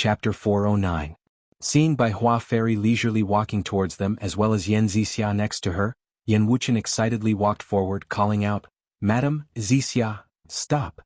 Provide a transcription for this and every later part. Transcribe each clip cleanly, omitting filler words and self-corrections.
Chapter 409. Seen by Hua Fairy leisurely walking towards them as well as Yan Zixia next to her, Yan Wuchen excitedly walked forward calling out, "Madam, Zixia, stop!"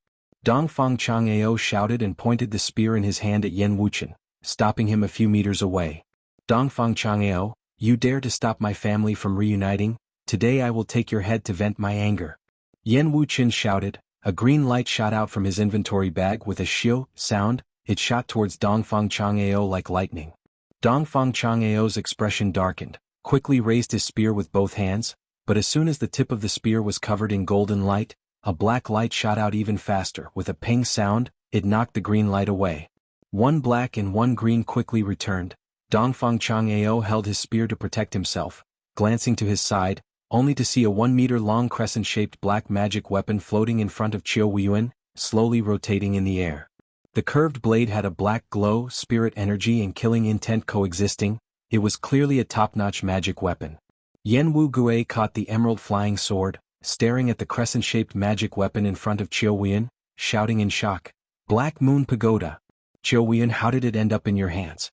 Dongfang Chang'ao shouted and pointed the spear in his hand at Yan Wuchen, stopping him a few meters away. "Dongfang Chang'ao, you dare to stop my family from reuniting? Today I will take your head to vent my anger." Yan Wuchen shouted. A green light shot out from his inventory bag with a "xiu" sound. It shot towards Dongfang Chang'ao like lightning. Dongfang Chang'ao's expression darkened, quickly raised his spear with both hands, but as soon as the tip of the spear was covered in golden light, a black light shot out even faster. With a ping sound, it knocked the green light away. One black and one green quickly returned. Dongfang Chang'ao held his spear to protect himself, glancing to his side, only to see a 1-meter-long crescent-shaped black magic weapon floating in front of Qiu Weiyuan, slowly rotating in the air. The curved blade had a black glow, spirit energy and killing intent coexisting. It was clearly a top-notch magic weapon. Yan Wu Gui caught the emerald flying sword, staring at the crescent-shaped magic weapon in front of Qiu Weiyuan, shouting in shock, "Black Moon Pagoda! Qiu Weiyuan, how did it end up in your hands?"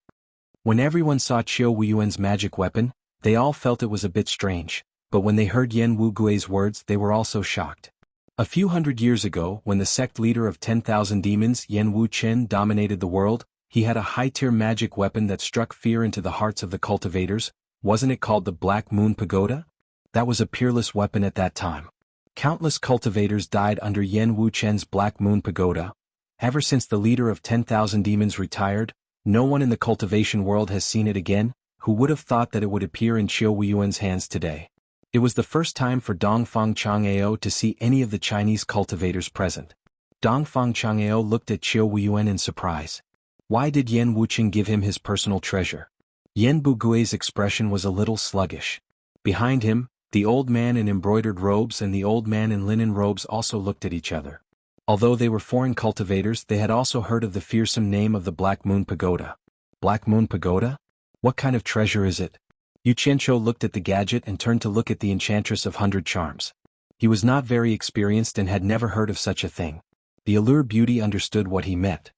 When everyone saw Qiu Weiyuan's magic weapon, they all felt it was a bit strange, but when they heard Yan Wu Gui's words they were also shocked. A few hundred years ago, when the sect leader of 10,000 demons Yan Wu Chen dominated the world, he had a high-tier magic weapon that struck fear into the hearts of the cultivators. Wasn't it called the Black Moon Pagoda? That was a peerless weapon at that time. Countless cultivators died under Yan Wu Chen's Black Moon Pagoda. Ever since the leader of 10,000 demons retired, no one in the cultivation world has seen it again. Who would have thought that it would appear in Qiu Weiyuan's hands today? It was the first time for Dongfang Chang'ao to see any of the Chinese cultivators present. Dongfang Chang'ao looked at Qiu Weiyuan in surprise. Why did Yan Wuchen give him his personal treasure? Yan Bugui's expression was a little sluggish. Behind him, the old man in embroidered robes and the old man in linen robes also looked at each other. Although they were foreign cultivators, they had also heard of the fearsome name of the Black Moon Pagoda. Black Moon Pagoda? What kind of treasure is it? Yu Qianqiu looked at the gadget and turned to look at the Enchantress of 100 Charms. He was not very experienced and had never heard of such a thing. The Allure Beauty understood what he meant.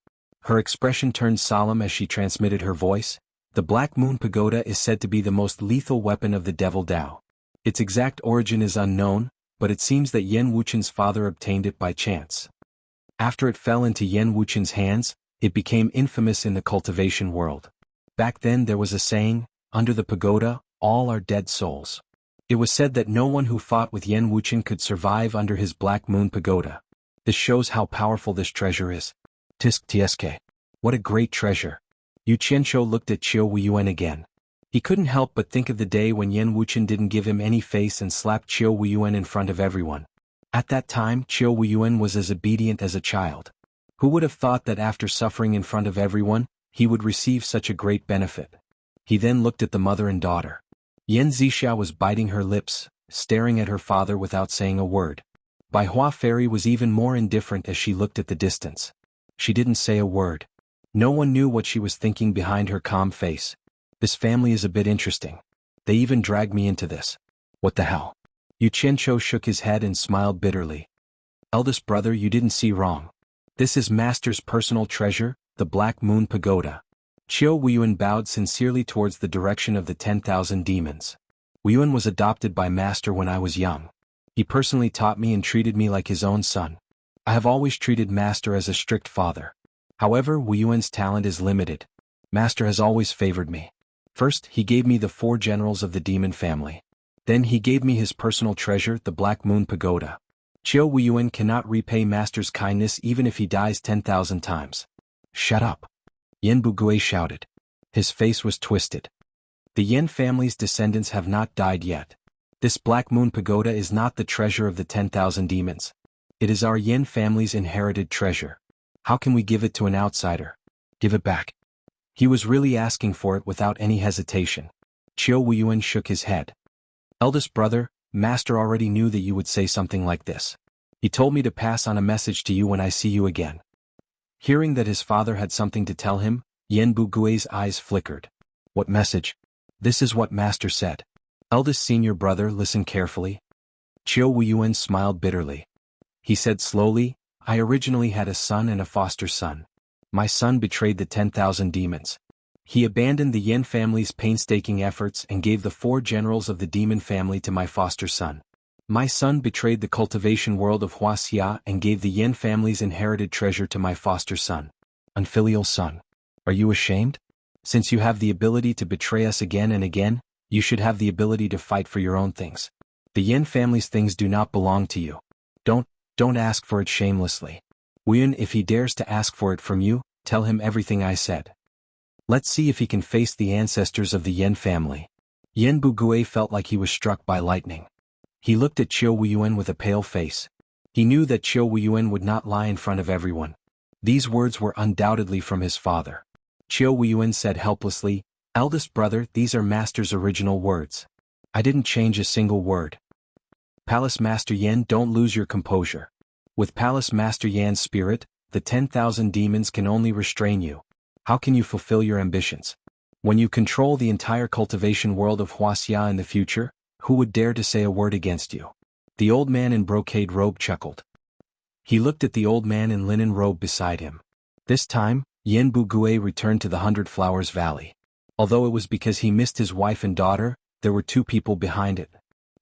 Her expression turned solemn as she transmitted her voice. The Black Moon Pagoda is said to be the most lethal weapon of the Devil Dao. Its exact origin is unknown, but it seems that Yan Wuchen's father obtained it by chance. After it fell into Yan Wuchen's hands, it became infamous in the cultivation world. Back then there was a saying, "Under the pagoda, all are dead souls." It was said that no one who fought with Yan Wuchen could survive under his Black Moon Pagoda. This shows how powerful this treasure is. Tisk tsk. What a great treasure. Yu Qianqiu looked at Qiu Weiyuan again. He couldn't help but think of the day when Yan Wuchen didn't give him any face and slapped Qiu Weiyuan in front of everyone. At that time Qiu Weiyuan was as obedient as a child. Who would have thought that after suffering in front of everyone, he would receive such a great benefit? He then looked at the mother and daughter. Yan Zixia was biting her lips, staring at her father without saying a word. Bai Hua Fairy was even more indifferent as she looked at the distance. She didn't say a word. No one knew what she was thinking behind her calm face. This family is a bit interesting. They even dragged me into this. What the hell? Yu Qianqiu shook his head and smiled bitterly. Eldest brother, you didn't see wrong. This is Master's personal treasure, the Black Moon Pagoda. Qiu Weiyuan bowed sincerely towards the direction of the 10,000 demons. Weiyuan was adopted by Master when I was young. He personally taught me and treated me like his own son. I have always treated Master as a strict father. However, Weiyuan's talent is limited. Master has always favored me. First, he gave me the 4 generals of the demon family. Then he gave me his personal treasure, the Black Moon Pagoda. Qiu Weiyuan cannot repay Master's kindness even if he dies 10,000 times. Shut up. Yan Bugui shouted. His face was twisted. The Yan family's descendants have not died yet. This Black Moon Pagoda is not the treasure of the 10,000 demons. It is our Yan family's inherited treasure. How can we give it to an outsider? Give it back. He was really asking for it without any hesitation. Qiu Weiyuan shook his head. Eldest brother, Master already knew that you would say something like this. He told me to pass on a message to you when I see you again. Hearing that his father had something to tell him, Yan Bugui's eyes flickered. What message? This is what Master said. Eldest senior brother, listen carefully. Qiu Weiyuan smiled bitterly. He said slowly, I originally had a son and a foster son. My son betrayed the 10,000 demons. He abandoned the Yen family's painstaking efforts and gave the 4 generals of the demon family to my foster son. My son betrayed the cultivation world of Wuxia and gave the Yen family's inherited treasure to my foster son. Unfilial son. Are you ashamed? Since you have the ability to betray us again and again, you should have the ability to fight for your own things. The Yen family's things do not belong to you. Don't ask for it shamelessly. Wuyan, if he dares to ask for it from you, tell him everything I said. Let's see if he can face the ancestors of the Yen family. Yen Bugui felt like he was struck by lightning. He looked at Qiu Wuyuan with a pale face. He knew that Qiu Wuyuan would not lie in front of everyone. These words were undoubtedly from his father. Qiu Wuyuan said helplessly, "Eldest brother, these are Master's original words. I didn't change a single word." Palace Master Yan, don't lose your composure. With Palace Master Yan's spirit, the 10,000 demons can only restrain you. How can you fulfill your ambitions? When you control the entire cultivation world of Wuxia in the future, who would dare to say a word against you? The old man in brocade robe chuckled. He looked at the old man in linen robe beside him. This time, Yen Bugui returned to the 100 Flowers Valley. Although it was because he missed his wife and daughter, there were 2 people behind it.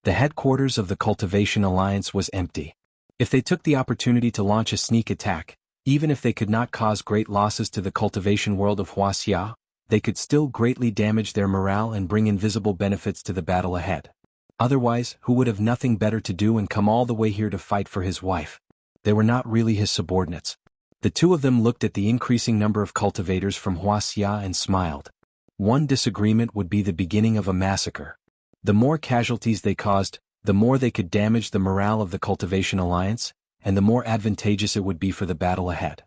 The headquarters of the Cultivation Alliance was empty. If they took the opportunity to launch a sneak attack, even if they could not cause great losses to the cultivation world of Wuxia, they could still greatly damage their morale and bring invisible benefits to the battle ahead. Otherwise, who would have nothing better to do and come all the way here to fight for his wife? They were not really his subordinates. The 2 of them looked at the increasing number of cultivators from Wuxia and smiled. One disagreement would be the beginning of a massacre. The more casualties they caused, the more they could damage the morale of the Cultivation Alliance, and the more advantageous it would be for the battle ahead.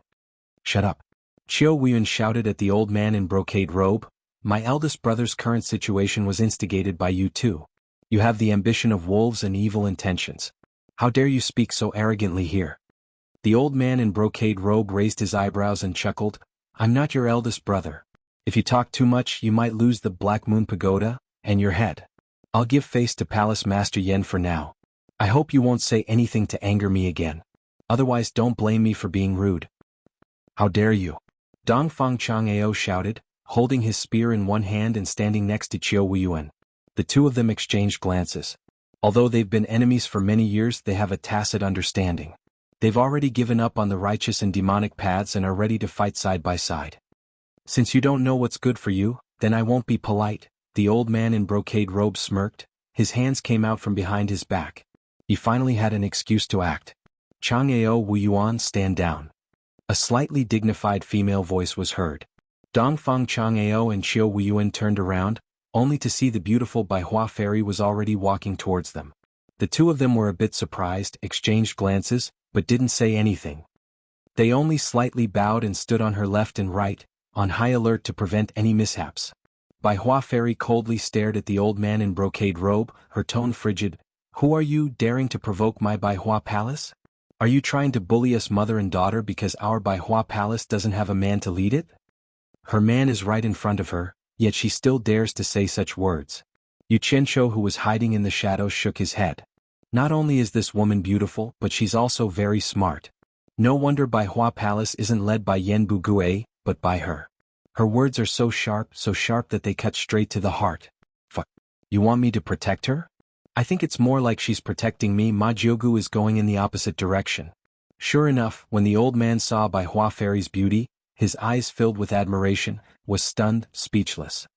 Shut up. Qiu Wuyuan shouted at the old man in brocade robe. My eldest brother's current situation was instigated by you too. You have the ambition of wolves and evil intentions. How dare you speak so arrogantly here? The old man in brocade robe raised his eyebrows and chuckled. I'm not your eldest brother. If you talk too much, you might lose the Black Moon Pagoda and your head. I'll give face to Palace Master Yen for now. I hope you won't say anything to anger me again. Otherwise, don't blame me for being rude. How dare you? Dongfang Chang'ao shouted, holding his spear in one hand and standing next to Qiu Wuyuan. The 2 of them exchanged glances. Although they've been enemies for many years, they have a tacit understanding. They've already given up on the righteous and demonic paths and are ready to fight side by side. Since you don't know what's good for you, then I won't be polite. The old man in brocade robe smirked. His hands came out from behind his back. He finally had an excuse to act. Chang'ao Wuyuan, stand down. A slightly dignified female voice was heard. Dongfang Chang'ao and Qiu Wuyuan turned around, only to see the beautiful Baihua fairy was already walking towards them. The 2 of them were a bit surprised, exchanged glances, but didn't say anything. They only slightly bowed and stood on her left and right, on high alert to prevent any mishaps. Baihua fairy coldly stared at the old man in brocade robe, her tone frigid. Who are you, daring to provoke my Baihua palace? Are you trying to bully us mother and daughter because our Baihua palace doesn't have a man to lead it? Her man is right in front of her, yet she still dares to say such words. Yu Qianqiu, who was hiding in the shadows, shook his head. Not only is this woman beautiful, but she's also very smart. No wonder Baihua palace isn't led by Yen Bugui, but by her. Her words are so sharp that they cut straight to the heart. Fuck. You want me to protect her? I think it's more like she's protecting me. Ma Jiugu is going in the opposite direction. Sure enough, when the old man saw Baihua fairy's beauty, his eyes filled with admiration, was stunned, speechless.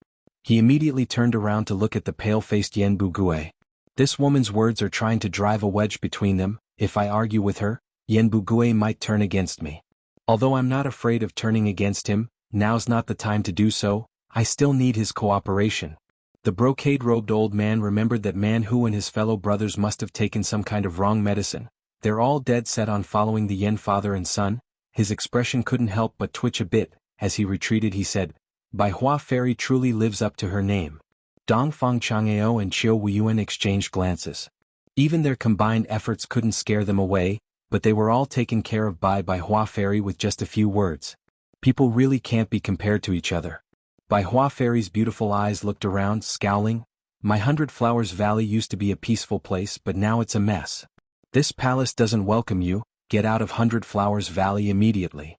He immediately turned around to look at the pale-faced Yen Bugui. This woman's words are trying to drive a wedge between them. If I argue with her, Yen Bugui might turn against me. Although I'm not afraid of turning against him, now's not the time to do so. I still need his cooperation. The brocade-robed old man remembered that Man Hu and his fellow brothers must have taken some kind of wrong medicine. They're all dead set on following the Yen father and son. His expression couldn't help but twitch a bit. As he retreated, he said, Baihua fairy truly lives up to her name. Dongfang Chang'ao and Qiu Wuyuan exchanged glances. Even their combined efforts couldn't scare them away, but they were all taken care of by Baihua fairy with just a few words. People really can't be compared to each other. Baihua fairy's beautiful eyes looked around, scowling. My 100 Flowers Valley used to be a peaceful place, but now it's a mess. This palace doesn't welcome you. Get out of 100 Flowers Valley immediately.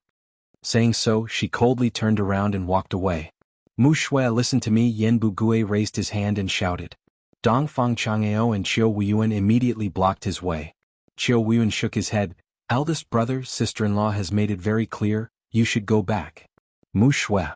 Saying so, she coldly turned around and walked away. Mu Shui, listen to me. Yan Bugui raised his hand and shouted. Dong Fang Chang'eo and Chiu Weiyuan immediately blocked his way. Chiu Weiyuan shook his head. Eldest brother, sister-in-law has made it very clear, you should go back. Mu Shui.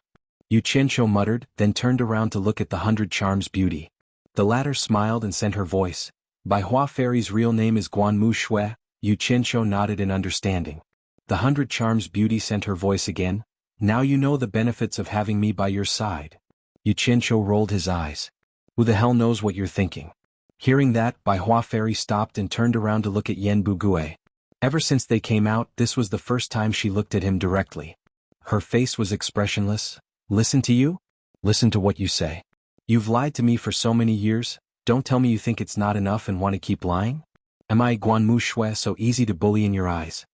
Yu Qianqiu muttered, then turned around to look at the 100 Charms beauty. The latter smiled and sent her voice. Bai Hua Fairy's real name is Guan Mu Shui. Yu Qianqiu nodded in understanding. The 100 Charms beauty sent her voice again. Now you know the benefits of having me by your side. Yu Qianqiu rolled his eyes. Who the hell knows what you're thinking? Hearing that, Bai Hua Fairy stopped and turned around to look at Yan Bugui. Ever since they came out, this was the first time she looked at him directly. Her face was expressionless. Listen to you? Listen to what you say. You've lied to me for so many years, don't tell me you think it's not enough and want to keep lying? Am I Guan Mu Shui so easy to bully in your eyes?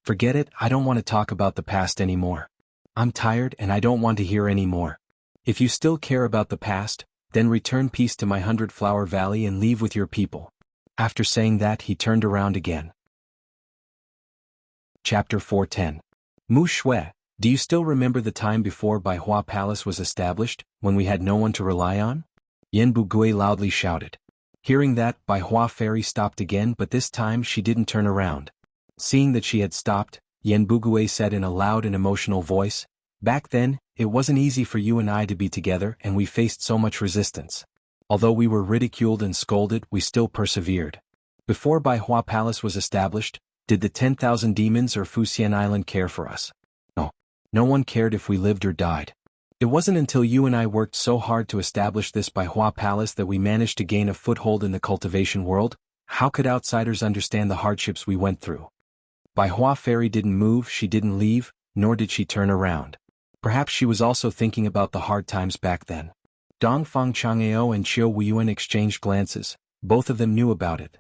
Forget it, I don't want to talk about the past anymore. I'm tired and I don't want to hear any more. If you still care about the past, then return peace to my 100 Flower Valley and leave with your people. After saying that, he turned around again. Chapter 410. Mu Shui, do you still remember the time before Bai Hua Palace was established, when we had no one to rely on? Yan Bugui loudly shouted. Hearing that, Bai Hua Fairy stopped again, but this time she didn't turn around. Seeing that she had stopped, Yan Bugui said in a loud and emotional voice, back then, it wasn't easy for you and I to be together and we faced so much resistance. Although we were ridiculed and scolded, we still persevered. Before Bai Hua Palace was established, did the 10,000 demons or Fuxian Island care for us? No. No one cared if we lived or died. It wasn't until you and I worked so hard to establish this Bai Hua Palace that we managed to gain a foothold in the cultivation world. How could outsiders understand the hardships we went through? Bai Hua Fairy didn't move, she didn't leave, nor did she turn around. Perhaps she was also thinking about the hard times back then. Dong Fang Chang'eo and Chiu Weiyuan exchanged glances. Both of them knew about it.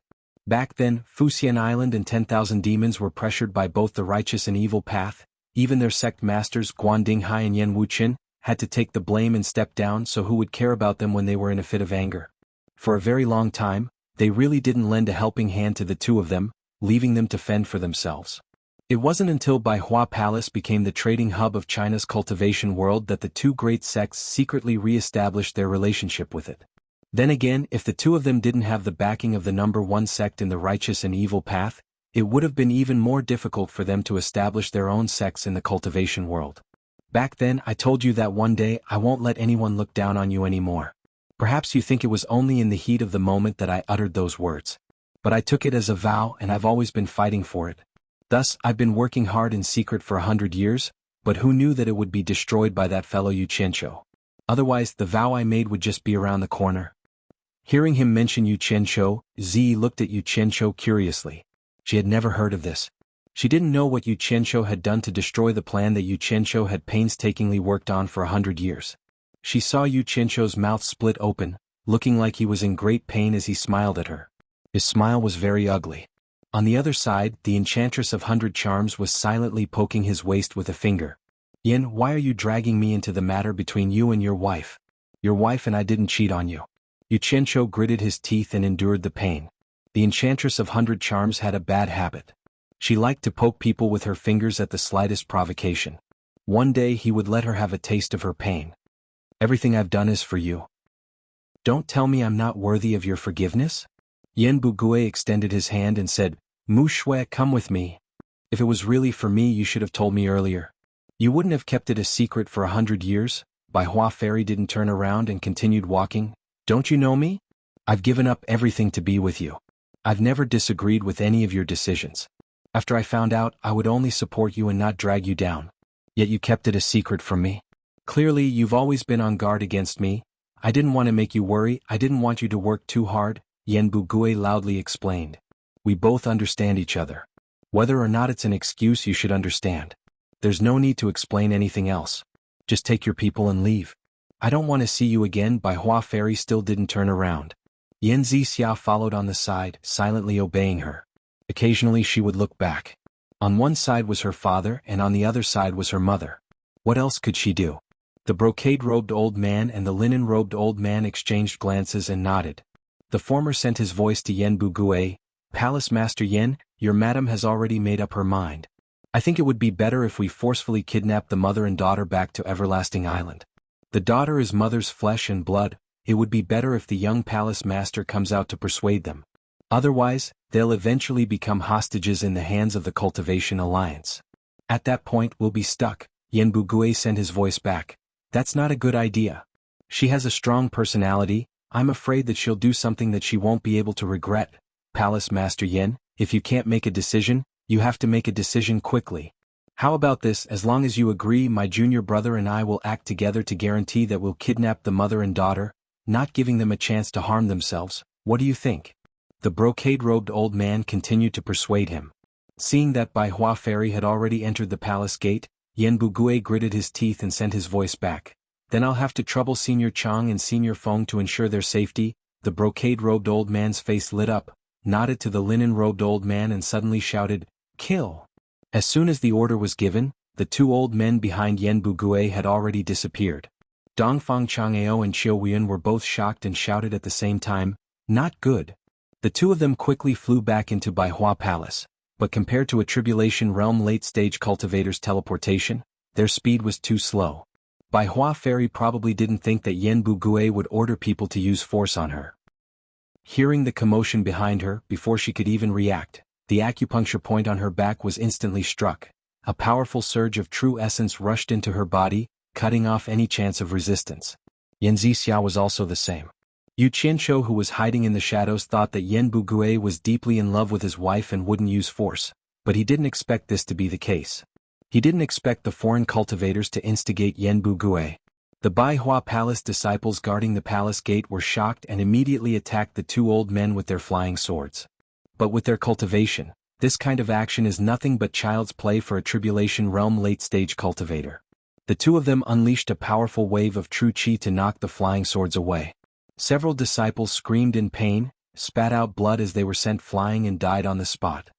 Back then, Fuxian Island and 10,000 demons were pressured by both the righteous and evil path. Even their sect masters Guan Dinghai and Yan Wuqin had to take the blame and step down, so who would care about them when they were in a fit of anger? For a very long time, they really didn't lend a helping hand to the two of them, leaving them to fend for themselves. It wasn't until Bai Hua Palace became the trading hub of China's cultivation world that the two great sects secretly re-established their relationship with it. Then again, if the two of them didn't have the backing of the number one sect in the righteous and evil path, it would have been even more difficult for them to establish their own sects in the cultivation world. Back then I told you that one day I won't let anyone look down on you anymore. Perhaps you think it was only in the heat of the moment that I uttered those words. But I took it as a vow and I've always been fighting for it. Thus, I've been working hard in secret for 100 years, but who knew that it would be destroyed by that fellow Yu Qianqiu? Otherwise, the vow I made would just be around the corner. Hearing him mention Yu Qianqiu, Zi looked at Yu Qianqiu curiously. She had never heard of this. She didn't know what Yu Qianqiu had done to destroy the plan that Yu Qianqiu had painstakingly worked on for 100 years. She saw Yu Qianqiu's mouth split open, looking like he was in great pain as he smiled at her. His smile was very ugly. On the other side, the enchantress of 100 Charms was silently poking his waist with a finger. Yin, why are you dragging me into the matter between you and your wife? Your wife and I didn't cheat on you. Yu Qianqiu gritted his teeth and endured the pain. The enchantress of 100 Charms had a bad habit. She liked to poke people with her fingers at the slightest provocation. One day he would let her have a taste of her pain. Everything I've done is for you. Don't tell me I'm not worthy of your forgiveness? Yan Bugui extended his hand and said, Mu Shui, come with me. If it was really for me, you should have told me earlier. You wouldn't have kept it a secret for 100 years? Bai Hua Fairy didn't turn around and continued walking. Don't you know me? I've given up everything to be with you. I've never disagreed with any of your decisions. After I found out, I would only support you and not drag you down. Yet you kept it a secret from me. Clearly, you've always been on guard against me. I didn't want to make you worry, I didn't want you to work too hard, Yan Bugui loudly explained. We both understand each other. Whether or not it's an excuse, you should understand. There's no need to explain anything else. Just take your people and leave. I don't want to see you again. Bai Hua Fairy still didn't turn around. Yan Zixia followed on the side, silently obeying her. Occasionally she would look back. On one side was her father and on the other side was her mother. What else could she do? The brocade-robed old man and the linen-robed old man exchanged glances and nodded. The former sent his voice to Yan Bugui. Palace Master Yan, your madam has already made up her mind. I think it would be better if we forcefully kidnap the mother and daughter back to Everlasting Island. The daughter is mother's flesh and blood. It would be better if the young palace master comes out to persuade them. Otherwise, they'll eventually become hostages in the hands of the Cultivation Alliance. At that point we'll be stuck. Yenbugui sent his voice back. That's not a good idea. She has a strong personality. I'm afraid that she'll do something that she won't be able to regret. Palace Master Yen, if you can't make a decision, you have to make a decision quickly. How about this? As long as you agree, my junior brother and I will act together to guarantee that we'll kidnap the mother and daughter, not giving them a chance to harm themselves. What do you think? The brocade-robed old man continued to persuade him. Seeing that Bai Hua Fairy had already entered the palace gate, Yenbugui gritted his teeth and sent his voice back. Then I'll have to trouble Senior Chang and Senior Feng to ensure their safety. The brocade-robed old man's face lit up, nodded to the linen-robed old man and suddenly shouted, "Kill!" As soon as the order was given, the two old men behind Yenbugui had already disappeared. Dongfang Chang'eo and Qiu Weiyun were both shocked and shouted at the same time, "Not good." The two of them quickly flew back into Bai Hua Palace, but compared to a Tribulation Realm late-stage cultivator's teleportation, their speed was too slow. Bai Hua Fairy probably didn't think that Yenbugui would order people to use force on her. Hearing the commotion behind her, before she could even react, the acupuncture point on her back was instantly struck. A powerful surge of true essence rushed into her body, cutting off any chance of resistance. Yan Zixia was also the same. Yu Qianshou, who was hiding in the shadows, thought that Yenbugui was deeply in love with his wife and wouldn't use force, but he didn't expect this to be the case. He didn't expect the foreign cultivators to instigate Yenbugui. The Bai Hua Palace disciples guarding the palace gate were shocked and immediately attacked the two old men with their flying swords. But with their cultivation, this kind of action is nothing but child's play for a Tribulation Realm late-stage cultivator. The two of them unleashed a powerful wave of true qi to knock the flying swords away. Several disciples screamed in pain, spat out blood as they were sent flying and died on the spot.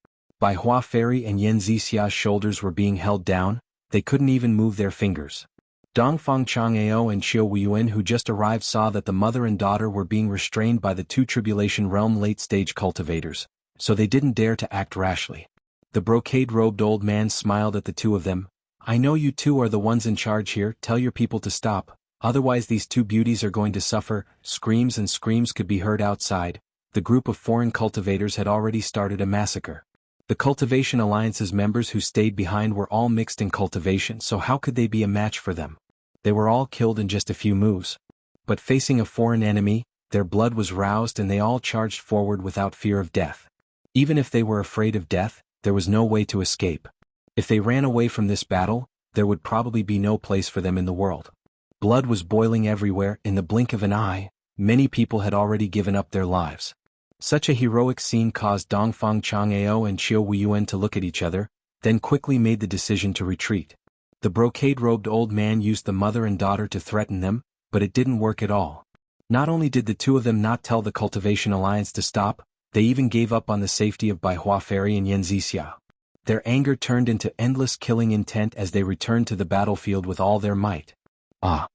Bai Hua Fairy and Yan Zixia's shoulders were being held down, they couldn't even move their fingers. Dongfang Chang'eo and Qiu Weiyun, who just arrived, saw that the mother and daughter were being restrained by the two Tribulation Realm late-stage cultivators, so they didn't dare to act rashly. The brocade-robed old man smiled at the two of them. "I know you two are the ones in charge here. Tell your people to stop. Otherwise these two beauties are going to suffer." Screams and screams could be heard outside. The group of foreign cultivators had already started a massacre. The Cultivation Alliance's members who stayed behind were all mixed in cultivation, so how could they be a match for them? They were all killed in just a few moves. But facing a foreign enemy, their blood was roused and they all charged forward without fear of death. Even if they were afraid of death, there was no way to escape. If they ran away from this battle, there would probably be no place for them in the world. Blood was boiling everywhere. In the blink of an eye, many people had already given up their lives. Such a heroic scene caused Dongfang Chang'eo and Qiu Weiyun to look at each other, then quickly made the decision to retreat. The brocade-robed old man used the mother and daughter to threaten them, but it didn't work at all. Not only did the two of them not tell the Cultivation Alliance to stop, they even gave up on the safety of Bai Hua Fairy and Yan Zixia. Their anger turned into endless killing intent as they returned to the battlefield with all their might. "Ah!"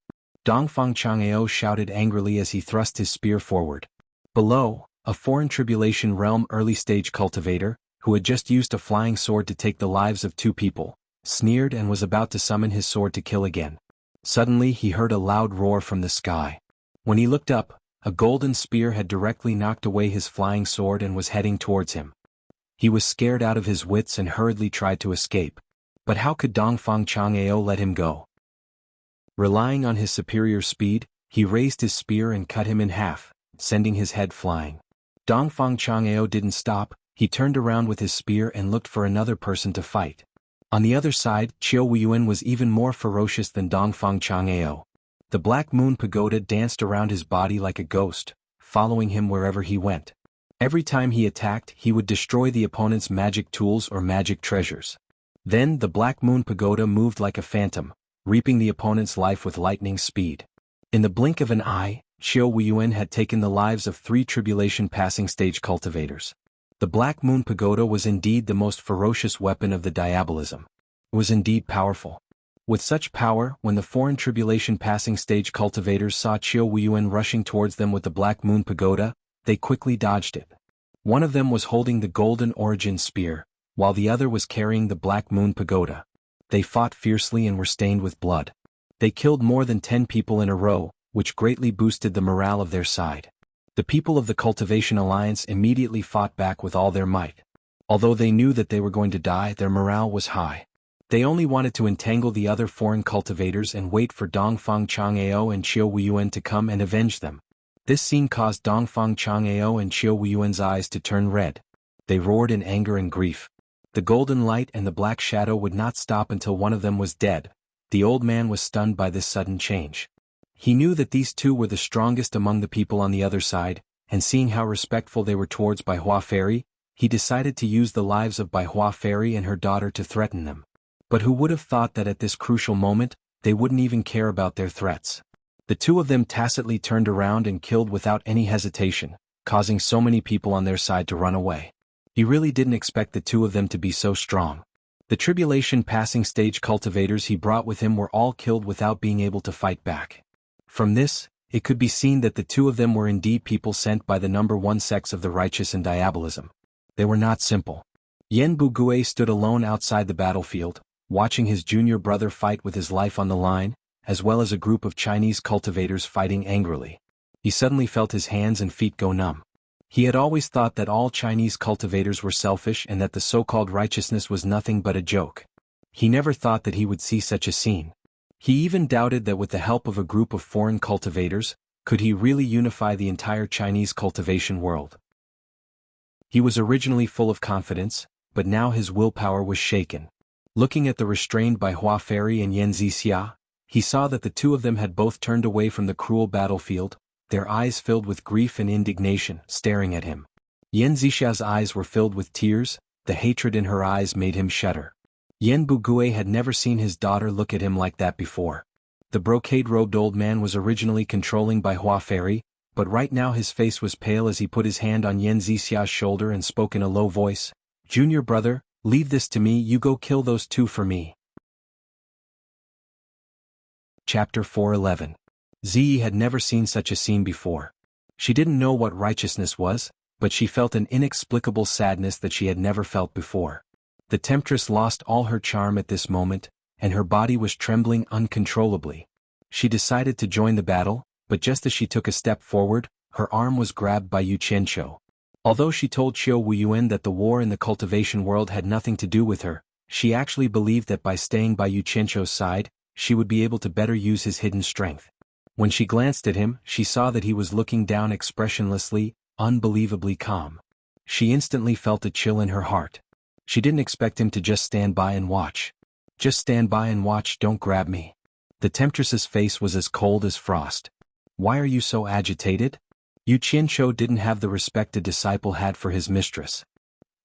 Dongfang Chang'eo shouted angrily as he thrust his spear forward. Below, a foreign Tribulation Realm early-stage cultivator, who had just used a flying sword to take the lives of two people, sneered and was about to summon his sword to kill again. Suddenly he heard a loud roar from the sky. When he looked up, a golden spear had directly knocked away his flying sword and was heading towards him. He was scared out of his wits and hurriedly tried to escape. But how could Dongfang Chang'eo let him go? Relying on his superior speed, he raised his spear and cut him in half, sending his head flying. Dongfang Chang'eo didn't stop. He turned around with his spear and looked for another person to fight. On the other side, Qiu Weiyun was even more ferocious than Dongfang Chang'eo. The Black Moon Pagoda danced around his body like a ghost, following him wherever he went. Every time he attacked, he would destroy the opponent's magic tools or magic treasures. Then the Black Moon Pagoda moved like a phantom, reaping the opponent's life with lightning speed. In the blink of an eye, Qiu Weiyun had taken the lives of 3 Tribulation Passing Stage cultivators. The Black Moon Pagoda was indeed the most ferocious weapon of the diabolism. It was indeed powerful. With such power, when the foreign Tribulation Passing Stage cultivators saw Qiu Weiyun rushing towards them with the Black Moon Pagoda, they quickly dodged it. One of them was holding the Golden Origin Spear, while the other was carrying the Black Moon Pagoda. They fought fiercely and were stained with blood. They killed more than 10 people in a row, which greatly boosted the morale of their side. The people of the Cultivation Alliance immediately fought back with all their might. Although they knew that they were going to die, their morale was high. They only wanted to entangle the other foreign cultivators and wait for Dongfang Chang'eo and Qiu Wuyuan to come and avenge them. This scene caused Dongfang Chang'eo and Qiu Wuyuan's eyes to turn red. They roared in anger and grief. The golden light and the black shadow would not stop until one of them was dead. The old man was stunned by this sudden change. He knew that these two were the strongest among the people on the other side, and seeing how respectful they were towards Bai Hua Fairy, he decided to use the lives of Bai Hua Fairy and her daughter to threaten them. But who would have thought that at this crucial moment, they wouldn't even care about their threats. The two of them tacitly turned around and killed without any hesitation, causing so many people on their side to run away. He really didn't expect the two of them to be so strong. The tribulation passing stage cultivators he brought with him were all killed without being able to fight back. From this, it could be seen that the two of them were indeed people sent by the number one sects of the righteous in diabolism. They were not simple. Yen Bugui stood alone outside the battlefield, watching his junior brother fight with his life on the line, as well as a group of Chinese cultivators fighting angrily. He suddenly felt his hands and feet go numb. He had always thought that all Chinese cultivators were selfish and that the so-called righteousness was nothing but a joke. He never thought that he would see such a scene. He even doubted that with the help of a group of foreign cultivators, could he really unify the entire Chinese cultivation world. He was originally full of confidence, but now his willpower was shaken. Looking at the restrained Bai Hua Fairy and Yan Zixia, he saw that the two of them had both turned away from the cruel battlefield, their eyes filled with grief and indignation, staring at him. Yan Zixia's eyes were filled with tears, the hatred in her eyes made him shudder. Yen Bugui had never seen his daughter look at him like that before. The brocade-robed old man was originally controlling Bai Hua Fairy, but right now his face was pale as he put his hand on Yan Zixia's shoulder and spoke in a low voice. "Junior brother, leave this to me, you go kill those two for me." Chapter 411. Ziyi had never seen such a scene before. She didn't know what righteousness was, but she felt an inexplicable sadness that she had never felt before. The temptress lost all her charm at this moment, and her body was trembling uncontrollably. She decided to join the battle, but just as she took a step forward, her arm was grabbed by Yu Qianqiu. Although she told Qiu Wuyuan that the war in the cultivation world had nothing to do with her, she actually believed that by staying by Yu Qianqiu's side, she would be able to better use his hidden strength. When she glanced at him, she saw that he was looking down expressionlessly, unbelievably calm. She instantly felt a chill in her heart. She didn't expect him to just stand by and watch. "Just stand by and watch, don't grab me." The temptress's face was as cold as frost. "Why are you so agitated?" Yu Qianqiu didn't have the respect a disciple had for his mistress.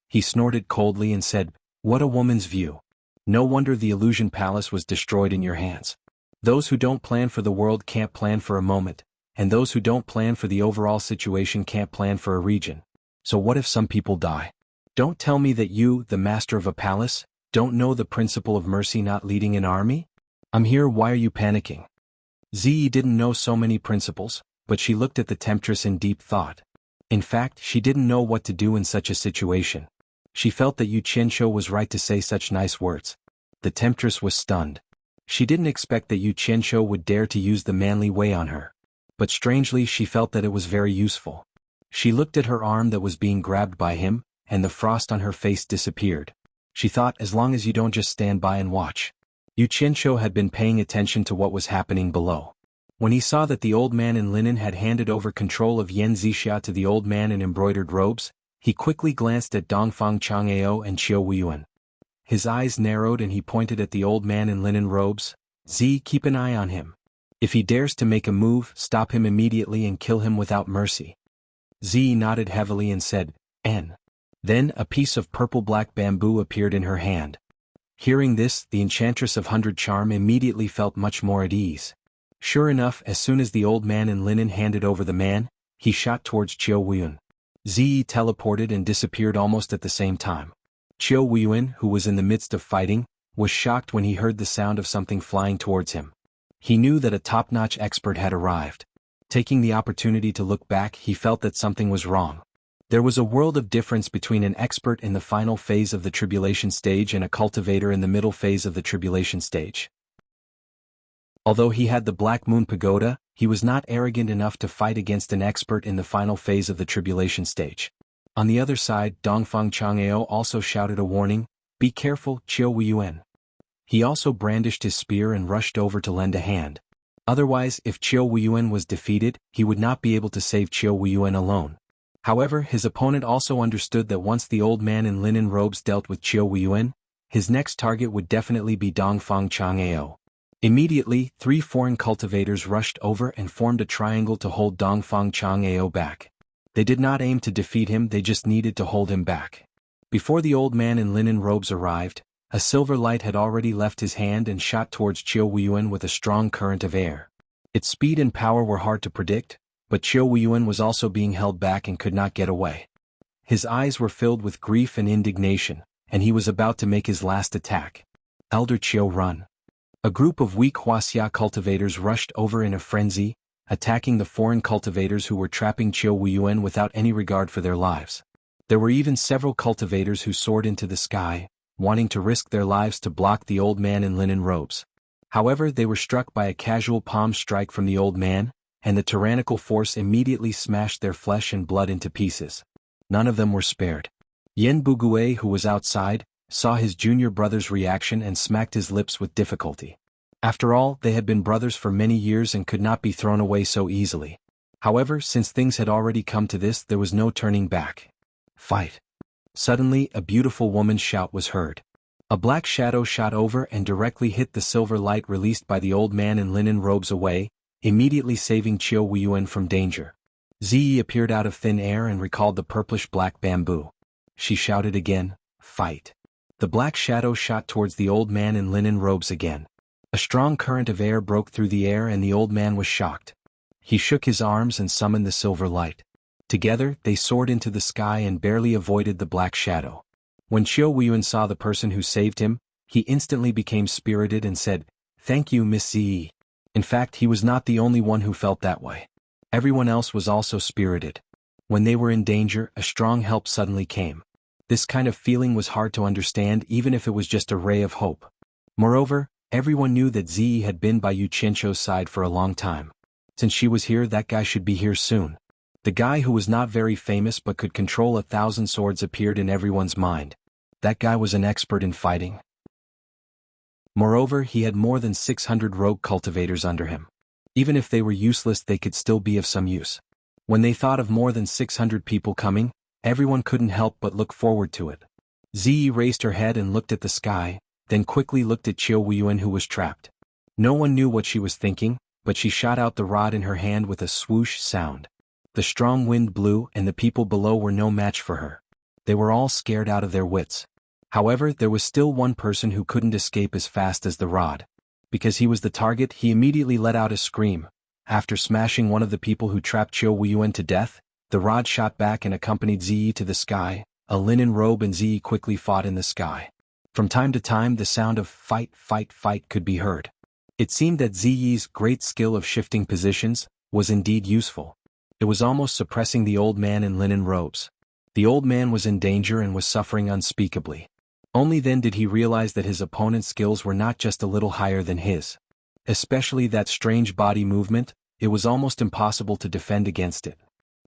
He snorted coldly and said, "What a woman's view. No wonder the illusion palace was destroyed in your hands. Those who don't plan for the world can't plan for a moment, and those who don't plan for the overall situation can't plan for a region. So what if some people die? Don't tell me that you, the master of a palace, don't know the principle of mercy not leading an army? I'm here, why are you panicking?" Ziyi didn't know so many principles, but she looked at the temptress in deep thought. In fact, she didn't know what to do in such a situation. She felt that Yu Qianqiu was right to say such nice words. The temptress was stunned. She didn't expect that Yu Qianqiu would dare to use the manly way on her. But strangely she felt that it was very useful. She looked at her arm that was being grabbed by him, and the frost on her face disappeared. She thought, as long as you don't just stand by and watch. Yu Qianqiu had been paying attention to what was happening below. When he saw that the old man in linen had handed over control of Yan Zixia to the old man in embroidered robes, he quickly glanced at Dongfang Chang'eo and Qiu Wuyuan. His eyes narrowed and he pointed at the old man in linen robes. "Z, keep an eye on him. If he dares to make a move, stop him immediately and kill him without mercy." Z nodded heavily and said, "N." Then a piece of purple-black bamboo appeared in her hand. Hearing this, the enchantress of 100 Charm immediately felt much more at ease. Sure enough, as soon as the old man in linen handed over the man, he shot towards Qiu Wuyuan. Z teleported and disappeared almost at the same time. Qiu Wuyuan, who was in the midst of fighting, was shocked when he heard the sound of something flying towards him. He knew that a top-notch expert had arrived. Taking the opportunity to look back, he felt that something was wrong. There was a world of difference between an expert in the final phase of the tribulation stage and a cultivator in the middle phase of the tribulation stage. Although he had the Black Moon Pagoda, he was not arrogant enough to fight against an expert in the final phase of the tribulation stage. On the other side, Dongfang Chang'eo also shouted a warning, "Be careful, Qiu Weiyuan." He also brandished his spear and rushed over to lend a hand. Otherwise, if Qiu Weiyuan was defeated, he would not be able to save Qiu Weiyuan alone. However, his opponent also understood that once the old man in linen robes dealt with Qiu Weiyuan, his next target would definitely be Dongfang Chang'eo. Immediately, 3 foreign cultivators rushed over and formed a triangle to hold Dongfang Chang'eo back. They did not aim to defeat him, they just needed to hold him back. Before the old man in linen robes arrived, a silver light had already left his hand and shot towards Qiu Weiyuan with a strong current of air. Its speed and power were hard to predict, but Qiu Weiyuan was also being held back and could not get away. His eyes were filled with grief and indignation, and he was about to make his last attack. "Elder Qiu, run!" A group of weak Wuxia cultivators rushed over in a frenzy, attacking the foreign cultivators who were trapping Qiu Weiyuan without any regard for their lives. There were even several cultivators who soared into the sky, wanting to risk their lives to block the old man in linen robes. However, they were struck by a casual palm strike from the old man, and the tyrannical force immediately smashed their flesh and blood into pieces. None of them were spared. Yen Bugue, who was outside, saw his junior brother's reaction and smacked his lips with difficulty. After all, they had been brothers for many years and could not be thrown away so easily. However, since things had already come to this, there was no turning back. "Fight!" Suddenly, a beautiful woman's shout was heard. A black shadow shot over and directly hit the silver light released by the old man in linen robes away, immediately saving Qiu Weiyuan from danger. Ziyi appeared out of thin air and recalled the purplish-black bamboo. She shouted again, "Fight!" The black shadow shot towards the old man in linen robes again. A strong current of air broke through the air and the old man was shocked. He shook his arms and summoned the silver light. Together, they soared into the sky and barely avoided the black shadow. When Qiu Weiyuan saw the person who saved him, he instantly became spirited and said, "Thank you, Miss Ziyi." In fact, he was not the only one who felt that way. Everyone else was also spirited. When they were in danger, a strong help suddenly came. This kind of feeling was hard to understand even if it was just a ray of hope. Moreover, everyone knew that Ziyi had been by Yu Qianqiu's side for a long time. Since she was here, that guy should be here soon. The guy who was not very famous but could control 1,000 swords appeared in everyone's mind. That guy was an expert in fighting. Moreover, he had more than 600 rogue cultivators under him. Even if they were useless, they could still be of some use. When they thought of more than 600 people coming, everyone couldn't help but look forward to it. Ziyi raised her head and looked at the sky, then quickly looked at Qiu Weiyuan who was trapped. No one knew what she was thinking, but she shot out the rod in her hand with a swoosh sound. The strong wind blew and the people below were no match for her. They were all scared out of their wits. However, there was still one person who couldn't escape as fast as the rod. Because he was the target, he immediately let out a scream. After smashing one of the people who trapped Qiu Weiyuan to death, the rod shot back and accompanied Ziyi to the sky. A linen robe and Ziyi quickly fought in the sky. From time to time the sound of "fight, fight, fight" could be heard. It seemed that Ziyi's great skill of shifting positions was indeed useful. It was almost suppressing the old man in linen robes. The old man was in danger and was suffering unspeakably. Only then did he realize that his opponent's skills were not just a little higher than his. Especially that strange body movement, it was almost impossible to defend against it.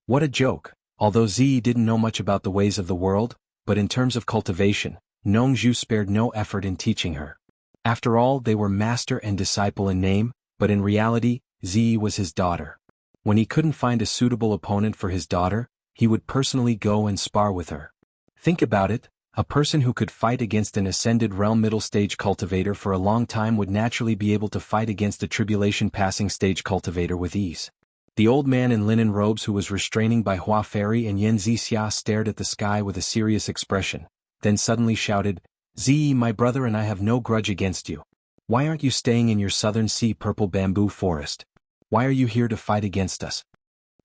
What a joke! Although Ziyi didn't know much about the ways of the world, but in terms of cultivation, Nongzhu spared no effort in teaching her. After all, they were master and disciple in name, but in reality, Ziyi was his daughter. When he couldn't find a suitable opponent for his daughter, he would personally go and spar with her. Think about it, a person who could fight against an ascended realm middle stage cultivator for a long time would naturally be able to fight against a tribulation passing stage cultivator with ease. The old man in linen robes who was restraining by Hua Fairy and Yan Zixia stared at the sky with a serious expression, then suddenly shouted, "Ziyi, my brother and I have no grudge against you. Why aren't you staying in your southern sea purple bamboo forest? Why are you here to fight against us?"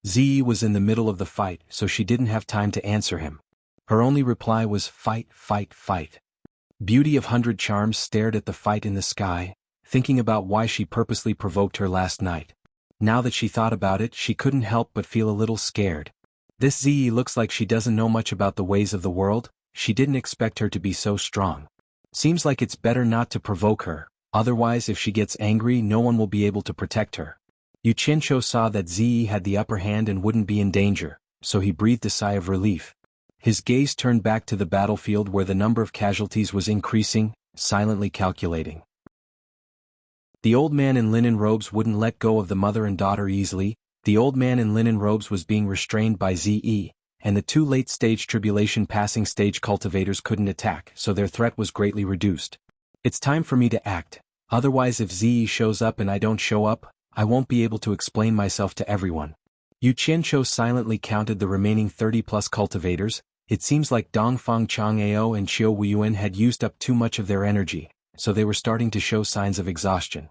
Ziyi was in the middle of the fight, so she didn't have time to answer him. Her only reply was "Fight, fight, fight." Beauty of 100 Charms stared at the fight in the sky, thinking about why she purposely provoked her last night. Now that she thought about it, she couldn't help but feel a little scared. This Zi looks like she doesn't know much about the ways of the world, she didn't expect her to be so strong. Seems like it's better not to provoke her, otherwise if she gets angry no one will be able to protect her. Yu Qianqiu saw that Zi had the upper hand and wouldn't be in danger, so he breathed a sigh of relief. His gaze turned back to the battlefield where the number of casualties was increasing, silently calculating. The old man in linen robes wouldn't let go of the mother and daughter easily. The old man in linen robes was being restrained by Zi, and the two late-stage tribulation passing stage cultivators couldn't attack, so their threat was greatly reduced. It's time for me to act, otherwise if Zi shows up and I don't show up, I won't be able to explain myself to everyone. Yu Qianqiu silently counted the remaining 30-plus cultivators. It seems like Dongfang Chang'ao and Qiu Wuyuan had used up too much of their energy, so they were starting to show signs of exhaustion.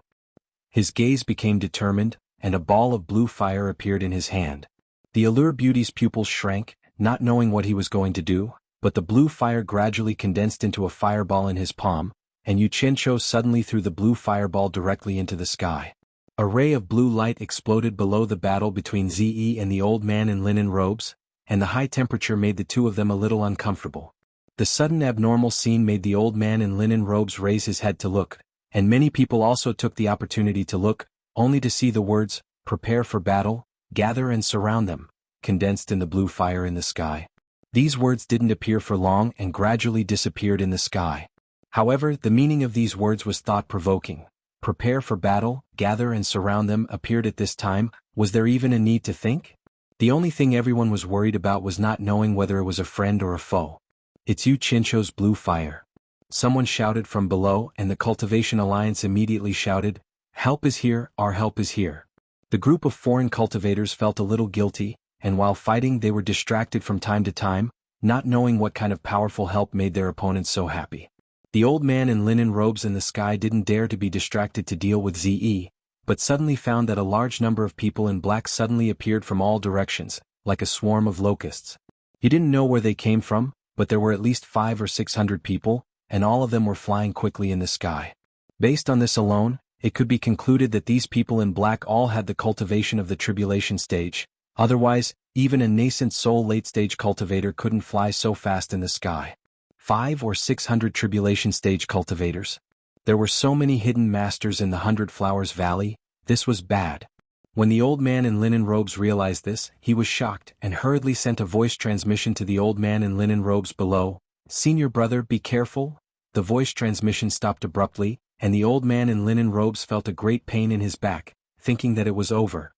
His gaze became determined, and a ball of blue fire appeared in his hand. The Allure Beauty's pupils shrank, not knowing what he was going to do, but the blue fire gradually condensed into a fireball in his palm, and Yu Qianqiu suddenly threw the blue fireball directly into the sky. A ray of blue light exploded below the battle between Zi and the old man in linen robes, and the high temperature made the two of them a little uncomfortable. The sudden abnormal scene made the old man in linen robes raise his head to look, and many people also took the opportunity to look, only to see the words, "Prepare for battle, gather and surround them," condensed in the blue fire in the sky. These words didn't appear for long and gradually disappeared in the sky. However, the meaning of these words was thought-provoking. Prepare for battle, gather and surround them appeared at this time. Was there even a need to think? The only thing everyone was worried about was not knowing whether it was a friend or a foe. It's Yu Qianqiu's blue fire. Someone shouted from below and the Cultivation Alliance immediately shouted, "Help is here, our help is here." The group of foreign cultivators felt a little guilty, and while fighting they were distracted from time to time, not knowing what kind of powerful help made their opponents so happy. The old man in linen robes in the sky didn't dare to be distracted to deal with Zi, but suddenly found that a large number of people in black suddenly appeared from all directions, like a swarm of locusts. He didn't know where they came from, but there were at least 500 or 600 people, and all of them were flying quickly in the sky. Based on this alone, it could be concluded that these people in black all had the cultivation of the tribulation stage. Otherwise, even a nascent soul late-stage cultivator couldn't fly so fast in the sky. 500 or 600 tribulation stage cultivators. There were so many hidden masters in the 100 Flowers Valley. This was bad. When the old man in linen robes realized this, he was shocked and hurriedly sent a voice transmission to the old man in linen robes below. "Senior brother, be careful." The voice transmission stopped abruptly, and the old man in linen robes felt a great pain in his back, thinking that it was over.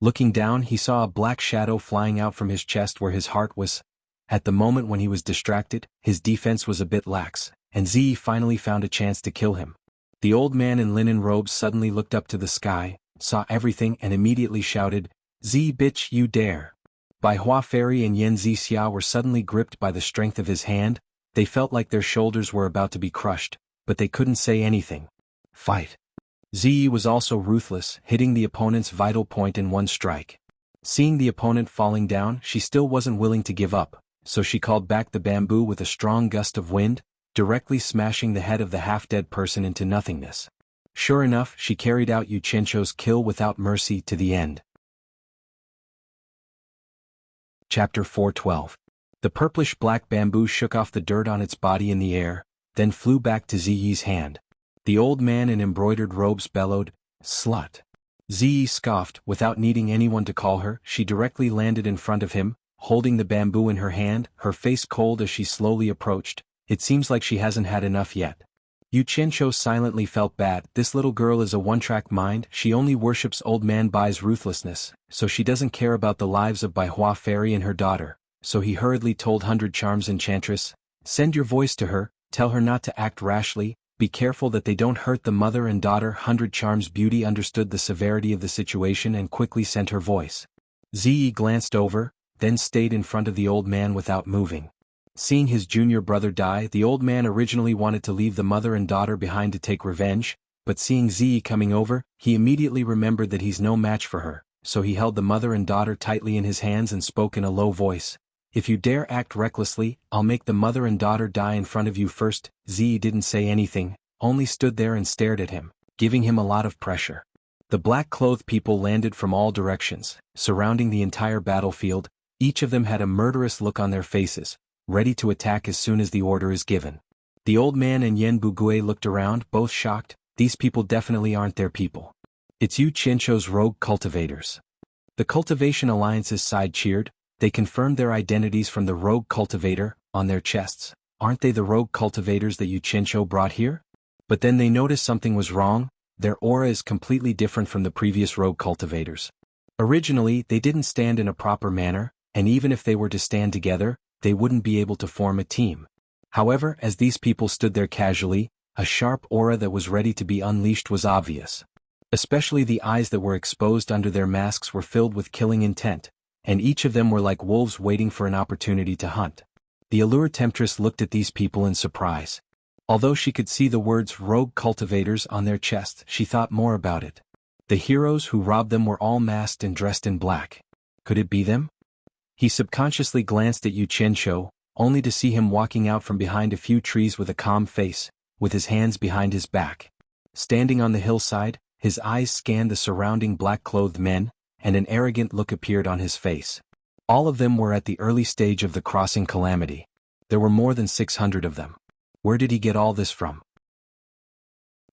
Looking down, he saw a black shadow flying out from his chest where his heart was. At the moment when he was distracted, his defense was a bit lax, and Zi finally found a chance to kill him. The old man in linen robes suddenly looked up to the sky, saw everything and immediately shouted, "Zi bitch, you dare." Bai Hua Fairy and Yan Zixia were suddenly gripped by the strength of his hand. They felt like their shoulders were about to be crushed, but they couldn't say anything. Fight. Zi was also ruthless, hitting the opponent's vital point in one strike. Seeing the opponent falling down, she still wasn't willing to give up, so she called back the bamboo with a strong gust of wind, directly smashing the head of the half-dead person into nothingness. Sure enough, she carried out Yu Qianqiu's kill without mercy to the end. Chapter 412. The purplish-black bamboo shook off the dirt on its body in the air, then flew back to Ziyi's hand. The old man in embroidered robes bellowed, "Slut." Ziyi scoffed. Without needing anyone to call her, she directly landed in front of him, holding the bamboo in her hand, her face cold as she slowly approached. It seems like she hasn't had enough yet. Yu Qianqiu silently felt bad. This little girl is a one-track mind. She only worships old man Bai's ruthlessness, so she doesn't care about the lives of Bai Hua Fairy and her daughter. So he hurriedly told 100 Charms Enchantress, "Send your voice to her, tell her not to act rashly, be careful that they don't hurt the mother and daughter." 100 Charms Beauty understood the severity of the situation and quickly sent her voice. Ziyi glanced over, then stayed in front of the old man without moving. Seeing his junior brother die, the old man originally wanted to leave the mother and daughter behind to take revenge, but seeing Ziyi coming over, he immediately remembered that he's no match for her, so he held the mother and daughter tightly in his hands and spoke in a low voice. "If you dare act recklessly, I'll make the mother and daughter die in front of you first." Ziyi didn't say anything, only stood there and stared at him, giving him a lot of pressure. The black-clothed people landed from all directions, surrounding the entire battlefield. Each of them had a murderous look on their faces, ready to attack as soon as the order is given. The old man and Yen Bugui looked around, both shocked. These people definitely aren't their people. It's Yu Qianzhou's rogue cultivators. The Cultivation Alliance's side cheered. They confirmed their identities from the rogue cultivator on their chests. Aren't they the rogue cultivators that Yu Qianzhou brought here? But then they noticed something was wrong. Their aura is completely different from the previous rogue cultivators. Originally, they didn't stand in a proper manner, and even if they were to stand together, they wouldn't be able to form a team. However, as these people stood there casually, a sharp aura that was ready to be unleashed was obvious. Especially the eyes that were exposed under their masks were filled with killing intent, and each of them were like wolves waiting for an opportunity to hunt. The allure temptress looked at these people in surprise. Although she could see the words rogue cultivators on their chest, she thought more about it. The heroes who robbed them were all masked and dressed in black. Could it be them? He subconsciously glanced at Yu Qianzhou, only to see him walking out from behind a few trees with a calm face, with his hands behind his back. Standing on the hillside, his eyes scanned the surrounding black-clothed men, and an arrogant look appeared on his face. All of them were at the early stage of the crossing calamity. There were more than 600 of them. Where did he get all this from?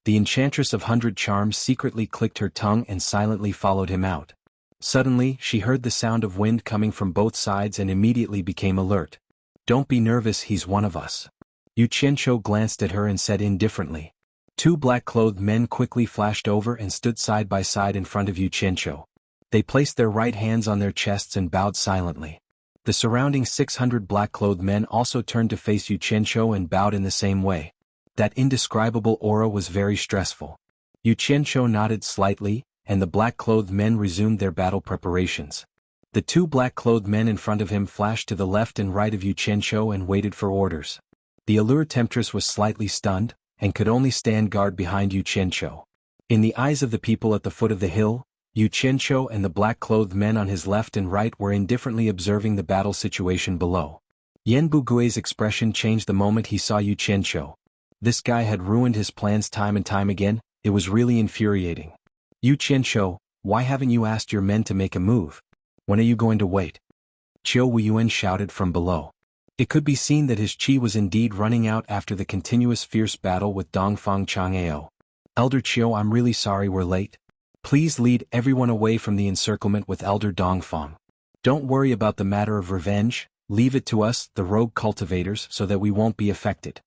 The Enchantress of 100 Charms secretly clicked her tongue and silently followed him out. Suddenly, she heard the sound of wind coming from both sides and immediately became alert. Don't be nervous, he's one of us. Yu Qianzhou glanced at her and said indifferently. Two black-clothed men quickly flashed over and stood side by side in front of Yu Qianzhou. They placed their right hands on their chests and bowed silently. The surrounding 600 black-clothed men also turned to face Yu Qianzhou and bowed in the same way. That indescribable aura was very stressful. Yu Qianzhou nodded slightly, and the black-clothed men resumed their battle preparations. The two black-clothed men in front of him flashed to the left and right of Yu Qianzhou and waited for orders. The allure temptress was slightly stunned, and could only stand guard behind Yu Qianzhou. In the eyes of the people at the foot of the hill, Yu Qianzhou and the black-clothed men on his left and right were indifferently observing the battle situation below. Yen Bugui's expression changed the moment he saw Yu Qianzhou. This guy had ruined his plans time and time again. It was really infuriating. Yu Qianzhou, why haven't you asked your men to make a move? When are you going to wait? Qiu Weiyuan shouted from below. It could be seen that his qi was indeed running out after the continuous fierce battle with Dongfang Chang'ao. Elder Qiu, I'm really sorry we're late. Please lead everyone away from the encirclement with Elder Dongfang. Don't worry about the matter of revenge, leave it to us, the rogue cultivators, so that we won't be affected.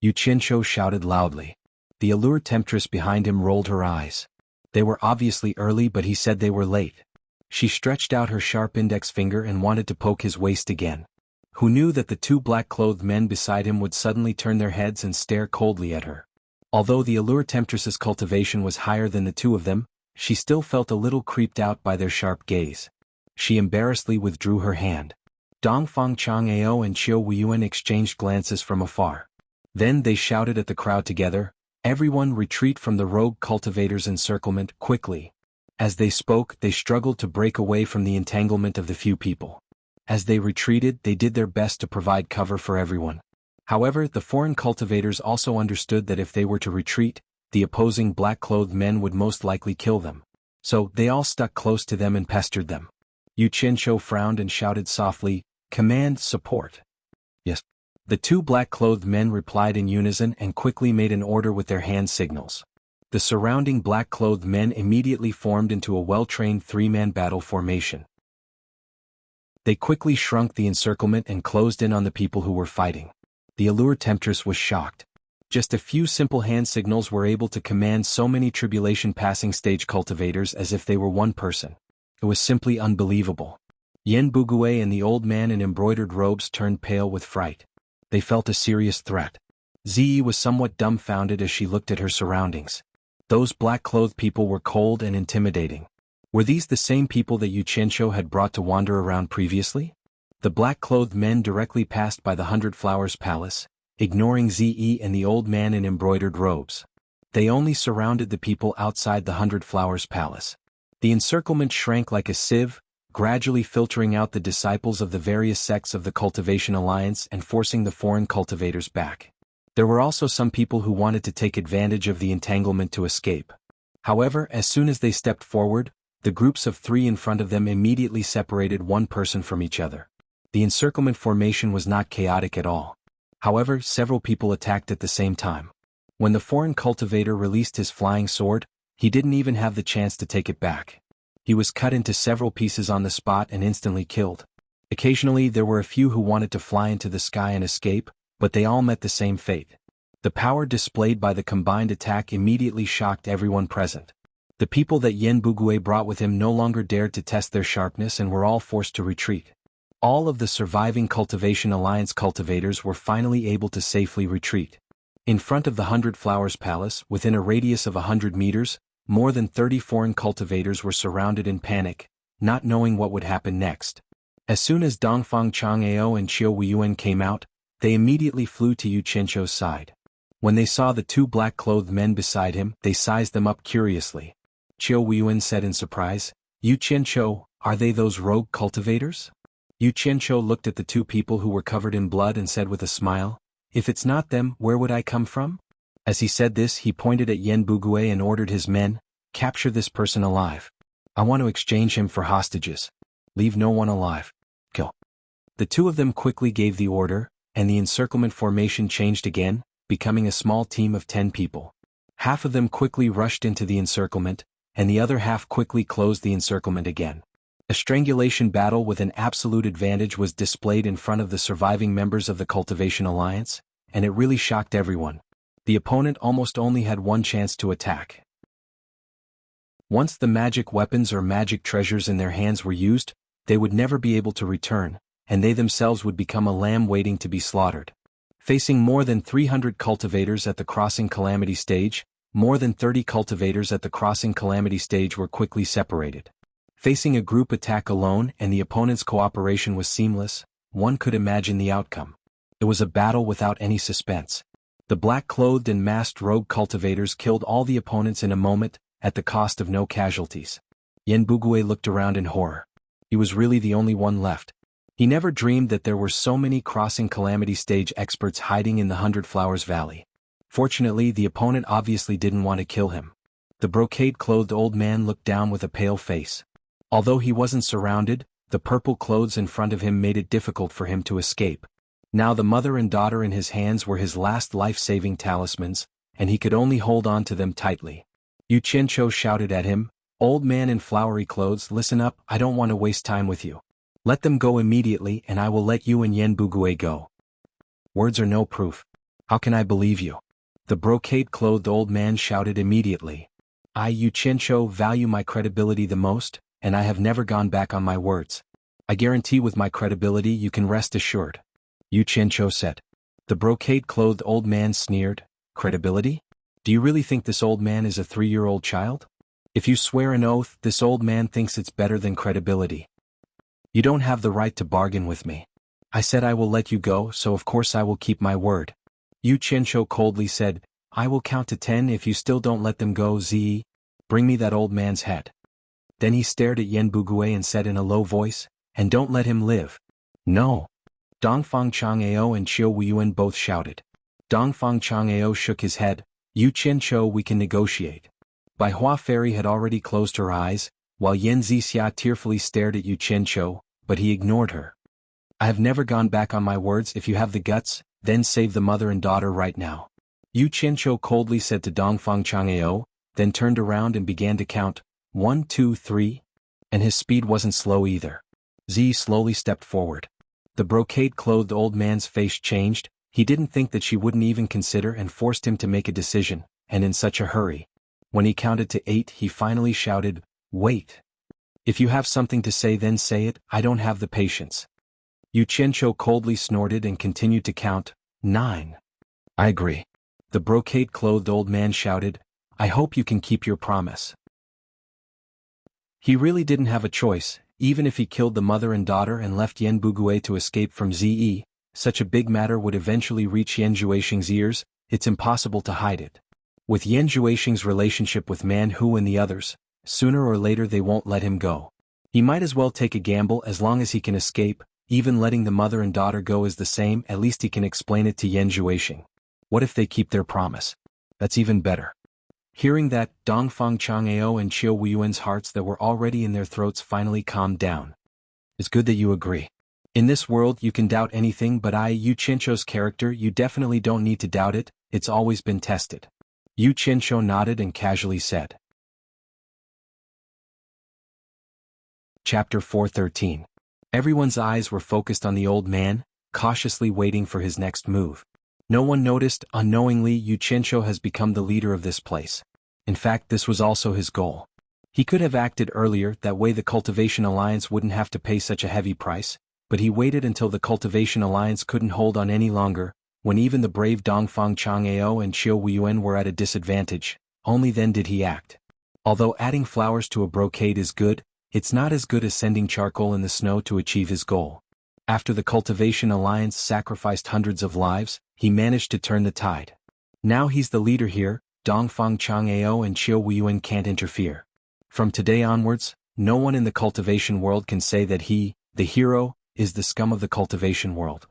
Yu Qianzhou shouted loudly. The allure temptress behind him rolled her eyes. They were obviously early, but he said they were late. She stretched out her sharp index finger and wanted to poke his waist again. Who knew that the two black-clothed men beside him would suddenly turn their heads and stare coldly at her? Although the allure temptress's cultivation was higher than the two of them, she still felt a little creeped out by their sharp gaze. She embarrassedly withdrew her hand. Dongfang Chang'ao and Qiu Weiyuan exchanged glances from afar. Then they shouted at the crowd together, "Everyone retreat from the rogue cultivator's encirclement, quickly." As they spoke, they struggled to break away from the entanglement of the few people. As they retreated, they did their best to provide cover for everyone. However, the foreign cultivators also understood that if they were to retreat, the opposing black-clothed men would most likely kill them. So, they all stuck close to them and pestered them. Yu Qianzhou frowned and shouted softly, "Command support." Yes. The two black-clothed men replied in unison and quickly made an order with their hand signals. The surrounding black-clothed men immediately formed into a well-trained three-man battle formation. They quickly shrunk the encirclement and closed in on the people who were fighting. The allure temptress was shocked. Just a few simple hand signals were able to command so many tribulation passing stage cultivators as if they were one person. It was simply unbelievable. Yen Bugui and the old man in embroidered robes turned pale with fright. They felt a serious threat. Ziyi was somewhat dumbfounded as she looked at her surroundings. Those black-clothed people were cold and intimidating. Were these the same people that Yu Qianzhou had brought to wander around previously? The black-clothed men directly passed by the 100 Flowers Palace, ignoring Ziyi and the old man in embroidered robes. They only surrounded the people outside the 100 Flowers Palace. The encirclement shrank like a sieve, gradually filtering out the disciples of the various sects of the Cultivation Alliance and forcing the foreign cultivators back. There were also some people who wanted to take advantage of the entanglement to escape. However, as soon as they stepped forward, The groups of 3 in front of them immediately separated one person from each other. The encirclement formation was not chaotic at all. However, several people attacked at the same time. When the foreign cultivator released his flying sword, he didn't even have the chance to take it back. He was cut into several pieces on the spot and instantly killed. Occasionally there were a few who wanted to fly into the sky and escape, but they all met the same fate. The power displayed by the combined attack immediately shocked everyone present. The people that Yen Bugui brought with him no longer dared to test their sharpness and were all forced to retreat. All of the surviving Cultivation Alliance cultivators were finally able to safely retreat. In front of the 100 Flowers Palace, within a radius of 100 meters, more than 30 foreign cultivators were surrounded in panic, not knowing what would happen next. As soon as Dongfang Chang'ao and Qiu Weiyuan came out, they immediately flew to Yu Qianzhou's side. When they saw the 2 black-clothed men beside him, they sized them up curiously. Qiu Weiyuan said in surprise, "Yu Qianzhou, are they those rogue cultivators?" Yu Qianzhou looked at the 2 people who were covered in blood and said with a smile, "If it's not them, where would I come from?" As he said this, he pointed at Yen Bugui and ordered his men, "Capture this person alive. I want to exchange him for hostages. Leave no one alive. Kill." The 2 of them quickly gave the order, and the encirclement formation changed again, becoming a small team of 10 people. Half of them quickly rushed into the encirclement, and the other half quickly closed the encirclement again. A strangulation battle with an absolute advantage was displayed in front of the surviving members of the Cultivation Alliance, and it really shocked everyone. The opponent almost only had one chance to attack. Once the magic weapons or magic treasures in their hands were used, they would never be able to return, and they themselves would become a lamb waiting to be slaughtered. Facing more than 300 cultivators at the Crossing Calamity stage, more than 30 cultivators at the Crossing Calamity stage were quickly separated. Facing a group attack alone and the opponent's cooperation was seamless, one could imagine the outcome. It was a battle without any suspense. The black-clothed and masked rogue cultivators killed all the opponents in a moment, at the cost of no casualties. Yen Bugui looked around in horror. He was really the only one left. He never dreamed that there were so many Crossing Calamity stage experts hiding in the 100 Flowers Valley. Fortunately, the opponent obviously didn't want to kill him. The brocade-clothed old man looked down with a pale face. Although he wasn't surrounded, the purple clothes in front of him made it difficult for him to escape. Now the mother and daughter in his hands were his last life-saving talismans, and he could only hold on to them tightly. Yu Qianzhou shouted at him, "Old man in flowery clothes, listen up, I don't want to waste time with you. Let them go immediately and I will let you and Yen Bugui go." "Words are no proof. How can I believe you?" The brocade-clothed old man shouted immediately. "I, Yu Qianzhou, value my credibility the most, and I have never gone back on my words. I guarantee with my credibility you can rest assured," Yu Qianzhou said. The brocade-clothed old man sneered, "Credibility? Do you really think this old man is a 3-year-old child? If you swear an oath, this old man thinks it's better than credibility. You don't have the right to bargain with me. I said I will let you go, so of course I will keep my word." Yu Qianzhou coldly said, "I will count to 10 if you still don't let them go. Zi, bring me that old man's head." Then he stared at Yen Bugui and said in a low voice, "And don't let him live." "No." Dongfang Chang'ao and Qiu Weiyuan both shouted. Dongfang Chang'ao shook his head, "Yu Qianzhou, we can negotiate." Bai Hua Fairy had already closed her eyes, while Yen Zixia tearfully stared at Yu Qianzhou, but he ignored her. "I have never gone back on my words. If you have the guts, then save the mother and daughter right now," Yu Qianzhou coldly said to Dongfang Chang'ao, then turned around and began to count, 1, 2, 3, and his speed wasn't slow either. Zi slowly stepped forward. The brocade-clothed old man's face changed. He didn't think that she wouldn't even consider and forced him to make a decision, and in such a hurry. When he counted to 8, he finally shouted, "Wait. If you have something to say, then say it. I don't have the patience." Yu Qianzhou coldly snorted and continued to count, 9. "I agree." The brocade-clothed old man shouted, "I hope you can keep your promise." He really didn't have a choice. Even if he killed the mother and daughter and left Yen Bugui to escape from Zi, such a big matter would eventually reach Yen Zhuixing's ears. It's impossible to hide it. With Yen Zhuixing's relationship with Man Hu and the others, sooner or later they won't let him go. He might as well take a gamble as long as he can escape. Even letting the mother and daughter go is the same. At least he can explain it to Yen Zhuixing. What if they keep their promise? That's even better. Hearing that, Dongfang Chang'ao and Qiu Wuyuan's hearts that were already in their throats finally calmed down. It's good that you agree. In this world you can doubt anything, but Yu Qianqiu's character, you definitely don't need to doubt it, it's always been tested. Yu Qianqiu nodded and casually said. Chapter 413. Everyone's eyes were focused on the old man, cautiously waiting for his next move. No one noticed, unknowingly, Yu Qianqiu has become the leader of this place. In fact, this was also his goal. He could have acted earlier, that way the Cultivation Alliance wouldn't have to pay such a heavy price, but he waited until the Cultivation Alliance couldn't hold on any longer, when even the brave Dongfang Chang'ao and Qiu Wuyuan were at a disadvantage. Only then did he act. Although adding flowers to a brocade is good, it's not as good as sending charcoal in the snow to achieve his goal. After the Cultivation Alliance sacrificed hundreds of lives, he managed to turn the tide. Now he's the leader here, Dongfang Chang'ao and Qiu Wuyuan can't interfere. From today onwards, no one in the cultivation world can say that he, the hero, is the scum of the cultivation world.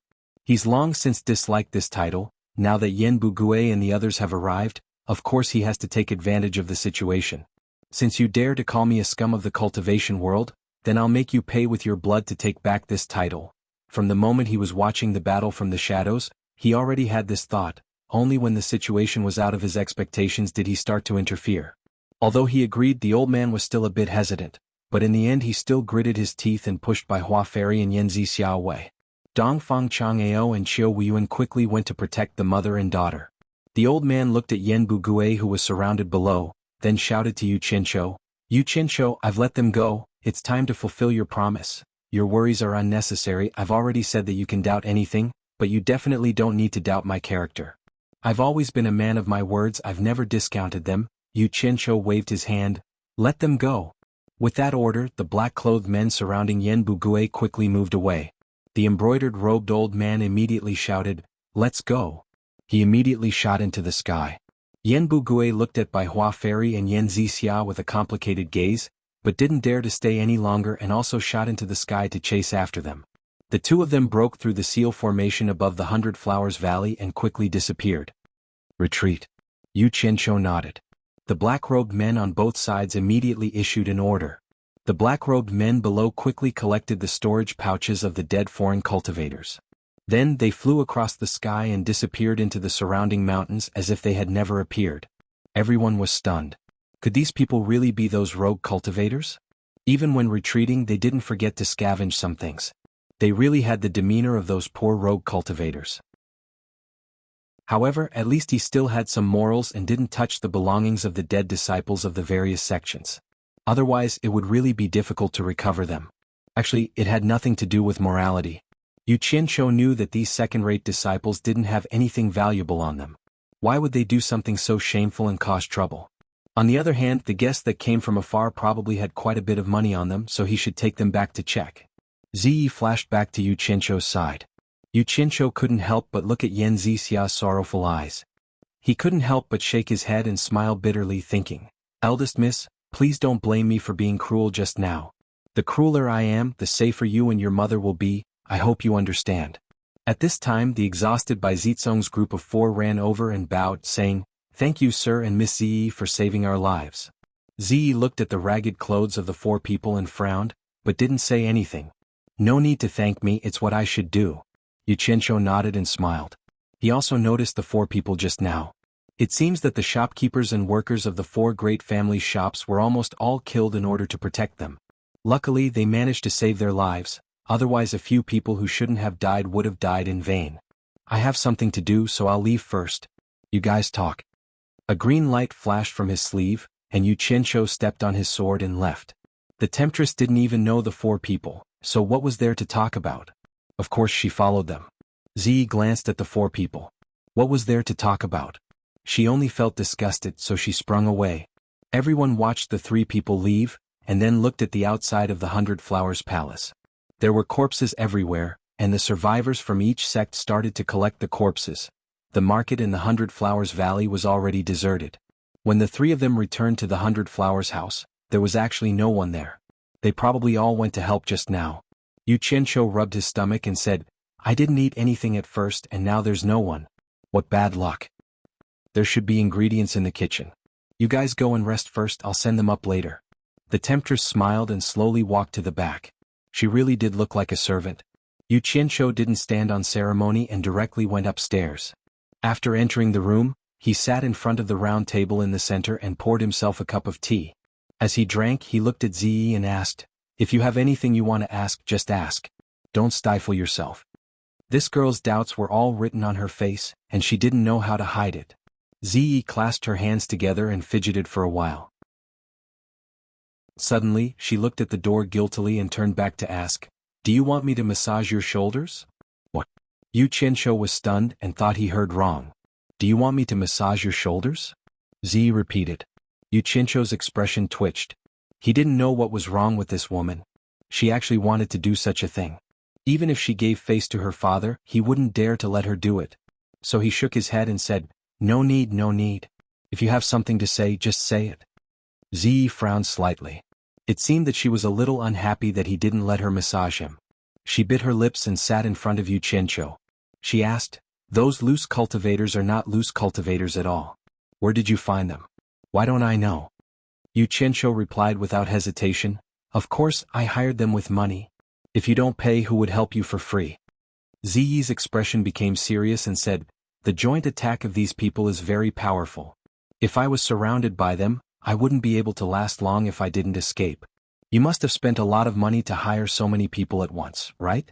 He's long since disliked this title. Now that Yan Bugue and the others have arrived, of course he has to take advantage of the situation. Since you dare to call me a scum of the cultivation world, then I'll make you pay with your blood to take back this title. From the moment he was watching the battle from the shadows, he already had this thought. Only when the situation was out of his expectations did he start to interfere. Although he agreed, the old man was still a bit hesitant, but in the end he still gritted his teeth and pushed by Hua Fairy and Yan Zixia away. Dongfang Chang'ao and Qiu Wuyuan quickly went to protect the mother and daughter. The old man looked at Yan Bugue, who was surrounded below, then shouted to Yu Qianqiu, "Yu Qianqiu, I've let them go, it's time to fulfill your promise. Your worries are unnecessary. I've already said that you can doubt anything, but you definitely don't need to doubt my character. I've always been a man of my words, I've never discounted them." Yu Qianqiu waved his hand. "Let them go." With that order, the black-clothed men surrounding Yan Bugue quickly moved away. The embroidered-robed old man immediately shouted, "Let's go." He immediately shot into the sky. Yan Bugue looked at Bai Hua Fairy and Yan Zixia with a complicated gaze, but didn't dare to stay any longer and also shot into the sky to chase after them. The two of them broke through the seal formation above the 100 Flowers Valley and quickly disappeared. "Retreat." Yu Qianqiu nodded. The black-robed men on both sides immediately issued an order. The black-robed men below quickly collected the storage pouches of the dead foreign cultivators. Then they flew across the sky and disappeared into the surrounding mountains as if they had never appeared. Everyone was stunned. Could these people really be those rogue cultivators? Even when retreating, they didn't forget to scavenge some things. They really had the demeanor of those poor rogue cultivators. However, at least he still had some morals and didn't touch the belongings of the dead disciples of the various sections. Otherwise, it would really be difficult to recover them. Actually, it had nothing to do with morality. Yu Qianqiu knew that these second-rate disciples didn't have anything valuable on them. Why would they do something so shameful and cause trouble? On the other hand, the guests that came from afar probably had quite a bit of money on them, so he should take them back to check. Ziyi flashed back to Yu Qianqiu's side. Yu Qianqiu couldn't help but look at Yan Zixia's sorrowful eyes. He couldn't help but shake his head and smile bitterly, thinking, "Eldest miss, please don't blame me for being cruel just now. The crueler I am, the safer you and your mother will be, I hope you understand." At this time, the exhausted Bai Zizong's group of 4 ran over and bowed, saying, "Thank you, sir and Miss Ziyi, for saving our lives." Ziyi looked at the ragged clothes of the 4 people and frowned, but didn't say anything. "No need to thank me, it's what I should do." Yu Qianqiu nodded and smiled. He also noticed the 4 people just now. It seems that the shopkeepers and workers of the 4 great family shops were almost all killed in order to protect them. Luckily, they managed to save their lives. Otherwise a few people who shouldn't have died would have died in vain. "I have something to do, so I'll leave first. You guys talk." A green light flashed from his sleeve, and Yu Qianqiu stepped on his sword and left. The temptress didn't even know the 4 people, so what was there to talk about? Of course she followed them. Ziyi glanced at the 4 people. What was there to talk about? She only felt disgusted, so she sprung away. Everyone watched the 3 people leave, and then looked at the outside of the 100 Flowers Palace. There were corpses everywhere, and the survivors from each sect started to collect the corpses. The market in the 100 Flowers Valley was already deserted. When the 3 of them returned to the 100 Flowers house, there was actually no one there. They probably all went to help just now. Yu Qianqiu rubbed his stomach and said, "I didn't eat anything at first and now there's no one. What bad luck. There should be ingredients in the kitchen." You guys go and rest first, I'll send them up later. The temptress smiled and slowly walked to the back. She really did look like a servant. Yu Qianqiu didn't stand on ceremony and directly went upstairs. After entering the room, he sat in front of the round table in the center and poured himself a cup of tea. As he drank, he looked at Ziyi and asked, "If you have anything you want to ask, just ask. Don't stifle yourself." This girl's doubts were all written on her face, and she didn't know how to hide it. Ziyi clasped her hands together and fidgeted for a while. Suddenly, she looked at the door guiltily and turned back to ask, "Do you want me to massage your shoulders?" "What?" Yu Qianqiu was stunned and thought he heard wrong. "Do you want me to massage your shoulders?" Ziyi repeated. Yu Qianqiu's expression twitched. He didn't know what was wrong with this woman. She actually wanted to do such a thing. Even if she gave face to her father, he wouldn't dare to let her do it. So he shook his head and said, "No need, no need. If you have something to say, just say it." Ziyi frowned slightly. It seemed that she was a little unhappy that he didn't let her massage him. She bit her lips and sat in front of Yu Qianqiu. She asked, "Those loose cultivators are not loose cultivators at all. Where did you find them? Why don't I know?" Yu Qianqiu replied without hesitation, "Of course, I hired them with money. If you don't pay, who would help you for free?" Ziyi's expression became serious and said, "The joint attack of these people is very powerful. If I was surrounded by them, I wouldn't be able to last long if I didn't escape. You must have spent a lot of money to hire so many people at once, right?"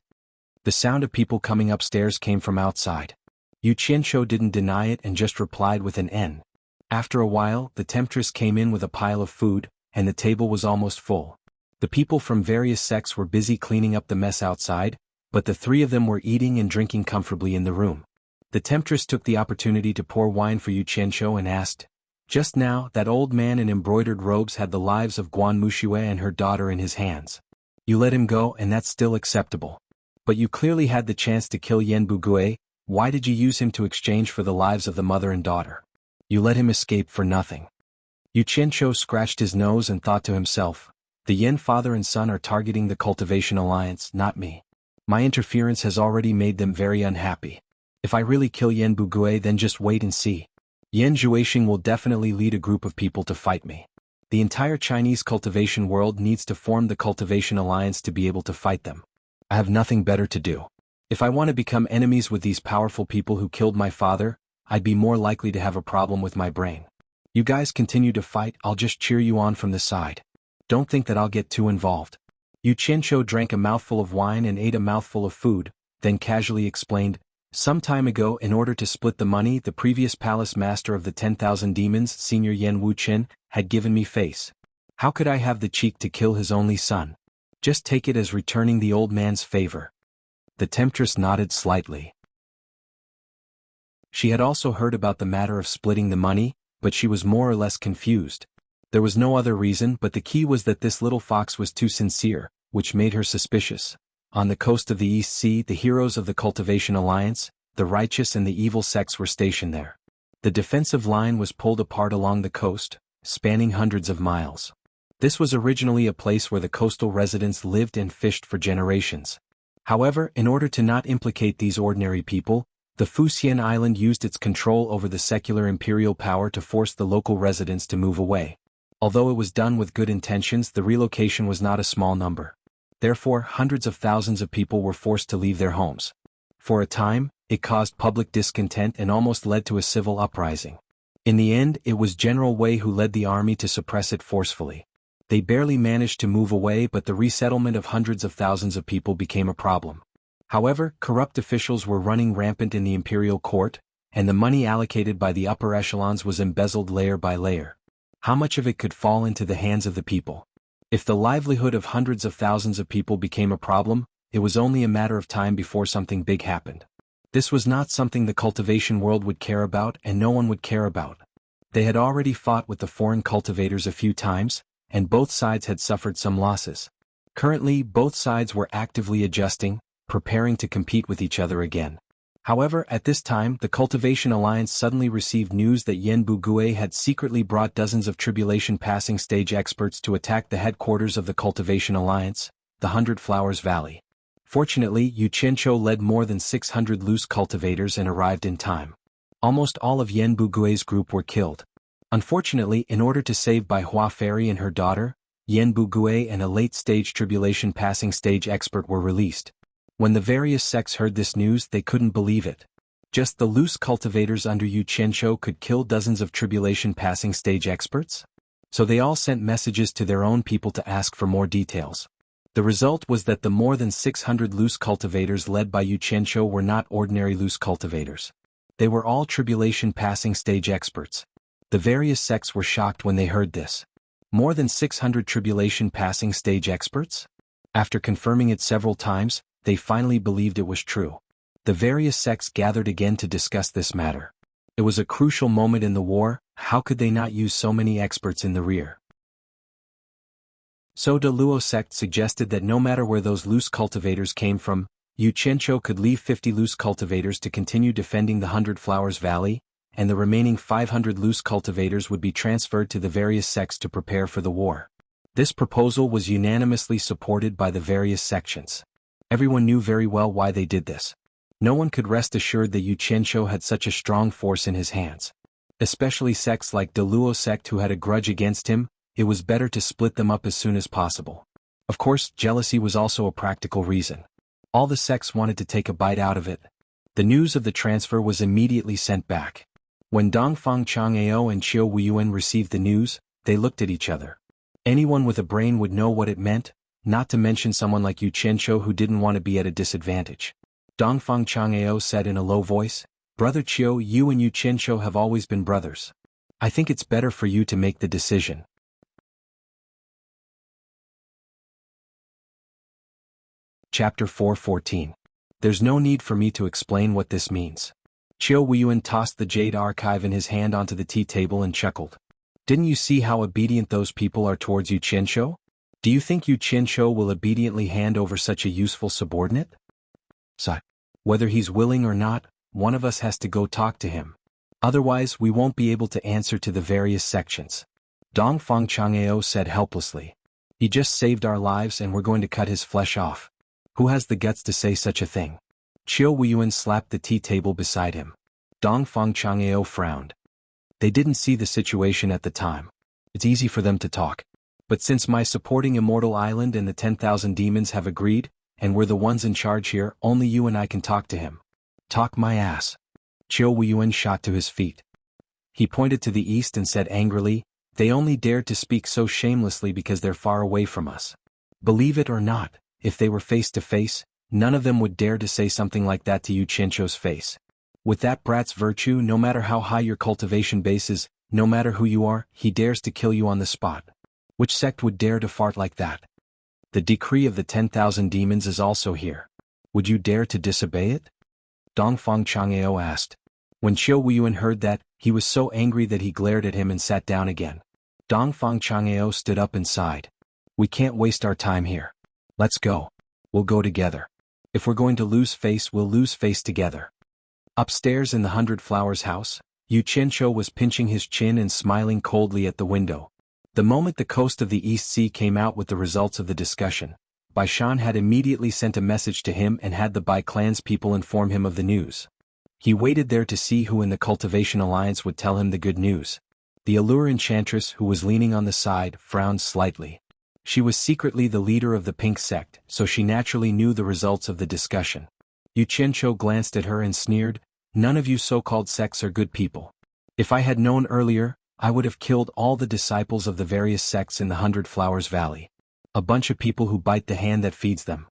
The sound of people coming upstairs came from outside. Yu Qianqiu didn't deny it and just replied with an N. After a while, the temptress came in with a pile of food, and the table was almost full. The people from various sects were busy cleaning up the mess outside, but the three of them were eating and drinking comfortably in the room. The temptress took the opportunity to pour wine for Yu Qianqiu and asked, "Just now, that old man in embroidered robes had the lives of Guan Muxue and her daughter in his hands. You let him go and that's still acceptable. But you clearly had the chance to kill Yan Bugui. Why did you use him to exchange for the lives of the mother and daughter? You let him escape for nothing." Yu Qianqiu scratched his nose and thought to himself, "The Yan father and son are targeting the Cultivation Alliance, not me. My interference has already made them very unhappy. If I really kill Yan Bugui, then just wait and see. Yan Zhuixing will definitely lead a group of people to fight me. The entire Chinese cultivation world needs to form the Cultivation Alliance to be able to fight them. I have nothing better to do. If I want to become enemies with these powerful people who killed my father, I'd be more likely to have a problem with my brain. You guys continue to fight, I'll just cheer you on from the side. Don't think that I'll get too involved." Yu Qianqiu drank a mouthful of wine and ate a mouthful of food, then casually explained, "Some time ago, in order to split the money, the previous palace master of the 10,000 demons, Senior Yan Wuqian, had given me face. How could I have the cheek to kill his only son? Just take it as returning the old man's favor." The temptress nodded slightly. She had also heard about the matter of splitting the money, but she was more or less confused. There was no other reason, but the key was that this little fox was too sincere, which made her suspicious. On the coast of the East Sea, the heroes of the Cultivation Alliance, the righteous and the evil sects were stationed there. The defensive line was pulled apart along the coast, spanning hundreds of miles. This was originally a place where the coastal residents lived and fished for generations. However, in order to not implicate these ordinary people, the Fuxian Island used its control over the secular imperial power to force the local residents to move away. Although it was done with good intentions, the relocation was not a small number. Therefore, hundreds of thousands of people were forced to leave their homes. For a time, it caused public discontent and almost led to a civil uprising. In the end, it was General Wei who led the army to suppress it forcefully. They barely managed to move away, but the resettlement of hundreds of thousands of people became a problem. However, corrupt officials were running rampant in the imperial court, and the money allocated by the upper echelons was embezzled layer by layer. How much of it could fall into the hands of the people? If the livelihood of hundreds of thousands of people became a problem, it was only a matter of time before something big happened. This was not something the cultivation world would care about, and no one would care about. They had already fought with the foreign cultivators a few times, and both sides had suffered some losses. Currently, both sides were actively adjusting, preparing to compete with each other again. However, at this time, the Cultivation Alliance suddenly received news that Yan Bugui had secretly brought dozens of tribulation passing stage experts to attack the headquarters of the Cultivation Alliance, the 100 Flowers Valley. Fortunately, Yu Qianqiu led more than 600 loose cultivators and arrived in time. Almost all of Yan Bugui's group were killed. Unfortunately, in order to save Bai Hua Fairy and her daughter, Yen Bugui and a late-stage tribulation passing stage expert were released. When the various sects heard this news, they couldn't believe it. Just the loose cultivators under Yu Qianqiu could kill dozens of tribulation passing stage experts? So they all sent messages to their own people to ask for more details. The result was that the more than 600 loose cultivators led by Yu Qianqiu were not ordinary loose cultivators. They were all tribulation passing stage experts. The various sects were shocked when they heard this. More than 600 tribulation passing stage experts? After confirming it several times, they finally believed it was true. The various sects gathered again to discuss this matter. It was a crucial moment in the war. How could they not use so many experts in the rear? So the Luo sect suggested that no matter where those loose cultivators came from, Yu Qianqiu could leave 50 loose cultivators to continue defending the 100 Flowers Valley, and the remaining 500 loose cultivators would be transferred to the various sects to prepare for the war. This proposal was unanimously supported by the various sections. Everyone knew very well why they did this. No one could rest assured that Yu Qianqiu had such a strong force in his hands. Especially sects like the Luo sect who had a grudge against him, it was better to split them up as soon as possible. Of course, jealousy was also a practical reason. All the sects wanted to take a bite out of it. The news of the transfer was immediately sent back. When Dongfang Chang'ao and Qiu Wuyuan received the news, they looked at each other. Anyone with a brain would know what it meant, not to mention someone like Yu Qianqiu who didn't want to be at a disadvantage. Dongfang Chang'ao said in a low voice, "Brother Qiu, you and Yu Qianqiu have always been brothers. I think it's better for you to make the decision." Chapter 4:14. There's no need for me to explain what this means. Qiu Wuyuan tossed the jade archive in his hand onto the tea table and chuckled. Didn't you see how obedient those people are towards Yu Qianqiu? Do you think Yu Qianqiu will obediently hand over such a useful subordinate? So, whether he's willing or not, one of us has to go talk to him. Otherwise, we won't be able to answer to the various sections. Dongfang Chang'ao said helplessly. He just saved our lives and we're going to cut his flesh off. Who has the guts to say such a thing? Qiu Wuyuan slapped the tea table beside him. Dongfang Chang'ao frowned. They didn't see the situation at the time. It's easy for them to talk. But since my supporting Immortal Island and the 10,000 demons have agreed, and we're the ones in charge here, only you and I can talk to him. Talk my ass. Qiu Wuyuan shot to his feet. He pointed to the east and said angrily, "They only dared to speak so shamelessly because they're far away from us. Believe it or not, if they were face to face, none of them would dare to say something like that to Yu Qianqiu's face. With that brat's virtue, no matter how high your cultivation base is, no matter who you are, he dares to kill you on the spot. Which sect would dare to fart like that? The decree of the 10,000 demons is also here. Would you dare to disobey it?" Dongfang Chang'ao asked. When Qiu Wuyuan heard that, he was so angry that he glared at him and sat down again. Dongfang Chang'ao stood up and sighed. "We can't waste our time here. Let's go. We'll go together. If we're going to lose face, we'll lose face together." Upstairs in the 100 Flowers house, Yu Qianqiu was pinching his chin and smiling coldly at the window. The moment the coast of the East Sea came out with the results of the discussion, Bai Shan had immediately sent a message to him and had the Bai clan's people inform him of the news. He waited there to see who in the Cultivation Alliance would tell him the good news. The Allure Enchantress, who was leaning on the side, frowned slightly. She was secretly the leader of the Pink sect, so she naturally knew the results of the discussion. Yu Qianqiu glanced at her and sneered, "None of you so-called sects are good people. If I had known earlier, I would have killed all the disciples of the various sects in the 100 Flowers Valley. A bunch of people who bite the hand that feeds them."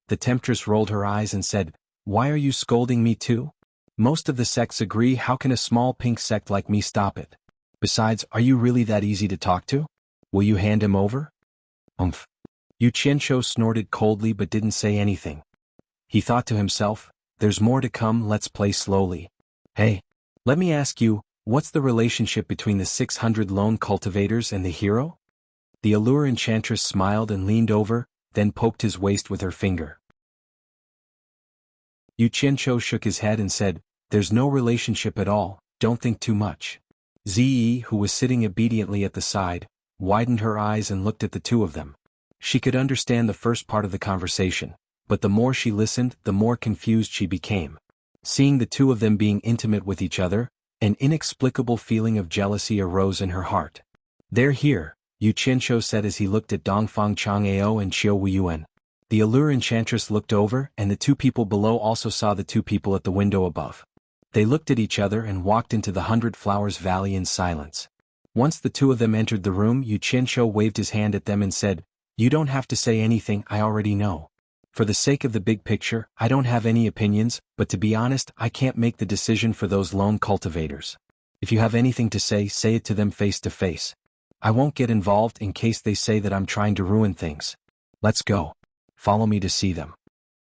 The temptress rolled her eyes and said, "Why are you scolding me too? Most of the sects agree. How can a small pink sect like me stop it? Besides, are you really that easy to talk to? Will you hand him over?" Yu Qianqiu snorted coldly but didn't say anything. He thought to himself, "There's more to come, let's play slowly. Hey, let me ask you, what's the relationship between the 600 lone cultivators and the hero?" The Allure Enchantress smiled and leaned over, then poked his waist with her finger. Yu Qianqiu shook his head and said, "There's no relationship at all, don't think too much." Ziyi, who was sitting obediently at the side, widened her eyes and looked at the two of them. She could understand the first part of the conversation, but the more she listened, the more confused she became. Seeing the two of them being intimate with each other, An inexplicable feeling of jealousy arose in her heart. "They're here," Yu Qianqiu said as he looked at Dongfang Chang'ao and Qiu Wuyuan. The Allure Enchantress looked over, and the two people below also saw the two people at the window above. They looked at each other and walked into the 100 Flowers Valley in silence. Once the two of them entered the room, Yu Qianqiu waved his hand at them and said, "You don't have to say anything, I already know. For the sake of the big picture, I don't have any opinions, but to be honest, I can't make the decision for those lone cultivators. If you have anything to say it to them face to face. I won't get involved in case they say that I'm trying to ruin things. Let's go. Follow me to see them."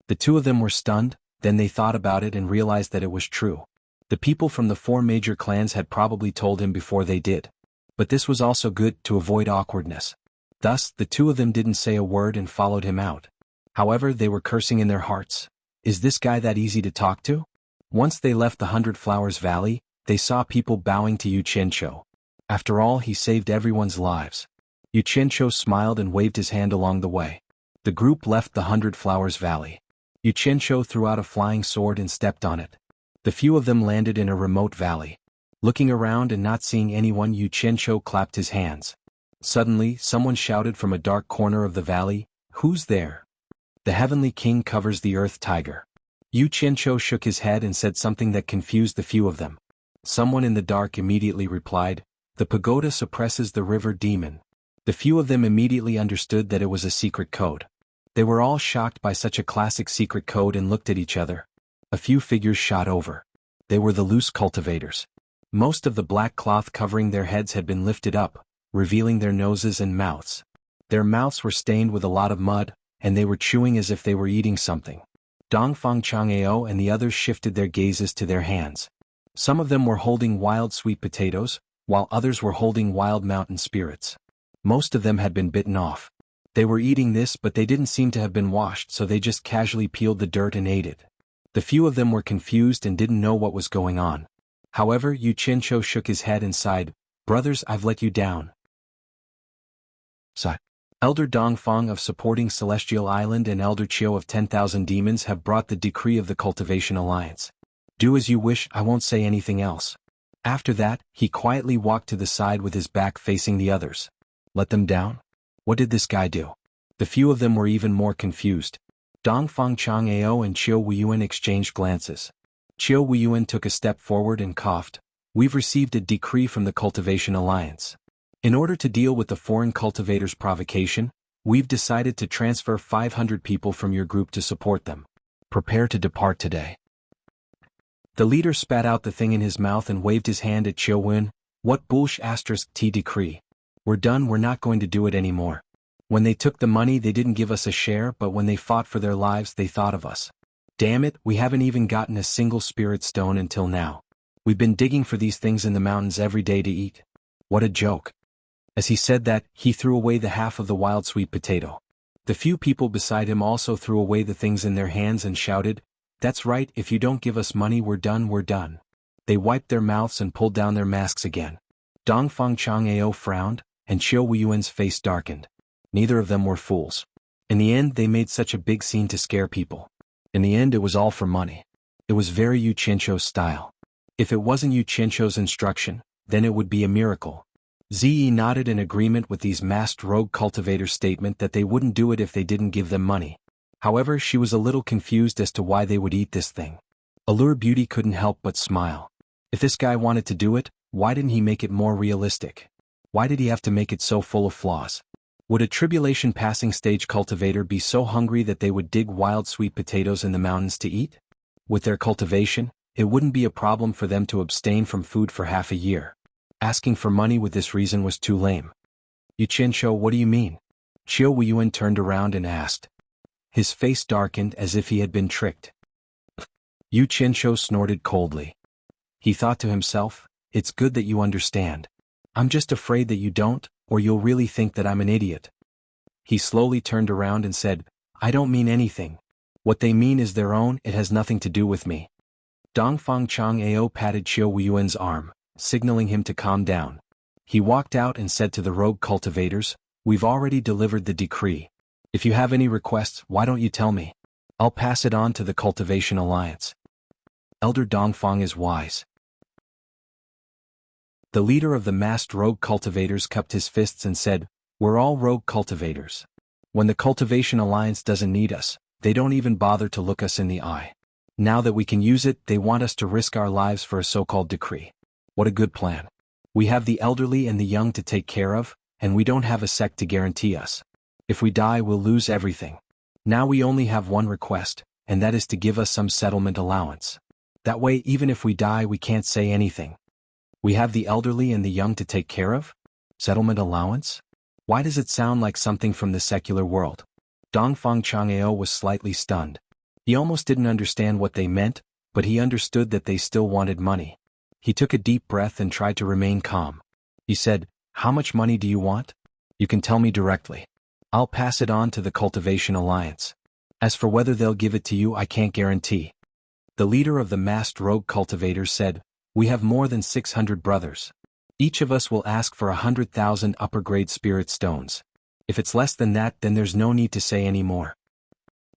The two of them were stunned, then they thought about it and realized that it was true. The people from the 4 major clans had probably told him before they did. But this was also good, to avoid awkwardness. Thus, the two of them didn't say a word and followed him out. However, they were cursing in their hearts. Is this guy that easy to talk to? Once they left the 100 Flowers Valley, they saw people bowing to Yu Qianqiu. After all, he saved everyone's lives. Yu Qianqiu smiled and waved his hand along the way. The group left the 100 Flowers Valley. Yu Qianqiu threw out a flying sword and stepped on it. The few of them landed in a remote valley. Looking around and not seeing anyone, Yu Qianqiu clapped his hands. Suddenly, someone shouted from a dark corner of the valley, "Who's there?" "The Heavenly King covers the Earth Tiger." Yu Qianqiu shook his head and said something that confused the few of them. Someone in the dark immediately replied, "The pagoda suppresses the river demon." The few of them immediately understood that it was a secret code. They were all shocked by such a classic secret code and looked at each other. A few figures shot over. They were the loose cultivators. Most of the black cloth covering their heads had been lifted up, revealing their noses and mouths. Their mouths were stained with a lot of mud, and they were chewing as if they were eating something. Dongfang Chang'ao and the others shifted their gazes to their hands. Some of them were holding wild sweet potatoes, while others were holding wild mountain spirits. Most of them had been bitten off. They were eating this, but they didn't seem to have been washed, so they just casually peeled the dirt and ate it. The few of them were confused and didn't know what was going on. However, Yu Qianqiu shook his head and sighed, "Brothers, I've let you down." Elder Dongfang of Supporting Celestial Island and Elder Qiu of 10,000 Demons have brought the decree of the Cultivation Alliance. Do as you wish, I won't say anything else. After that, he quietly walked to the side with his back facing the others. Let them down? What did this guy do? The few of them were even more confused. Dongfang Chang'ao and Qiu Wuyuan exchanged glances. Qiu Wuyuan took a step forward and coughed. "We've received a decree from the Cultivation Alliance. In order to deal with the foreign cultivators' provocation, we've decided to transfer 500 people from your group to support them. Prepare to depart today." The leader spat out the thing in his mouth and waved his hand at Qiu Wuyuan. "What bullsh** T decree? We're done, we're not going to do it anymore. When they took the money they didn't give us a share, but when they fought for their lives they thought of us. Damn it, we haven't even gotten a single spirit stone until now. We've been digging for these things in the mountains every day to eat. What a joke." As he said that, he threw away the half of the wild sweet potato. The few people beside him also threw away the things in their hands and shouted, "That's right, if you don't give us money we're done, we're done." They wiped their mouths and pulled down their masks again. Dongfang Chang'ao frowned, and Qiu Wuyuan's face darkened. Neither of them were fools. In the end they made such a big scene to scare people. In the end it was all for money. It was very Yu Qianqiu's style. If it wasn't Yu Qianqiu's instruction, then it would be a miracle. Zi nodded in agreement with these masked rogue cultivators' statement that they wouldn't do it if they didn't give them money. However, she was a little confused as to why they would eat this thing. Allure Beauty couldn't help but smile. If this guy wanted to do it, why didn't he make it more realistic? Why did he have to make it so full of flaws? Would a tribulation passing stage cultivator be so hungry that they would dig wild sweet potatoes in the mountains to eat? With their cultivation, it wouldn't be a problem for them to abstain from food for half a year. Asking for money with this reason was too lame. "Yu Qianqiu, what do you mean?" Qiu Wuyuan turned around and asked. His face darkened as if he had been tricked. Yu Qianqiu snorted coldly. He thought to himself, "It's good that you understand. I'm just afraid that you don't, or you'll really think that I'm an idiot." He slowly turned around and said, "I don't mean anything. What they mean is their own, it has nothing to do with me." Dongfang Chang'ao patted Qiu Wuyuan's arm, signaling him to calm down. He walked out and said to the rogue cultivators, "We've already delivered the decree. If you have any requests, why don't you tell me? I'll pass it on to the Cultivation Alliance. Elder Dongfang is wise. The leader of the masked rogue cultivators cupped his fists and said, "We're all rogue cultivators. When the Cultivation Alliance doesn't need us, they don't even bother to look us in the eye. Now that we can use it, they want us to risk our lives for a so-called decree. What a good plan. We have the elderly and the young to take care of, and we don't have a sect to guarantee us. If we die, we'll lose everything. Now we only have one request, and that is to give us some settlement allowance. That way, even if we die, we can't say anything. We have the elderly and the young to take care of? Settlement allowance? Why does it sound like something from the secular world?" Dongfang Chang'eo was slightly stunned. He almost didn't understand what they meant, but he understood that they still wanted money. He took a deep breath and tried to remain calm. He said, "How much money do you want? You can tell me directly. I'll pass it on to the Cultivation Alliance. As for whether they'll give it to you, I can't guarantee." The leader of the masked rogue cultivators said, "We have more than 600 brothers. Each of us will ask for 100,000 upper-grade spirit stones. If it's less than that, then there's no need to say any more.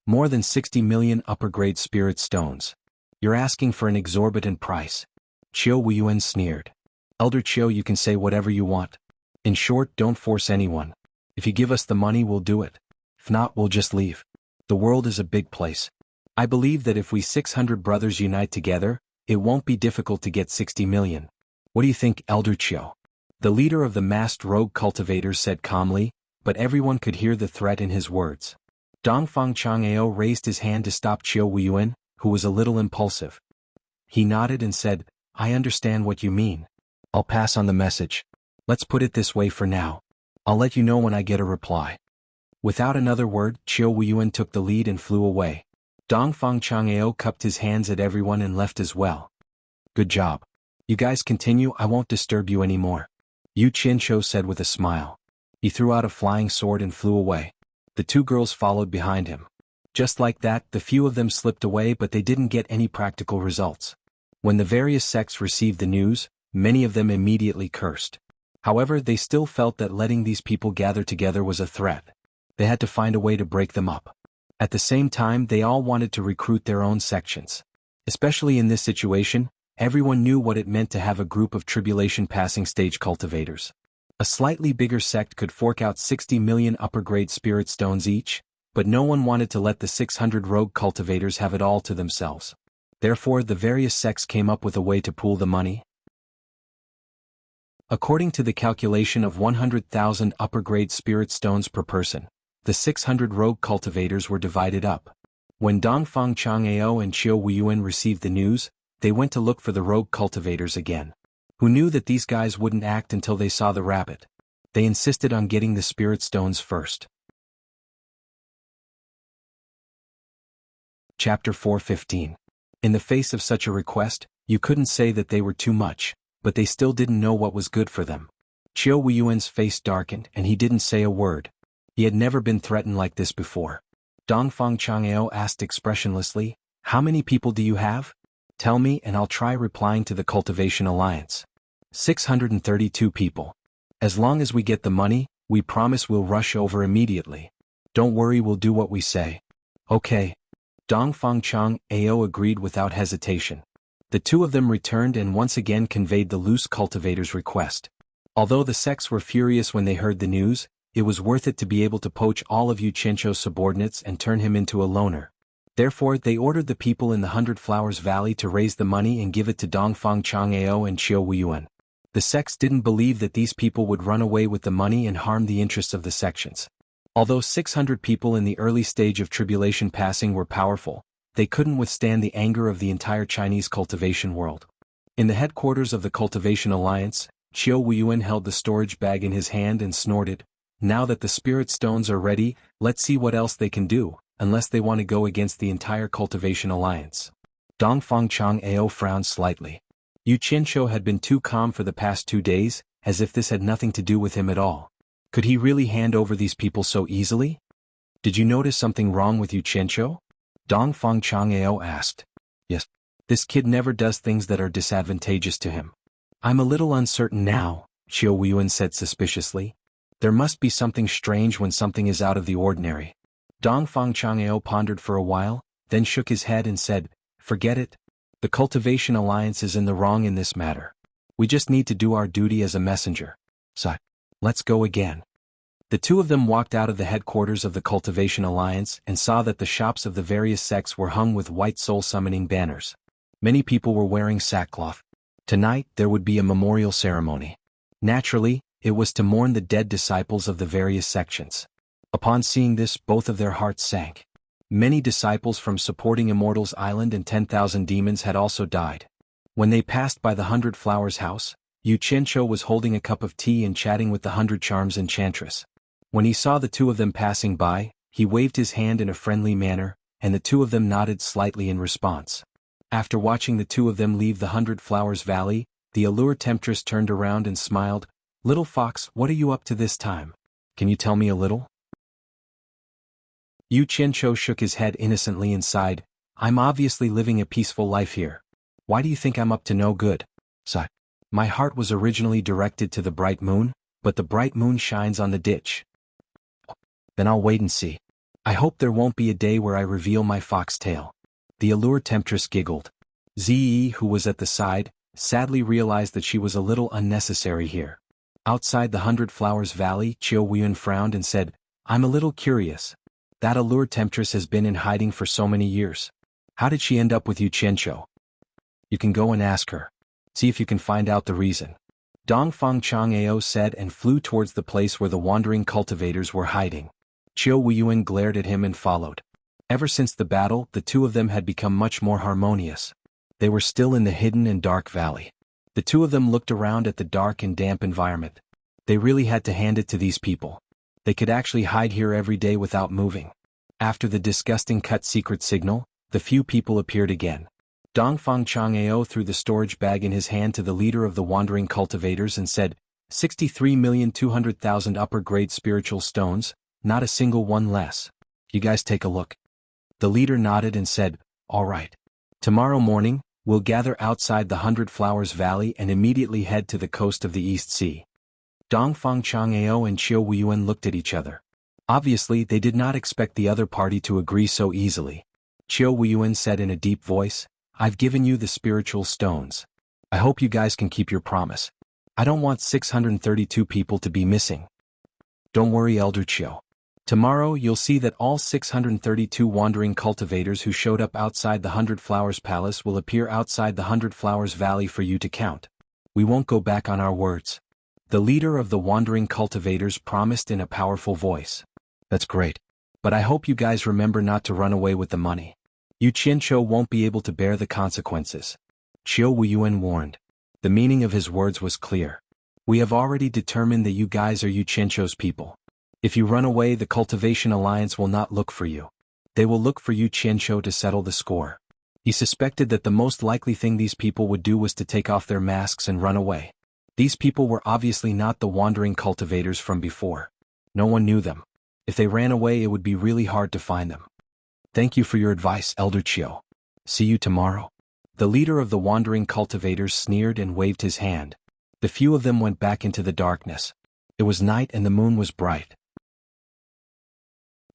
More than 60 million upper-grade spirit stones. You're asking for an exorbitant price." Qiu Wuyuan sneered. "Elder Qiu, you can say whatever you want. In short, don't force anyone. If you give us the money, we'll do it. If not, we'll just leave. The world is a big place. I believe that if we 600 brothers unite together, it won't be difficult to get 60 million. What do you think, Elder Qiu?" The leader of the masked rogue cultivators said calmly, but everyone could hear the threat in his words. Dongfang Chang'eo raised his hand to stop Qiu Wuyuan, who was a little impulsive. He nodded and said, "I understand what you mean. I'll pass on the message. Let's put it this way for now. I'll let you know when I get a reply." Without another word, Qiu Wuyuan took the lead and flew away. Dongfang Chang'eo cupped his hands at everyone and left as well. "Good job. You guys continue, I won't disturb you anymore," Yu Qianqiu said with a smile. He threw out a flying sword and flew away. The two girls followed behind him. Just like that, the few of them slipped away, but they didn't get any practical results. When the various sects received the news, many of them immediately cursed. However, they still felt that letting these people gather together was a threat. They had to find a way to break them up. At the same time, they all wanted to recruit their own sections. Especially in this situation, everyone knew what it meant to have a group of tribulation passing stage cultivators. A slightly bigger sect could fork out 60 million upper-grade spirit stones each, but no one wanted to let the 600 rogue cultivators have it all to themselves. Therefore, the various sects came up with a way to pool the money. According to the calculation of 100,000 upper-grade spirit stones per person, the 600 rogue cultivators were divided up. When Dongfang Chang'eo and Qiu Wuyuan received the news, they went to look for the rogue cultivators again. Who knew that these guys wouldn't act until they saw the rabbit. They insisted on getting the spirit stones first. Chapter 4:15. In the face of such a request, you couldn't say that they were too much, but they still didn't know what was good for them. Qiu Wuyuan's face darkened and he didn't say a word. He had never been threatened like this before. Dongfang Chang'eo asked expressionlessly, "How many people do you have? Tell me and I'll try replying to the Cultivation Alliance." 632 people. As long as we get the money, we promise we'll rush over immediately. Don't worry, we'll do what we say. Okay. Dongfang Chang'eo agreed without hesitation. The two of them returned and once again conveyed the loose cultivator's request. Although the sects were furious when they heard the news, it was worth it to be able to poach all of Yu Qianqiu's subordinates and turn him into a loner. Therefore, they ordered the people in the 100 Flowers Valley to raise the money and give it to Dongfang Chang'eo and Qiu Wuyuan. The sects didn't believe that these people would run away with the money and harm the interests of the sections. Although 600 people in the early stage of tribulation passing were powerful, they couldn't withstand the anger of the entire Chinese cultivation world. In the headquarters of the Cultivation Alliance, Qiu Wuyuan held the storage bag in his hand and snorted, "Now that the spirit stones are ready, let's see what else they can do, unless they want to go against the entire Cultivation Alliance." Dongfang Chang'eo frowned slightly. Yu Qianqiu had been too calm for the past 2 days, as if this had nothing to do with him at all. Could he really hand over these people so easily? "Did you notice something wrong with Yu Qianqiu?" Dongfang Chang'eo asked. "Yes. This kid never does things that are disadvantageous to him." "I'm a little uncertain now," Qiu Wuyuan said suspiciously. "There must be something strange when something is out of the ordinary." Dongfang Chang'eo pondered for a while, then shook his head and said, "Forget it. The Cultivation Alliance is in the wrong in this matter. We just need to do our duty as a messenger. So, let's go again. The two of them walked out of the headquarters of the Cultivation Alliance and saw that the shops of the various sects were hung with white soul-summoning banners. Many people were wearing sackcloth. Tonight, there would be a memorial ceremony. Naturally, it was to mourn the dead disciples of the various sections. Upon seeing this, both of their hearts sank. Many disciples from supporting Immortals Island and 10,000 demons had also died. When they passed by the 100 Flowers house, Yu Qianqiu was holding a cup of tea and chatting with the 100 Charms enchantress. When he saw the two of them passing by, he waved his hand in a friendly manner, and the two of them nodded slightly in response. After watching the two of them leave the 100 Flowers Valley, the allure temptress turned around and smiled. "Little fox, what are you up to this time? Can you tell me a little?" Yu Qianqiu shook his head innocently and sighed. "I'm obviously living a peaceful life here. Why do you think I'm up to no good?" "So, my heart was originally directed to the bright moon, but the bright moon shines on the ditch. Then I'll wait and see. I hope there won't be a day where I reveal my fox tail." The allure temptress giggled. Zi, who was at the side, sadly realized that she was a little unnecessary here. Outside the 100 Flowers Valley, Qiu Weiyuan frowned and said, "I'm a little curious. That allure temptress has been in hiding for so many years. How did she end up with Yu Qianqiu? You can go and ask her. See if you can find out the reason." Dongfang Chang'ao said and flew towards the place where the wandering cultivators were hiding. Qiu Weiyuan glared at him and followed. Ever since the battle, the two of them had become much more harmonious. They were still in the hidden and dark valley. The two of them looked around at the dark and damp environment. They really had to hand it to these people. They could actually hide here every day without moving. After the disgusting cut secret signal, the few people appeared again. Dongfang Chang'ao threw the storage bag in his hand to the leader of the wandering cultivators and said, 63,200,000 upper-grade spiritual stones, not a single one less. You guys take a look." The leader nodded and said, "All right. Tomorrow morning, we'll gather outside the 100 Flowers Valley and immediately head to the coast of the East Sea." Dongfang Chang'ao and Qiu Weiyuan looked at each other. Obviously, they did not expect the other party to agree so easily. Qiu Weiyuan said in a deep voice, "I've given you the spiritual stones. I hope you guys can keep your promise. I don't want 632 people to be missing." "Don't worry, Elder Qiu. Tomorrow you'll see that all 632 wandering cultivators who showed up outside the 100 Flowers Palace will appear outside the 100 Flowers Valley for you to count. We won't go back on our words." The leader of the wandering cultivators promised in a powerful voice. "That's great. But I hope you guys remember not to run away with the money. Yu Qianqiu won't be able to bear the consequences." Qiu Weiyuan warned. The meaning of his words was clear. "We have already determined that you guys are Yu Qianqiu's people. If you run away, the Cultivation Alliance will not look for you. They will look for Yu Qianqiu to settle the score." He suspected that the most likely thing these people would do was to take off their masks and run away. These people were obviously not the wandering cultivators from before. No one knew them. If they ran away, it would be really hard to find them. "Thank you for your advice, Elder Qiu. See you tomorrow." The leader of the wandering cultivators sneered and waved his hand. The few of them went back into the darkness. It was night and the moon was bright.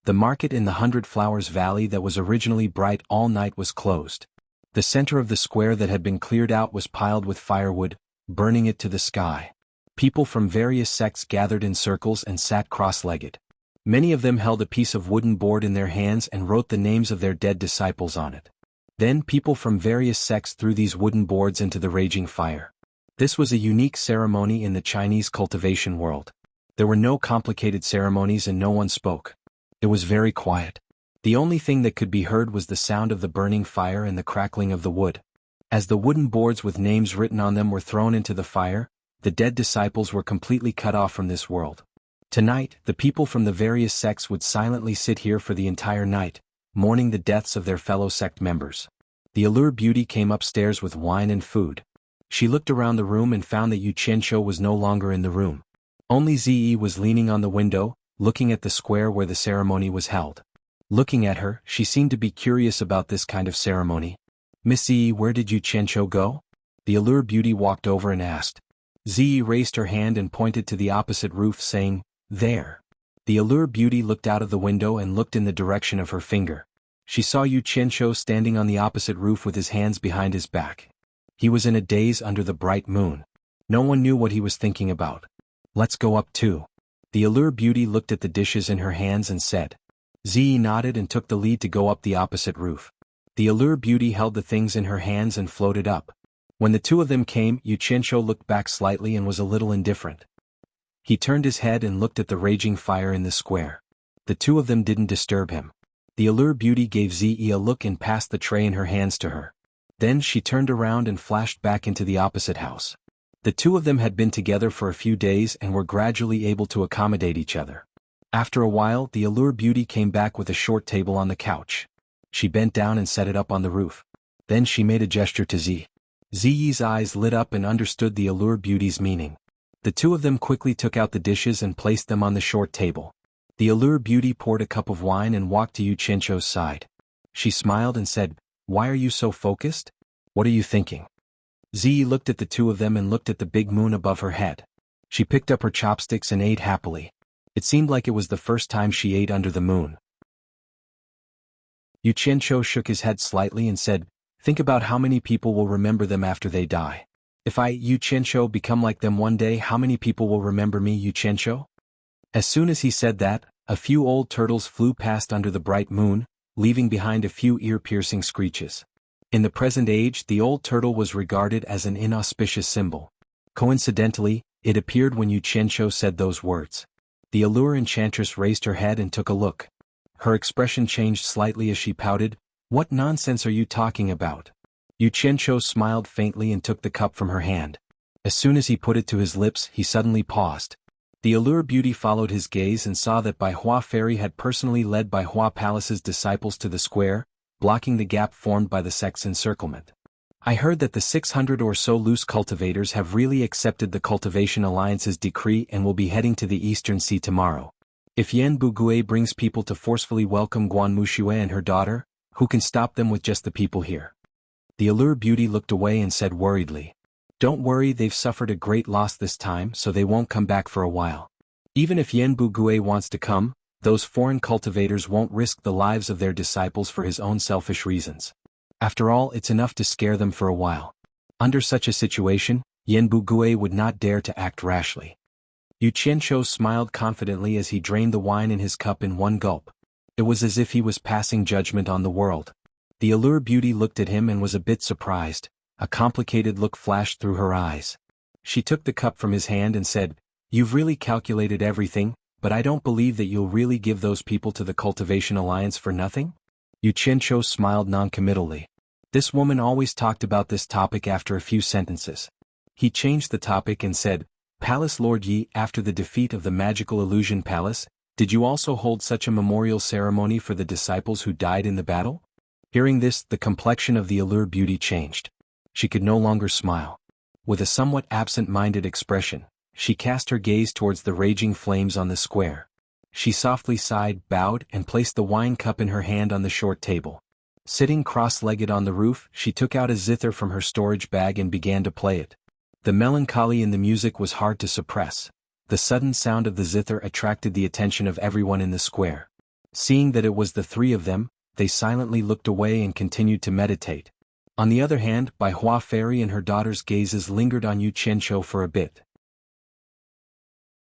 The market in the 100 Flowers Valley that was originally bright all night was closed. The center of the square that had been cleared out was piled with firewood, burning it to the sky. People from various sects gathered in circles and sat cross-legged. Many of them held a piece of wooden board in their hands and wrote the names of their dead disciples on it. Then people from various sects threw these wooden boards into the raging fire. This was a unique ceremony in the Chinese cultivation world. There were no complicated ceremonies and no one spoke. It was very quiet. The only thing that could be heard was the sound of the burning fire and the crackling of the wood. As the wooden boards with names written on them were thrown into the fire, the dead disciples were completely cut off from this world. Tonight, the people from the various sects would silently sit here for the entire night, mourning the deaths of their fellow sect members. The allure beauty came upstairs with wine and food. She looked around the room and found that Yu Qianqiu was no longer in the room. Only Zi was leaning on the window, looking at the square where the ceremony was held. Looking at her, she seemed to be curious about this kind of ceremony. "Miss Zi, where did Yu Qianqiu go?" The allure beauty walked over and asked. Zi raised her hand and pointed to the opposite roof, saying, "There." The allure beauty looked out of the window and looked in the direction of her finger. She saw Yu Qianqiu standing on the opposite roof with his hands behind his back. He was in a daze under the bright moon. No one knew what he was thinking about. Let's go up too. The allure beauty looked at the dishes in her hands and said. Zi nodded and took the lead to go up the opposite roof. The allure beauty held the things in her hands and floated up. When the two of them came, Yu Qianzhou looked back slightly and was a little indifferent. He turned his head and looked at the raging fire in the square. The two of them didn't disturb him. The allure beauty gave Zi a look and passed the tray in her hands to her. Then she turned around and flashed back into the opposite house. The two of them had been together for a few days and were gradually able to accommodate each other. After a while, the allure beauty came back with a short table on the couch. She bent down and set it up on the roof. Then she made a gesture to Zi. Zi's eyes lit up and understood the allure beauty's meaning. The two of them quickly took out the dishes and placed them on the short table. The allure beauty poured a cup of wine and walked to Yu Qianzhou's side. She smiled and said, "Why are you so focused? What are you thinking?" Zi looked at the two of them and looked at the big moon above her head. She picked up her chopsticks and ate happily. It seemed like it was the first time she ate under the moon. Yu Qianzhou shook his head slightly and said, "Think about how many people will remember them after they die. If I, Yu Qianzhou, become like them one day, how many people will remember me, Yu Qianzhou?" As soon as he said that, a few old turtles flew past under the bright moon, leaving behind a few ear-piercing screeches. In the present age, the old turtle was regarded as an inauspicious symbol. Coincidentally, it appeared when Yu Qianzhou said those words. The allure enchantress raised her head and took a look. Her expression changed slightly as she pouted. "What nonsense are you talking about?" Yu Qianzhou smiled faintly and took the cup from her hand. As soon as he put it to his lips, he suddenly paused. The allure beauty followed his gaze and saw that Bai Hua Fairy had personally led Bai Hua Palace's disciples to the square, blocking the gap formed by the sect's encirclement. "I heard that the 600 or so loose cultivators have really accepted the Cultivation Alliance's decree and will be heading to the Eastern Sea tomorrow. If Yan Bugui brings people to forcefully welcome Guan Muxue and her daughter, who can stop them with just the people here?" The allure beauty looked away and said worriedly, "Don't worry, they've suffered a great loss this time, so they won't come back for a while. Even if Yan Bugui wants to come, those foreign cultivators won't risk the lives of their disciples for his own selfish reasons. After all, it's enough to scare them for a while. Under such a situation, Yan Bugui would not dare to act rashly." Yu Qianzhou smiled confidently as he drained the wine in his cup in one gulp. It was as if he was passing judgment on the world. The allure beauty looked at him and was a bit surprised. A complicated look flashed through her eyes. She took the cup from his hand and said, "You've really calculated everything, but I don't believe that you'll really give those people to the Cultivation Alliance for nothing?" Yu Qianzhou smiled noncommittally. This woman always talked about this topic after a few sentences. He changed the topic and said, "Palace Lord Yi, after the defeat of the Magical Illusion Palace, did you also hold such a memorial ceremony for the disciples who died in the battle?" Hearing this, the complexion of the allure beauty changed. She could no longer smile. With a somewhat absent-minded expression, she cast her gaze towards the raging flames on the square. She softly sighed, bowed, and placed the wine cup in her hand on the short table. Sitting cross-legged on the roof, she took out a zither from her storage bag and began to play it. The melancholy in the music was hard to suppress. The sudden sound of the zither attracted the attention of everyone in the square. Seeing that it was the three of them, they silently looked away and continued to meditate. On the other hand, Bai Hua Fairy and her daughter's gazes lingered on Yu Qianzhou for a bit.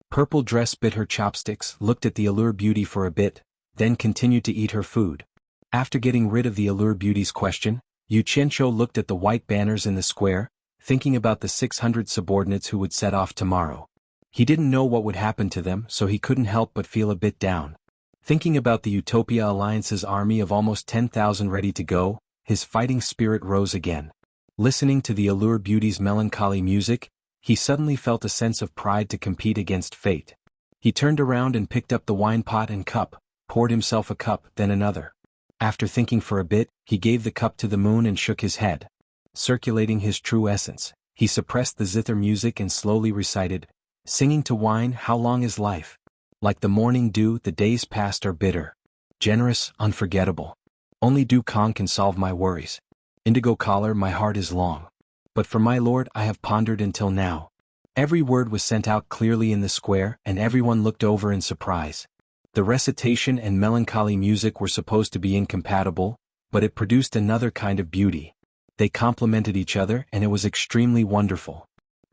Purple Dress bit her chopsticks, looked at the allure beauty for a bit, then continued to eat her food. After getting rid of the allure beauty's question, Yu Qianzhou looked at the white banners in the square, thinking about the 600 subordinates who would set off tomorrow. He didn't know what would happen to them, so he couldn't help but feel a bit down. Thinking about the Utopia Alliance's army of almost 10,000 ready to go, his fighting spirit rose again. Listening to the allure beauty's melancholy music, he suddenly felt a sense of pride to compete against fate. He turned around and picked up the wine pot and cup, poured himself a cup, then another. After thinking for a bit, he gave the cup to the moon and shook his head. Circulating his true essence, he suppressed the zither music and slowly recited, "Singing to wine, how long is life? Like the morning dew, the days past are bitter. Generous, unforgettable. Only Du Kong can solve my worries. Indigo collar, my heart is long. But for my lord I have pondered until now." Every word was sent out clearly in the square, and everyone looked over in surprise. The recitation and melancholy music were supposed to be incompatible, but it produced another kind of beauty. They complemented each other and it was extremely wonderful.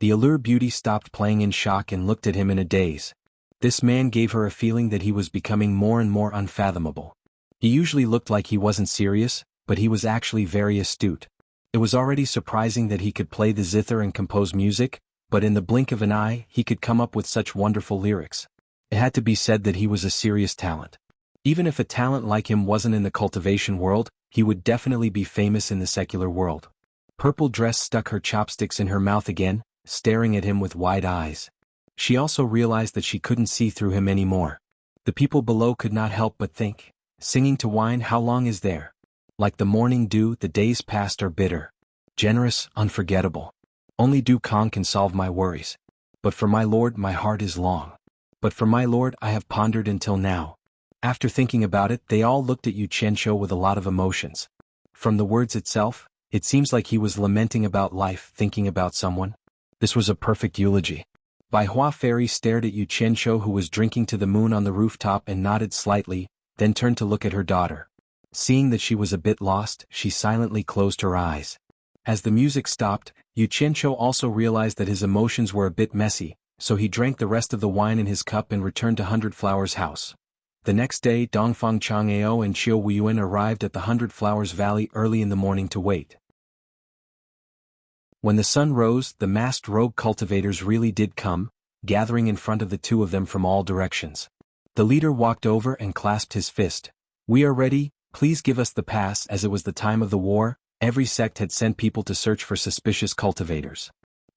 The allure beauty stopped playing in shock and looked at him in a daze. This man gave her a feeling that he was becoming more and more unfathomable. He usually looked like he wasn't serious, but he was actually very astute. It was already surprising that he could play the zither and compose music, but in the blink of an eye he could come up with such wonderful lyrics. It had to be said that he was a serious talent. Even if a talent like him wasn't in the cultivation world, he would definitely be famous in the secular world. Purple Dress stuck her chopsticks in her mouth again, staring at him with wide eyes. She also realized that she couldn't see through him anymore. The people below could not help but think, singing to wine, how long is there? Like the morning dew, the days past are bitter. Generous, unforgettable. Only Du Kong can solve my worries. But for my lord my heart is long. But for my lord I have pondered until now. After thinking about it, they all looked at Yu Qianqiu with a lot of emotions. From the words itself, it seems like he was lamenting about life, thinking about someone. This was a perfect eulogy. Bai Hua Fairy stared at Yu Qianqiu, who was drinking to the moon on the rooftop, and nodded slightly, then turned to look at her daughter. Seeing that she was a bit lost, she silently closed her eyes. As the music stopped, Yu Qianqiu also realized that his emotions were a bit messy, so he drank the rest of the wine in his cup and returned to Hundred Flowers house. The next day, Dongfang Chang'ao and Qiu Wuyuan arrived at the Hundred Flowers Valley early in the morning to wait. When the sun rose, the masked rogue cultivators really did come, gathering in front of the two of them from all directions. The leader walked over and clasped his fist. "We are ready, please give us the pass." As it was the time of the war, every sect had sent people to search for suspicious cultivators.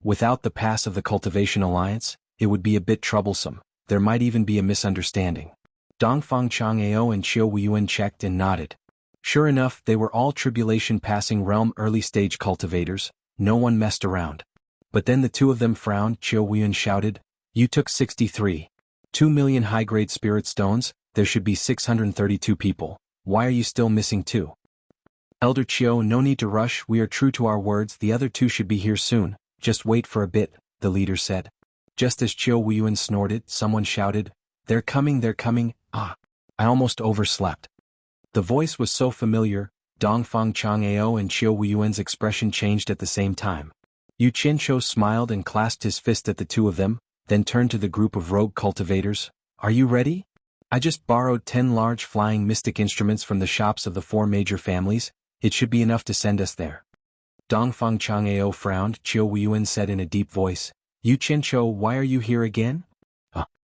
Without the pass of the Cultivation Alliance, it would be a bit troublesome. There might even be a misunderstanding. Dongfang Chang'ao and Qiu Wuyuan checked and nodded. Sure enough, they were all tribulation-passing realm early-stage cultivators. No one messed around. But then the two of them frowned. Qiu Wuyuan shouted, "You took 63. 2 million high-grade spirit stones, there should be 632 people. Why are you still missing 2? Elder Qiu, no need to rush, we are true to our words, the other 2 should be here soon, just wait for a bit," the leader said. Just as Qiu Wuyuan snorted, someone shouted, they're coming, ah, I almost overslept." The voice was so familiar, Dongfang Chang'ao and Qiu Wuyuan's expression changed at the same time. Yu Qianqiu smiled and clasped his fist at the two of them, then turned to the group of rogue cultivators. "Are you ready? I just borrowed 10 large flying mystic instruments from the shops of the 4 major families, it should be enough to send us there." Dongfang Chang'ao frowned. Qiu Wuyuan said in a deep voice, "Yu Qianqiu, why are you here again?"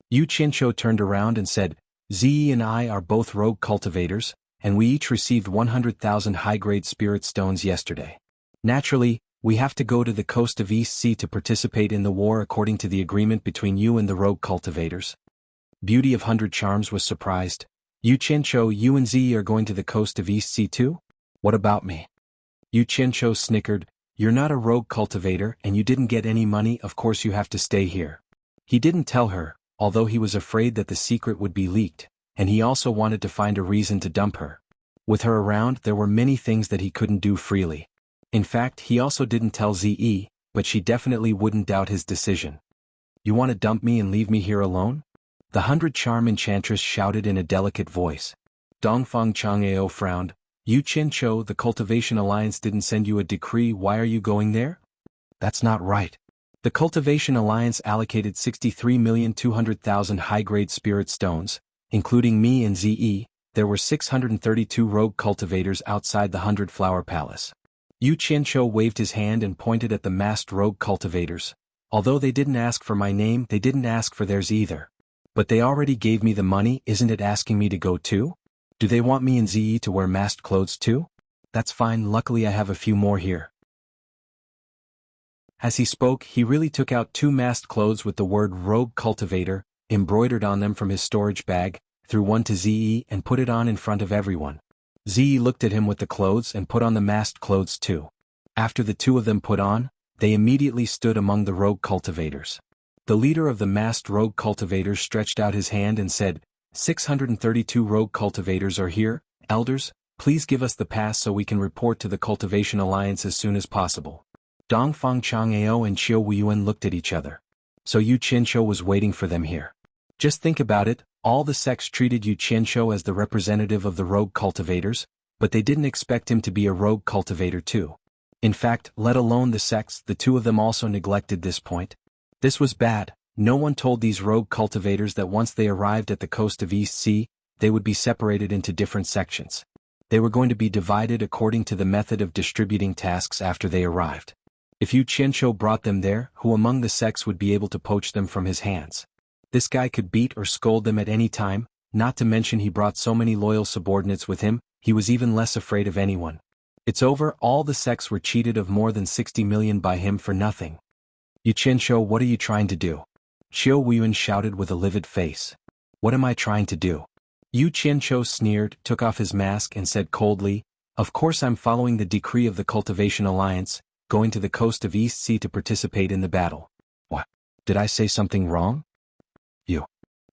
Yu Qianqiu turned around and said, "Zi and I are both rogue cultivators, and we each received 100,000 high-grade spirit stones yesterday. Naturally, we have to go to the coast of East Sea to participate in the war according to the agreement between you and the rogue cultivators." Beauty of 100 Charms was surprised. "Yu Qianqiu, you and Zi are going to the coast of East Sea too? What about me?" Yu Qianqiu snickered, "You're not a rogue cultivator and you didn't get any money, of course you have to stay here." He didn't tell her, although he was afraid that the secret would be leaked, and he also wanted to find a reason to dump her. With her around, there were many things that he couldn't do freely. In fact, he also didn't tell Zi, but she definitely wouldn't doubt his decision. "You want to dump me and leave me here alone?" the 100 Charm Enchantress shouted in a delicate voice. Dongfang Chang'ao frowned. "Yu Qianqiu, the Cultivation Alliance didn't send you a decree, why are you going there?" "That's not right. The Cultivation Alliance allocated 63,200,000 high-grade spirit stones, including me and Zi. There were 632 rogue cultivators outside the 100 Flower Palace." Yu Qianqiu waved his hand and pointed at the masked rogue cultivators. "Although they didn't ask for my name, they didn't ask for theirs either. But they already gave me the money, isn't it asking me to go too? Do they want me and Zi to wear masked clothes too? That's fine, luckily I have a few more here." As he spoke, he really took out 2 masked clothes with the word Rogue Cultivator embroidered on them from his storage bag, threw one to Zi and put it on in front of everyone. Zi looked at him with the clothes and put on the masked clothes too. After the two of them put on, they immediately stood among the rogue cultivators. The leader of the masked rogue cultivators stretched out his hand and said, 632 rogue cultivators are here, elders, please give us the pass so we can report to the Cultivation Alliance as soon as possible." Dongfang Chang'ao and Qiu Wuyuan looked at each other. So Yu Qianqiu was waiting for them here. Just think about it, all the sects treated Yu Qianqiu as the representative of the rogue cultivators, but they didn't expect him to be a rogue cultivator too. In fact, let alone the sex, the two of them also neglected this point. This was bad. No one told these rogue cultivators that once they arrived at the coast of East Sea, they would be separated into different sections. They were going to be divided according to the method of distributing tasks after they arrived. If Yu Qianzhou brought them there, who among the sects would be able to poach them from his hands? This guy could beat or scold them at any time, not to mention he brought so many loyal subordinates with him, he was even less afraid of anyone. It's over, all the sects were cheated of more than 60 million by him for nothing. Yu Qianzhou, what are you trying to do? Xiao Wuyuan shouted with a livid face. What am I trying to do? Yu Qianzhou sneered, took off his mask and said coldly, of course I'm following the decree of the Cultivation Alliance, going to the coast of East Sea to participate in the battle. What? Did I say something wrong? You.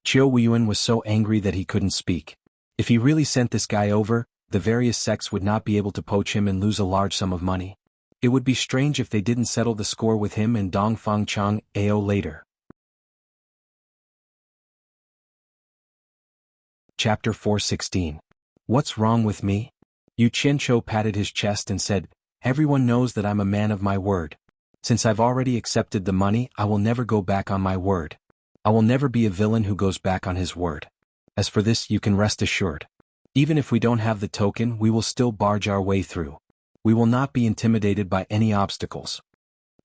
Xiao Wuyuan was so angry that he couldn't speak. If he really sent this guy over, the various sects would not be able to poach him and lose a large sum of money. It would be strange if they didn't settle the score with him and Dongfang Chang Ao later. Chapter 416. What's wrong with me? Yu Qianzhou patted his chest and said, everyone knows that I'm a man of my word. Since I've already accepted the money, I will never go back on my word. I will never be a villain who goes back on his word. As for this, you can rest assured. Even if we don't have the token, we will still barge our way through. We will not be intimidated by any obstacles.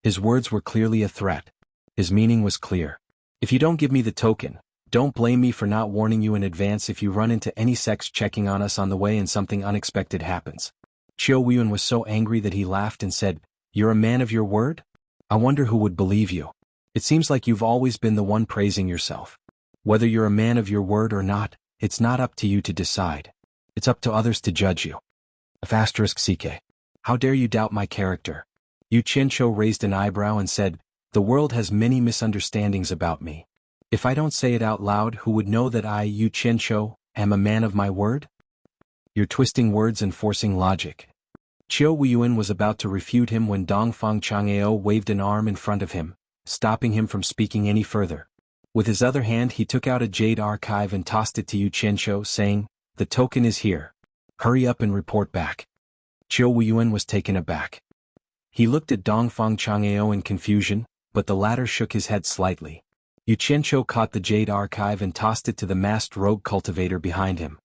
His words were clearly a threat. His meaning was clear. If you don't give me the token, don't blame me for not warning you in advance if you run into any sects checking on us on the way and something unexpected happens. Xiao Wuyuan was so angry that he laughed and said, you're a man of your word? I wonder who would believe you. It seems like you've always been the one praising yourself. Whether you're a man of your word or not, it's not up to you to decide. It's up to others to judge you. *CK. How dare you doubt my character? Yu Qianzhou raised an eyebrow and said, the world has many misunderstandings about me. If I don't say it out loud, who would know that I, Yu Qianzhou, am a man of my word? You're twisting words and forcing logic. Xiao Wuyuan was about to refute him when Dongfang Chang'ao waved an arm in front of him, stopping him from speaking any further. With his other hand he took out a jade archive and tossed it to Yu Qianzhou, saying, the token is here. Hurry up and report back. Xiao Wuyuan was taken aback. He looked at Dongfang Chang'ao in confusion, but the latter shook his head slightly. Yu Qianzhou caught the jade archive and tossed it to the masked rogue cultivator behind him.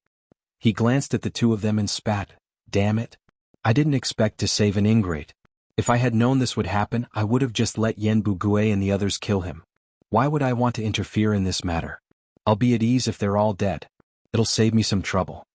He glanced at the two of them and spat, damn it. I didn't expect to save an ingrate. If I had known this would happen, I would have just let Yan Bugui and the others kill him. Why would I want to interfere in this matter? I'll be at ease if they're all dead. It'll save me some trouble.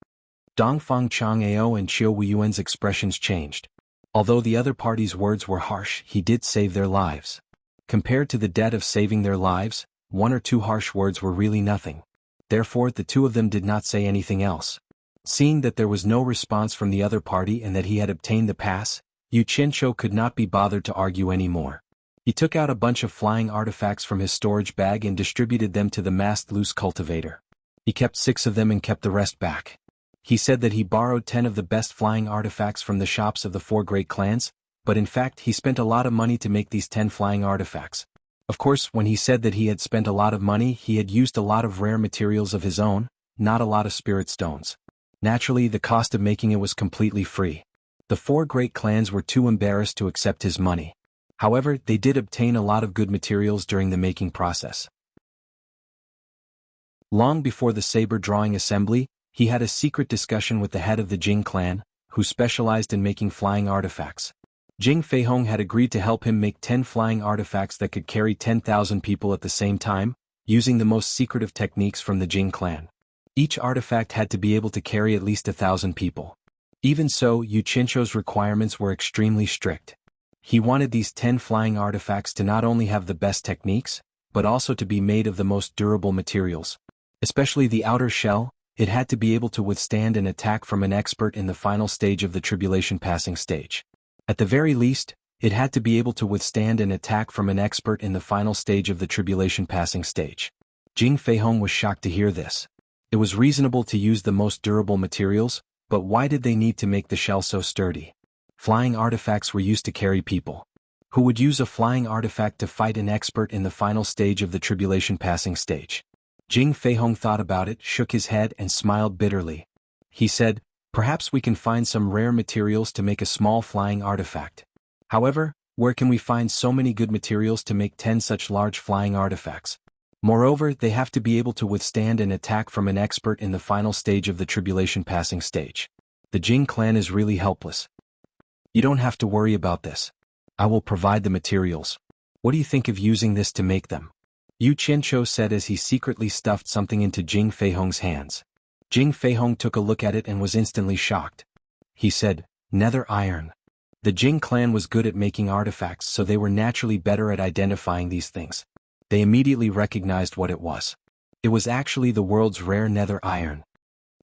Dongfang Chang'ao and Xiao Wuyuan's expressions changed. Although the other party's words were harsh, he did save their lives. Compared to the debt of saving their lives, one or two harsh words were really nothing. Therefore, the two of them did not say anything else. Seeing that there was no response from the other party and that he had obtained the pass, Yu Qianzhou could not be bothered to argue anymore. He took out a bunch of flying artifacts from his storage bag and distributed them to the masked loose cultivator. He kept 6 of them and kept the rest back. He said that he borrowed 10 of the best flying artifacts from the shops of the 4 great clans, but in fact he spent a lot of money to make these 10 flying artifacts. Of course, when he said that he had spent a lot of money, he had used a lot of rare materials of his own, not a lot of spirit stones. Naturally, the cost of making it was completely free. The 4 great clans were too embarrassed to accept his money. However, they did obtain a lot of good materials during the making process. Long before the saber drawing assembly, he had a secret discussion with the head of the Jing clan, who specialized in making flying artifacts. Jing Feihong had agreed to help him make 10 flying artifacts that could carry 10,000 people at the same time, using the most secretive techniques from the Jing clan. Each artifact had to be able to carry at least 1,000 people. Even so, Yu Qianzhou's requirements were extremely strict. He wanted these 10 flying artifacts to not only have the best techniques, but also to be made of the most durable materials. Especially the outer shell, it had to be able to withstand an attack from an expert in the final stage of the tribulation passing stage. At the very least, it had to be able to withstand an attack from an expert in the final stage of the tribulation passing stage. Jing Feihong was shocked to hear this. It was reasonable to use the most durable materials, but why did they need to make the shell so sturdy? Flying artifacts were used to carry people. Who would use a flying artifact to fight an expert in the final stage of the tribulation passing stage? Jing Feihong thought about it, shook his head and smiled bitterly. He said, perhaps we can find some rare materials to make a small flying artifact. However, where can we find so many good materials to make 10 such large flying artifacts? Moreover, they have to be able to withstand an attack from an expert in the final stage of the tribulation passing stage. The Jing clan is really helpless. You don't have to worry about this. I will provide the materials. What do you think of using this to make them? Yu Qianqiu said as he secretly stuffed something into Jing Feihong's hands. Jing Feihong took a look at it and was instantly shocked. He said, nether iron. The Jing clan was good at making artifacts, so they were naturally better at identifying these things. They immediately recognized what it was. It was actually the world's rare nether iron.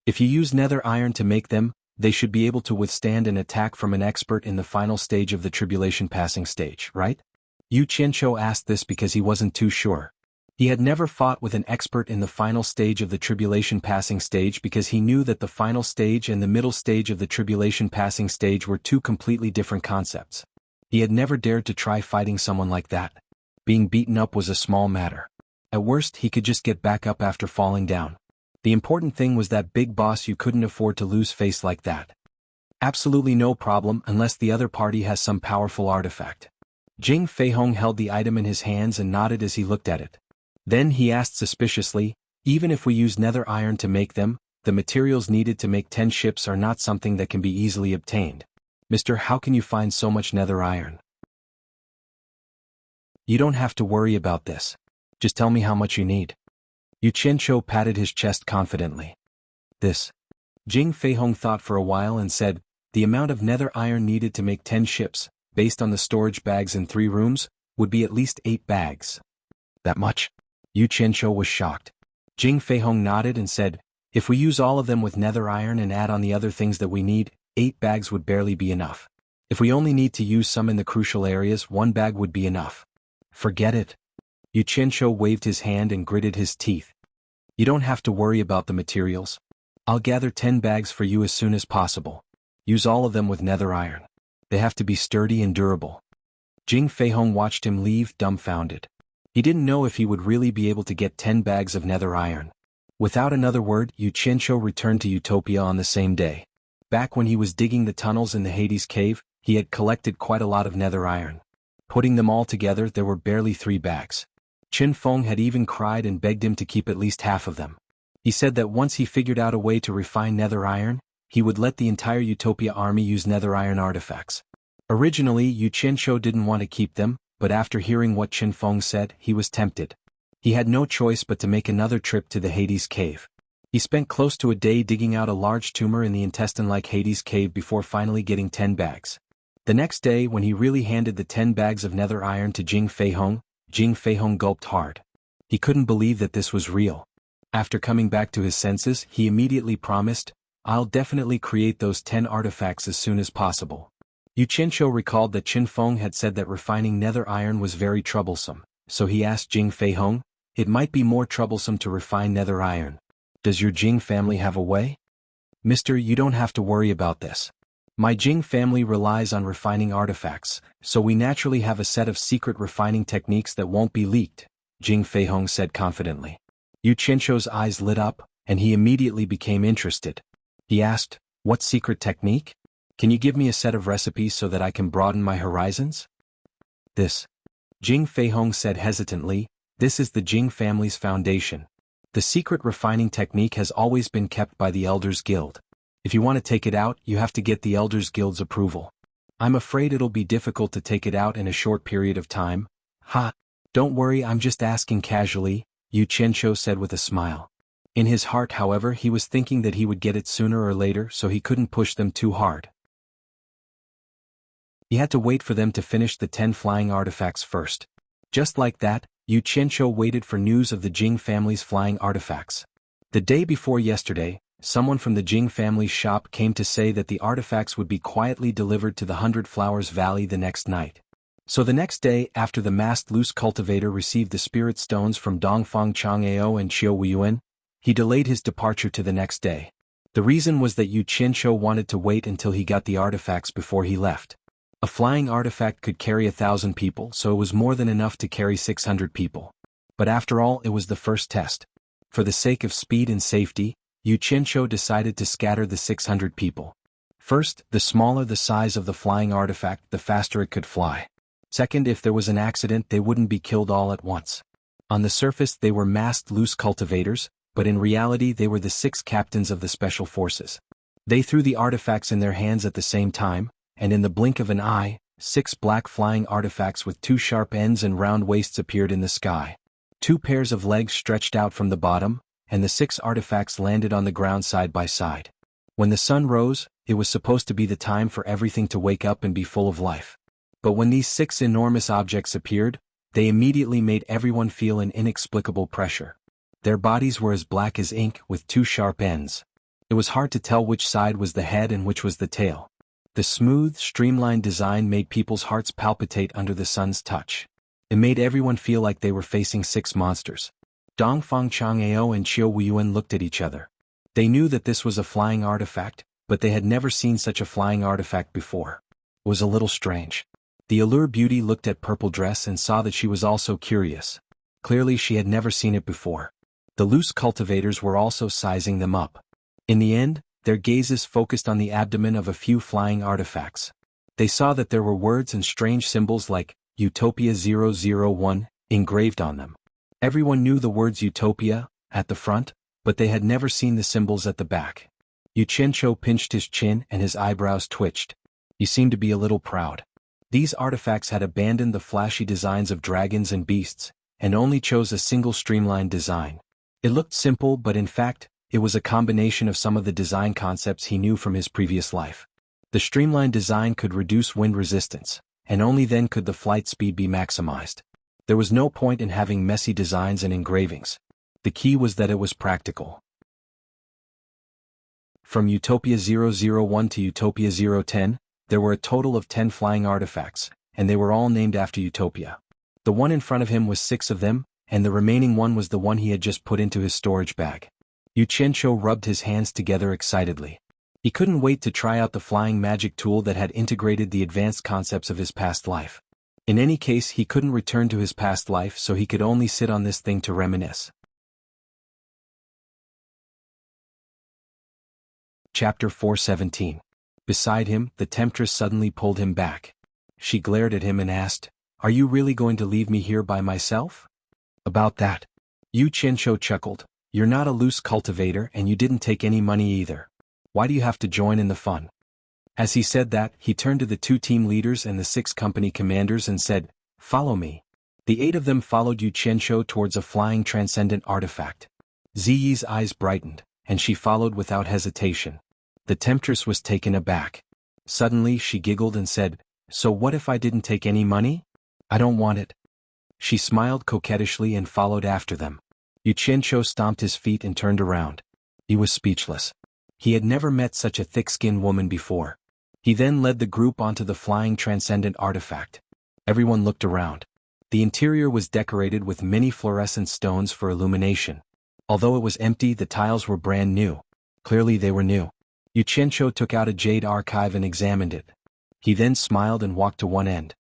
If you use nether iron to make them, they should be able to withstand an attack from an expert in the final stage of the tribulation passing stage, right? Yu Qianqiu asked this because he wasn't too sure. He had never fought with an expert in the final stage of the tribulation passing stage because he knew that the final stage and the middle stage of the tribulation passing stage were two completely different concepts. He had never dared to try fighting someone like that. Being beaten up was a small matter. At worst, he could just get back up after falling down. The important thing was that big boss you couldn't afford to lose face like that. Absolutely no problem unless the other party has some powerful artifact. Jing Feihong held the item in his hands and nodded as he looked at it. Then he asked suspiciously, even if we use nether iron to make them, the materials needed to make 10 ships are not something that can be easily obtained. Mister, how can you find so much nether iron? You don't have to worry about this. Just tell me how much you need. Yu Qianqiu patted his chest confidently. This. Jing Feihong thought for a while and said, the amount of nether iron needed to make 10 ships, based on the storage bags in 3 rooms, would be at least 8 bags. That much? Yu Qianqiu was shocked. Jing Feihong nodded and said, if we use all of them with nether iron and add on the other things that we need, 8 bags would barely be enough. If we only need to use some in the crucial areas, 1 bag would be enough. Forget it. Yu Qianqiu waved his hand and gritted his teeth. You don't have to worry about the materials. I'll gather 10 bags for you as soon as possible. Use all of them with nether iron. They have to be sturdy and durable. Jing Feihong watched him leave dumbfounded. He didn't know if he would really be able to get 10 bags of nether iron. Without another word, Yu Qianqiu returned to Utopia on the same day. Back when he was digging the tunnels in the Hades cave, he had collected quite a lot of nether iron. Putting them all together, there were barely 3 bags. Qin Feng had even cried and begged him to keep at least half of them. He said that once he figured out a way to refine nether iron, he would let the entire Utopia army use nether iron artifacts. Originally, Yu Qianqiu didn't want to keep them, but after hearing what Qin Feng said, he was tempted. He had no choice but to make another trip to the Hades cave. He spent close to a day digging out a large tumor in the intestine-like Hades cave before finally getting 10 bags. The next day, when he really handed the 10 bags of nether iron to Jing Feihong gulped hard. He couldn't believe that this was real. After coming back to his senses, he immediately promised, I'll definitely create those 10 artifacts as soon as possible. Yu Qianqiu recalled that Qin Feng had said that refining nether iron was very troublesome, so he asked Jing Feihong, it might be more troublesome to refine nether iron. Does your Jing family have a way? Mister, you don't have to worry about this. My Jing family relies on refining artifacts, so we naturally have a set of secret refining techniques that won't be leaked, Jing Feihong said confidently. Yu Qianqiu's eyes lit up, and he immediately became interested. He asked, what secret technique? Can you give me a set of recipes so that I can broaden my horizons? This. Jing Feihong said hesitantly, this is the Jing family's foundation. The secret refining technique has always been kept by the Elders Guild. If you want to take it out, you have to get the Elders Guild's approval. I'm afraid it'll be difficult to take it out in a short period of time. Ha! Don't worry, I'm just asking casually, Yu Qianqiu said with a smile. In his heart, however, he was thinking that he would get it sooner or later, so he couldn't push them too hard. He had to wait for them to finish the 10 flying artifacts first. Just like that, Yu Qianqiu waited for news of the Jing family's flying artifacts. The day before yesterday, someone from the Jing family's shop came to say that the artifacts would be quietly delivered to the 100 Flowers Valley the next night. So the next day, after the masked loose cultivator received the spirit stones from Dongfang Chang'ao and Qiu Weiyuan, he delayed his departure to the next day. The reason was that Yu Qianqiu wanted to wait until he got the artifacts before he left. A flying artifact could carry 1,000 people, so it was more than enough to carry 600 people. But after all, it was the first test. For the sake of speed and safety, Yu Qianqiu decided to scatter the 600 people. First, the smaller the size of the flying artifact, the faster it could fly. Second, if there was an accident, they wouldn't be killed all at once. On the surface, they were masked loose cultivators, but in reality they were the 6 captains of the special forces. They threw the artifacts in their hands at the same time, and in the blink of an eye, 6 black flying artifacts with 2 sharp ends and round waists appeared in the sky. 2 pairs of legs stretched out from the bottom, and the 6 artifacts landed on the ground side by side. When the sun rose, it was supposed to be the time for everything to wake up and be full of life. But when these 6 enormous objects appeared, they immediately made everyone feel an inexplicable pressure. Their bodies were as black as ink with 2 sharp ends. It was hard to tell which side was the head and which was the tail. The smooth, streamlined design made people's hearts palpitate under the sun's touch. It made everyone feel like they were facing 6 monsters. Dongfang Chang'ao and Qiu Weiyuan looked at each other. They knew that this was a flying artifact, but they had never seen such a flying artifact before. It was a little strange. The Allure Beauty looked at Purple Dress and saw that she was also curious. Clearly she had never seen it before. The loose cultivators were also sizing them up. In the end, their gazes focused on the abdomen of a few flying artifacts. They saw that there were words and strange symbols like Utopia 001 engraved on them. Everyone knew the words Utopia at the front, but they had never seen the symbols at the back. Yu Qianqiu pinched his chin and his eyebrows twitched. You seem to be a little proud. These artifacts had abandoned the flashy designs of dragons and beasts, and only chose a single streamlined design. It looked simple, but in fact, it was a combination of some of the design concepts he knew from his previous life. The streamlined design could reduce wind resistance, and only then could the flight speed be maximized. There was no point in having messy designs and engravings. The key was that it was practical. From Utopia 001 to Utopia 010, there were a total of 10 flying artifacts, and they were all named after Utopia. The one in front of him was 6 of them, and the remaining one was the one he had just put into his storage bag. Yu Qianqiu rubbed his hands together excitedly. He couldn't wait to try out the flying magic tool that had integrated the advanced concepts of his past life. In any case, he couldn't return to his past life, so he could only sit on this thing to reminisce. Chapter 417. Beside him, the temptress suddenly pulled him back. She glared at him and asked, "Are you really going to leave me here by myself?" "About that." Yu Qianqiu chuckled. "You're not a loose cultivator and you didn't take any money either. Why do you have to join in the fun?" As he said that, he turned to the 2 team leaders and the 6 company commanders and said, "Follow me." The 8 of them followed Yu Qianqiu towards a flying transcendent artifact. Ziyi's eyes brightened, and she followed without hesitation. The temptress was taken aback. Suddenly she giggled and said, "So what if I didn't take any money? I don't want it." She smiled coquettishly and followed after them. Yu Qianqiu stomped his feet and turned around. He was speechless. He had never met such a thick-skinned woman before. He then led the group onto the flying transcendent artifact. Everyone looked around. The interior was decorated with many fluorescent stones for illumination. Although it was empty, the tiles were brand new. Clearly they were new. Yu Qianqiu took out a jade archive and examined it. He then smiled and walked to one end.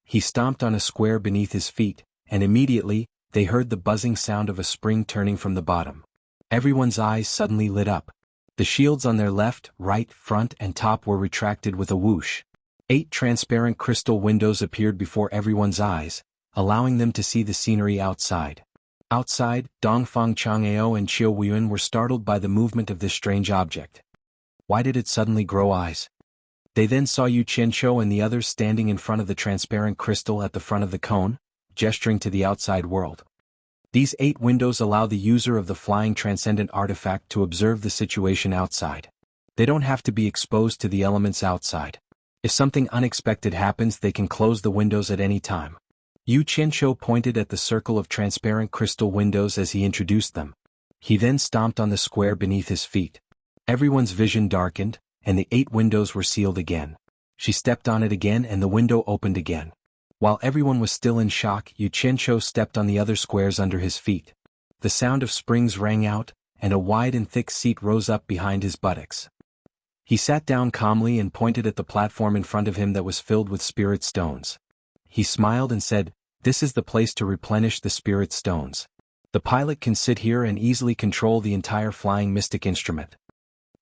He stomped on a square beneath his feet, and immediately, they heard the buzzing sound of a spring turning from the bottom. Everyone's eyes suddenly lit up. The shields on their left, right, front, and top were retracted with a whoosh. 8 transparent crystal windows appeared before everyone's eyes, allowing them to see the scenery outside. Outside, Dongfang Chang'ao and Qiu Weiyuan were startled by the movement of this strange object. Why did it suddenly grow eyes? They then saw Yu Qianqiu and the others standing in front of the transparent crystal at the front of the cone, gesturing to the outside world. These 8 windows allow the user of the flying transcendent artifact to observe the situation outside. They don't have to be exposed to the elements outside. If something unexpected happens, they can close the windows at any time. Yu Qianqiu pointed at the circle of transparent crystal windows as he introduced them. He then stomped on the square beneath his feet. Everyone's vision darkened, and the 8 windows were sealed again. She stepped on it again and the window opened again. While everyone was still in shock, Yu Qianqiu stepped on the other squares under his feet. The sound of springs rang out, and a wide and thick seat rose up behind his buttocks. He sat down calmly and pointed at the platform in front of him that was filled with spirit stones. He smiled and said, "This is the place to replenish the spirit stones. The pilot can sit here and easily control the entire flying mystic instrument."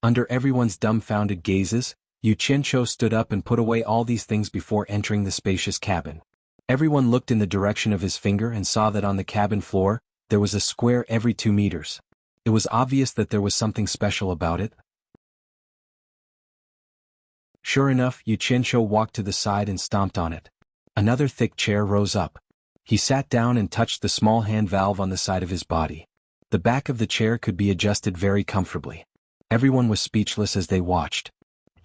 Under everyone's dumbfounded gazes, Yu Qianqiu stood up and put away all these things before entering the spacious cabin. Everyone looked in the direction of his finger and saw that on the cabin floor, there was a square every 2 meters. It was obvious that there was something special about it. Sure enough, Yu Qianqiu walked to the side and stomped on it. Another thick chair rose up. He sat down and touched the small hand valve on the side of his body. The back of the chair could be adjusted very comfortably. Everyone was speechless as they watched.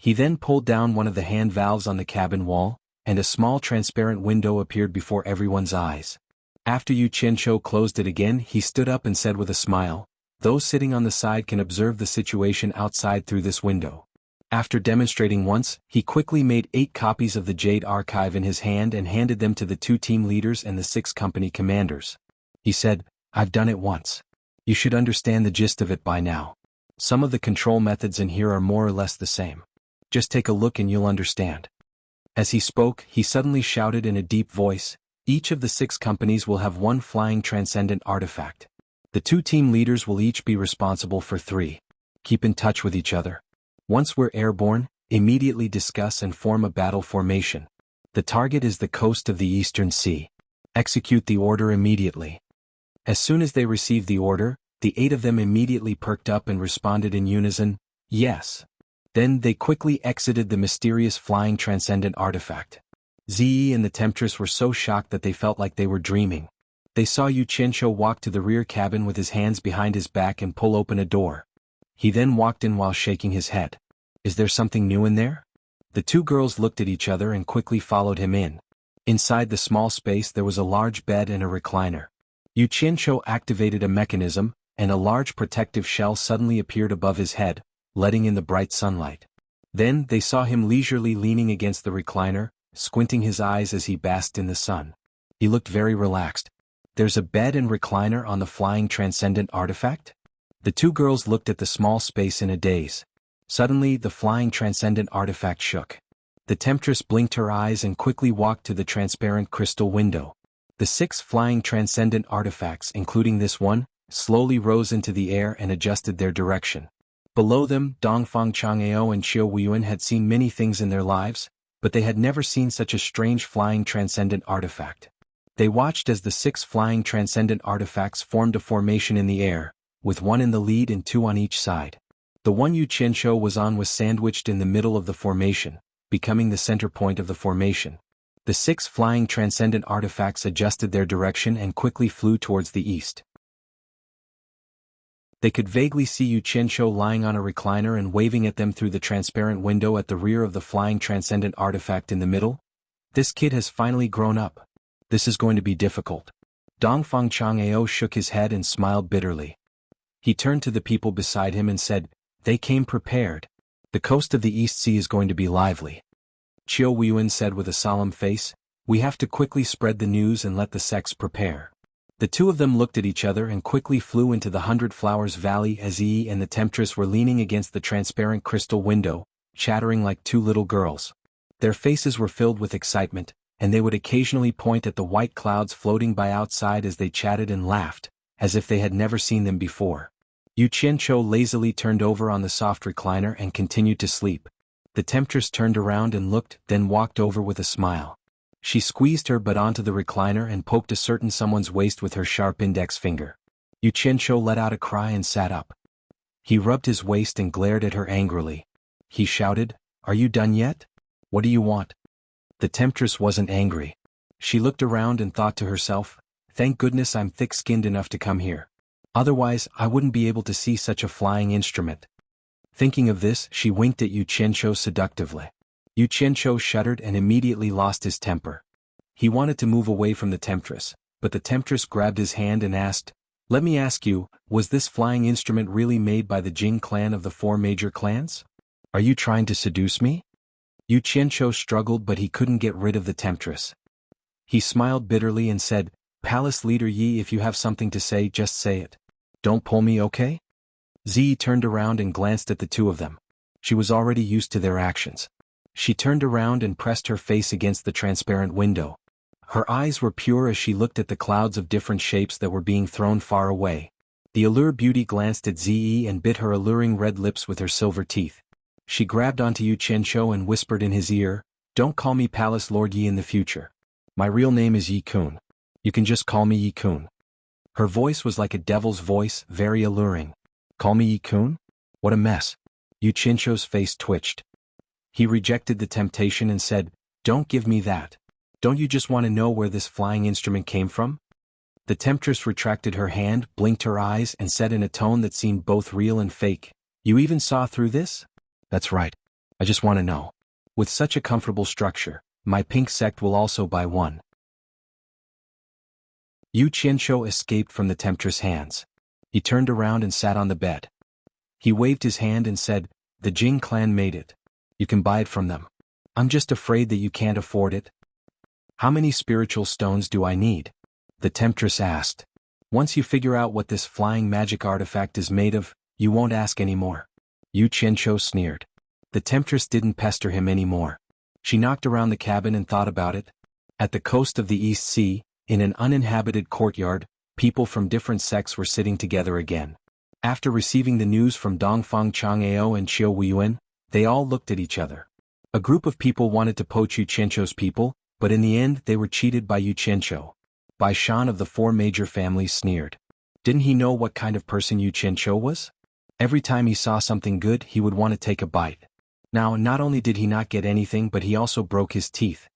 He then pulled down one of the hand valves on the cabin wall, and a small transparent window appeared before everyone's eyes. After Yu Qianqiu closed it again, he stood up and said with a smile, "Those sitting on the side can observe the situation outside through this window." After demonstrating once, he quickly made 8 copies of the Jade Archive in his hand and handed them to the 2 team leaders and the 6 company commanders. He said, "I've done it once. You should understand the gist of it by now. Some of the control methods in here are more or less the same. Just take a look and you'll understand." As he spoke, he suddenly shouted in a deep voice, "Each of the 6 companies will have 1 flying transcendent artifact. The 2 team leaders will each be responsible for 3. Keep in touch with each other. Once we're airborne, immediately discuss and form a battle formation. The target is the coast of the Eastern Sea. Execute the order immediately." As soon as they received the order, the 8 of them immediately perked up and responded in unison, "Yes." Then they quickly exited the mysterious flying transcendent artifact. Ziyi and the Temptress were so shocked that they felt like they were dreaming. They saw Yu Qianqiu walk to the rear cabin with his hands behind his back and pull open a door. He then walked in while shaking his head. "Is there something new in there?" The 2 girls looked at each other and quickly followed him in. Inside the small space there was a large bed and a recliner. Yu Qianqiu activated a mechanism, and a large protective shell suddenly appeared above his head, letting in the bright sunlight. Then they saw him leisurely leaning against the recliner, squinting his eyes as he basked in the sun. He looked very relaxed. "There's a bed and recliner on the flying transcendent artifact?" The 2 girls looked at the small space in a daze. Suddenly, the flying transcendent artifact shook. The Temptress blinked her eyes and quickly walked to the transparent crystal window. The 6 flying transcendent artifacts, including this one, slowly rose into the air and adjusted their direction. Below them, Dongfang Chang'eo and Qiu Weiyuan had seen many things in their lives, but they had never seen such a strange flying transcendent artifact. They watched as the 6 flying transcendent artifacts formed a formation in the air, with 1 in the lead and 2 on each side. The one Yu Qianqiu was on was sandwiched in the middle of the formation, becoming the center point of the formation. The 6 flying transcendent artifacts adjusted their direction and quickly flew towards the east. They could vaguely see Yu Qianqiu lying on a recliner and waving at them through the transparent window at the rear of the flying transcendent artifact in the middle. "This kid has finally grown up. This is going to be difficult." Dongfang Chang'eo shook his head and smiled bitterly. He turned to the people beside him and said, "They came prepared. The coast of the East Sea is going to be lively." Qiu Weiyuan said with a solemn face, "We have to quickly spread the news and let the sects prepare." The 2 of them looked at each other and quickly flew into the 100 Flowers Valley as Yi and the Temptress were leaning against the transparent crystal window, chattering like 2 little girls. Their faces were filled with excitement, and they would occasionally point at the white clouds floating by outside as they chatted and laughed, as if they had never seen them before. Yu Qianqiu lazily turned over on the soft recliner and continued to sleep. The Temptress turned around and looked, then walked over with a smile. She squeezed her butt onto the recliner and poked a certain someone's waist with her sharp index finger. Yu Qianqiu let out a cry and sat up. He rubbed his waist and glared at her angrily. He shouted, "Are you done yet? What do you want?" The Temptress wasn't angry. She looked around and thought to herself, "Thank goodness I'm thick-skinned enough to come here. Otherwise, I wouldn't be able to see such a flying instrument." Thinking of this, she winked at Yu Qianqiu seductively. Yu Qianqiu shuddered and immediately lost his temper. He wanted to move away from the Temptress, but the Temptress grabbed his hand and asked, "Let me ask you, was this flying instrument really made by the Jing clan of the 4 major clans? Are you trying to seduce me?" Yu Qianqiu struggled, but he couldn't get rid of the Temptress. He smiled bitterly and said, "Palace Leader Yi, if you have something to say, just say it. Don't pull me, okay?" Ziyi turned around and glanced at the 2 of them. She was already used to their actions. She turned around and pressed her face against the transparent window. Her eyes were pure as she looked at the clouds of different shapes that were being thrown far away. The Allure Beauty glanced at Ziyi and bit her alluring red lips with her silver teeth. She grabbed onto Yu Qianqiu and whispered in his ear, "Don't call me Palace Lord Yi in the future. My real name is Yi Kun. You can just call me Yi Kun." Her voice was like a devil's voice, very alluring. "Call me Yi Kun? What a mess." Yu Qianqiu's face twitched. He rejected the temptation and said, "Don't give me that. Don't you just want to know where this flying instrument came from?" The temptress retracted her hand, blinked her eyes, and said in a tone that seemed both real and fake, "You even saw through this?" "That's right. I just want to know. With such a comfortable structure, my pink sect will also buy one." Yu Qianqiu escaped from the temptress' hands. He turned around and sat on the bed. He waved his hand and said, "The Jing clan made it. You can buy it from them. I'm just afraid that you can't afford it." "How many spiritual stones do I need?" the temptress asked. "Once you figure out what this flying magic artifact is made of, you won't ask anymore." Yu Qianqiu sneered. The temptress didn't pester him anymore. She knocked around the cabin and thought about it. At the coast of the East Sea, in an uninhabited courtyard, people from different sects were sitting together again. After receiving the news from Dongfang Chang'ao and Qiu Weiyuan, they all looked at each other. A group of people wanted to poach Yu Qianqiu's people, but in the end they were cheated by Yu Qianqiu. Bai Shan of the four major families sneered. Didn't he know what kind of person Yu Qianqiu was? Every time he saw something good he would want to take a bite. Now not only did he not get anything but he also broke his teeth.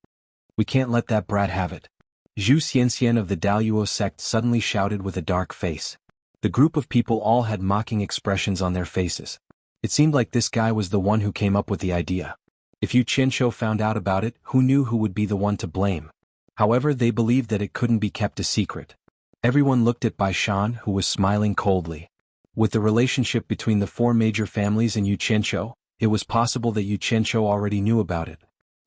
"We can't let that brat have it." Zhu Xianxian of the Daluo sect suddenly shouted with a dark face. The group of people all had mocking expressions on their faces. It seemed like this guy was the one who came up with the idea. If Yu Qianqiu found out about it, who knew who would be the one to blame? However, they believed that it couldn't be kept a secret. Everyone looked at Bai Shan, who was smiling coldly. With the relationship between the four major families and Yu Qianqiu, it was possible that Yu Qianqiu already knew about it.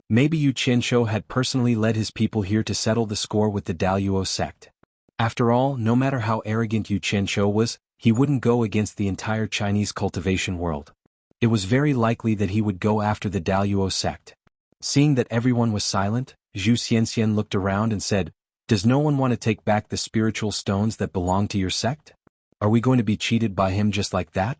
Maybe Yu Qianqiu had personally led his people here to settle the score with the Daluo sect. After all, no matter how arrogant Yu Qianqiu was, he wouldn't go against the entire Chinese cultivation world. It was very likely that he would go after the Daluo sect. Seeing that everyone was silent, Zhu Xianxian looked around and said, "Does no one want to take back the spiritual stones that belong to your sect? Are we going to be cheated by him just like that?"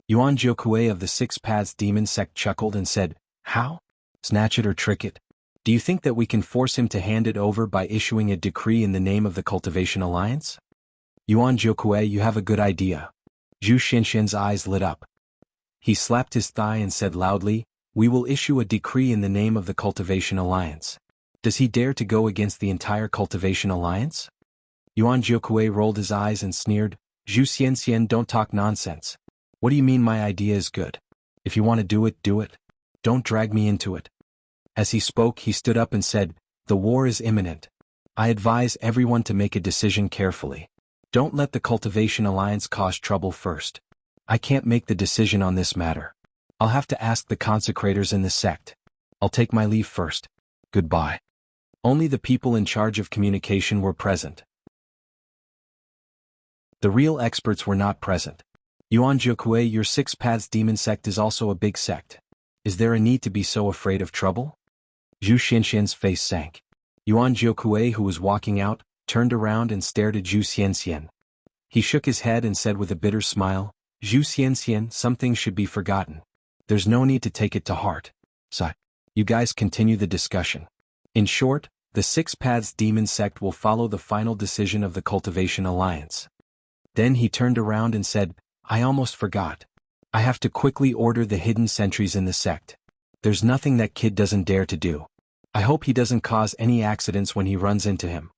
Yuan Jiukui of the Six Paths Demon sect chuckled and said, "How? Snatch it or trick it? Do you think that we can force him to hand it over by issuing a decree in the name of the Cultivation Alliance?" "Yuan Jiukui, you have a good idea." Zhu Xianxian's eyes lit up. He slapped his thigh and said loudly, "We will issue a decree in the name of the Cultivation Alliance." Does he dare to go against the entire Cultivation Alliance? Yuan Jiukui rolled his eyes and sneered, "Zhu Xianxian, don't talk nonsense. What do you mean my idea is good? If you want to do it, do it. Don't drag me into it." As he spoke, he stood up and said, "The war is imminent. I advise everyone to make a decision carefully. Don't let the Cultivation Alliance cause trouble first. I can't make the decision on this matter. I'll have to ask the consecrators in the sect. I'll take my leave first. Goodbye." Only the people in charge of communication were present. The real experts were not present. "Yuan Jiukui, your Six Paths Demon sect is also a big sect. Is there a need to be so afraid of trouble?" Zhu Xianxian's face sank. Yuan Jiukui, who was walking out, turned around and stared at Zhu Xianxian. He shook his head and said with a bitter smile, "Zhu Xianxian, some things should be forgotten. There's no need to take it to heart. So, you guys continue the discussion. In short, the Six Paths Demon sect will follow the final decision of the Cultivation Alliance." Then he turned around and said, "I almost forgot. I have to quickly order the hidden sentries in the sect. There's nothing that kid doesn't dare to do. I hope he doesn't cause any accidents when he runs into him."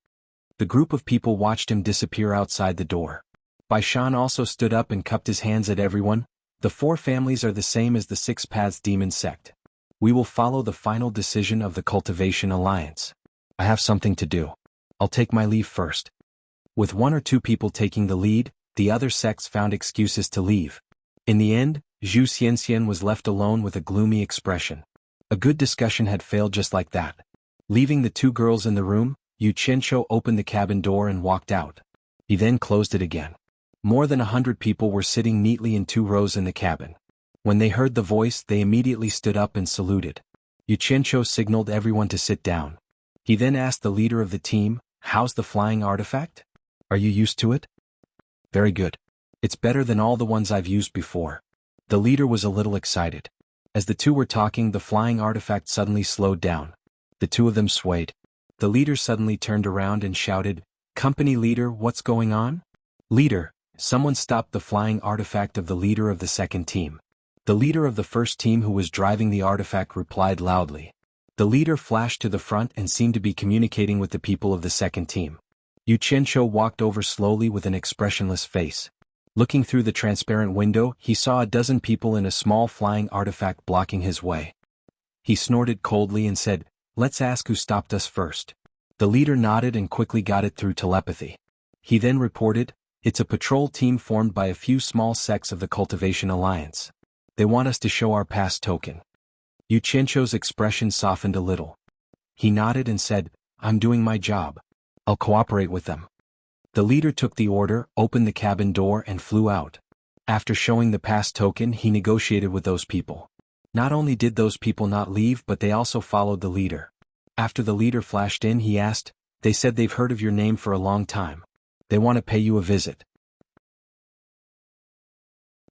The group of people watched him disappear outside the door. Bai Shan also stood up and cupped his hands at everyone. "The four families are the same as the Six Paths Demon sect. We will follow the final decision of the Cultivation Alliance. I have something to do. I'll take my leave first." With one or two people taking the lead, the other sects found excuses to leave. In the end, Zhu Xianxian was left alone with a gloomy expression. A good discussion had failed just like that. Leaving the two girls in the room, Yu Qianqiu opened the cabin door and walked out. He then closed it again. More than 100 people were sitting neatly in 2 rows in the cabin. When they heard the voice, they immediately stood up and saluted. Yu Qianqiu signaled everyone to sit down. He then asked the leader of the team, "How's the flying artifact? Are you used to it?" "Very good. It's better than all the ones I've used before." The leader was a little excited. As the two were talking, the flying artifact suddenly slowed down. The two of them swayed. The leader suddenly turned around and shouted, "Company leader, what's going on?" "Leader, someone stopped the flying artifact of the leader of the second team." The leader of the first team who was driving the artifact replied loudly. The leader flashed to the front and seemed to be communicating with the people of the second team. Yu Qianzhou walked over slowly with an expressionless face. Looking through the transparent window, he saw a dozen people in a small flying artifact blocking his way. He snorted coldly and said, "Let's ask who stopped us first." The leader nodded and quickly got it through telepathy. He then reported, "It's a patrol team formed by a few small sects of the Cultivation Alliance. They want us to show our pass token." Yu Qianzhou's expression softened a little. He nodded and said, "I'm doing my job. I'll cooperate with them." The leader took the order, opened the cabin door and flew out. After showing the pass token, he negotiated with those people. Not only did those people not leave, but they also followed the leader. After the leader flashed in, he asked, "They said they've heard of your name for a long time. They want to pay you a visit."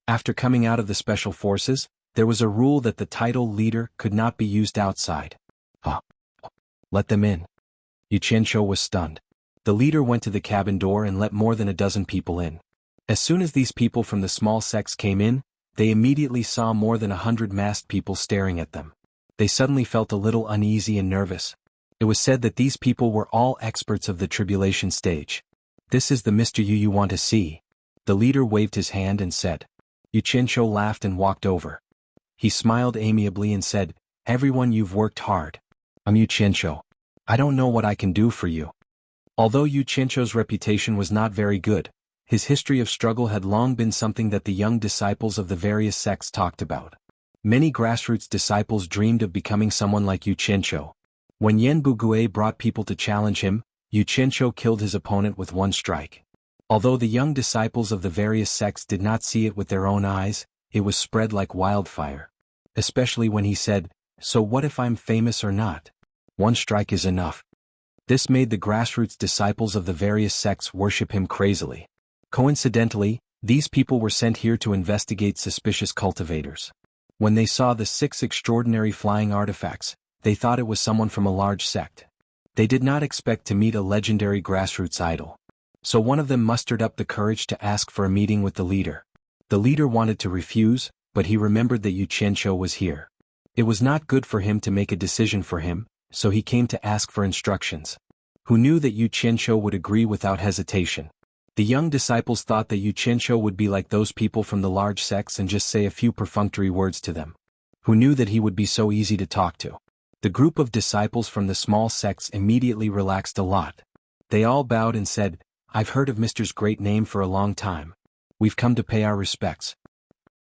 After coming out of the special forces, there was a rule that the title leader could not be used outside. Let them in. Yu Qianzhou was stunned. The leader went to the cabin door and let more than a dozen people in. As soon as these people from the small sects came in, they immediately saw more than 100 masked people staring at them. They suddenly felt a little uneasy and nervous. It was said that these people were all experts of the tribulation stage. "This is the Mr. Yu you want to see." The leader waved his hand and said. Yu Qianzhou laughed and walked over. He smiled amiably and said, "Everyone, you've worked hard. I'm Yu Qianzhou. I don't know what I can do for you." Although Yu Qianzhou's reputation was not very good, his history of struggle had long been something that the young disciples of the various sects talked about. Many grassroots disciples dreamed of becoming someone like Yu Qianzhou. When Yan Bugui brought people to challenge him, Yu Qianzhou killed his opponent with one strike. Although the young disciples of the various sects did not see it with their own eyes, it was spread like wildfire. Especially when he said, "So what if I'm famous or not? One strike is enough." This made the grassroots disciples of the various sects worship him crazily. Coincidentally, these people were sent here to investigate suspicious cultivators. When they saw the 6 extraordinary flying artifacts, they thought it was someone from a large sect. They did not expect to meet a legendary grassroots idol. So one of them mustered up the courage to ask for a meeting with the leader. The leader wanted to refuse, but he remembered that Yu Qianzhou was here. It was not good for him to make a decision for him, so he came to ask for instructions. Who knew that Yu Qianzhou would agree without hesitation? The young disciples thought that Yu Qianzhou would be like those people from the large sects and just say a few perfunctory words to them. Who knew that he would be so easy to talk to? The group of disciples from the small sects immediately relaxed a lot. They all bowed and said, "I've heard of Mr.'s great name for a long time. We've come to pay our respects."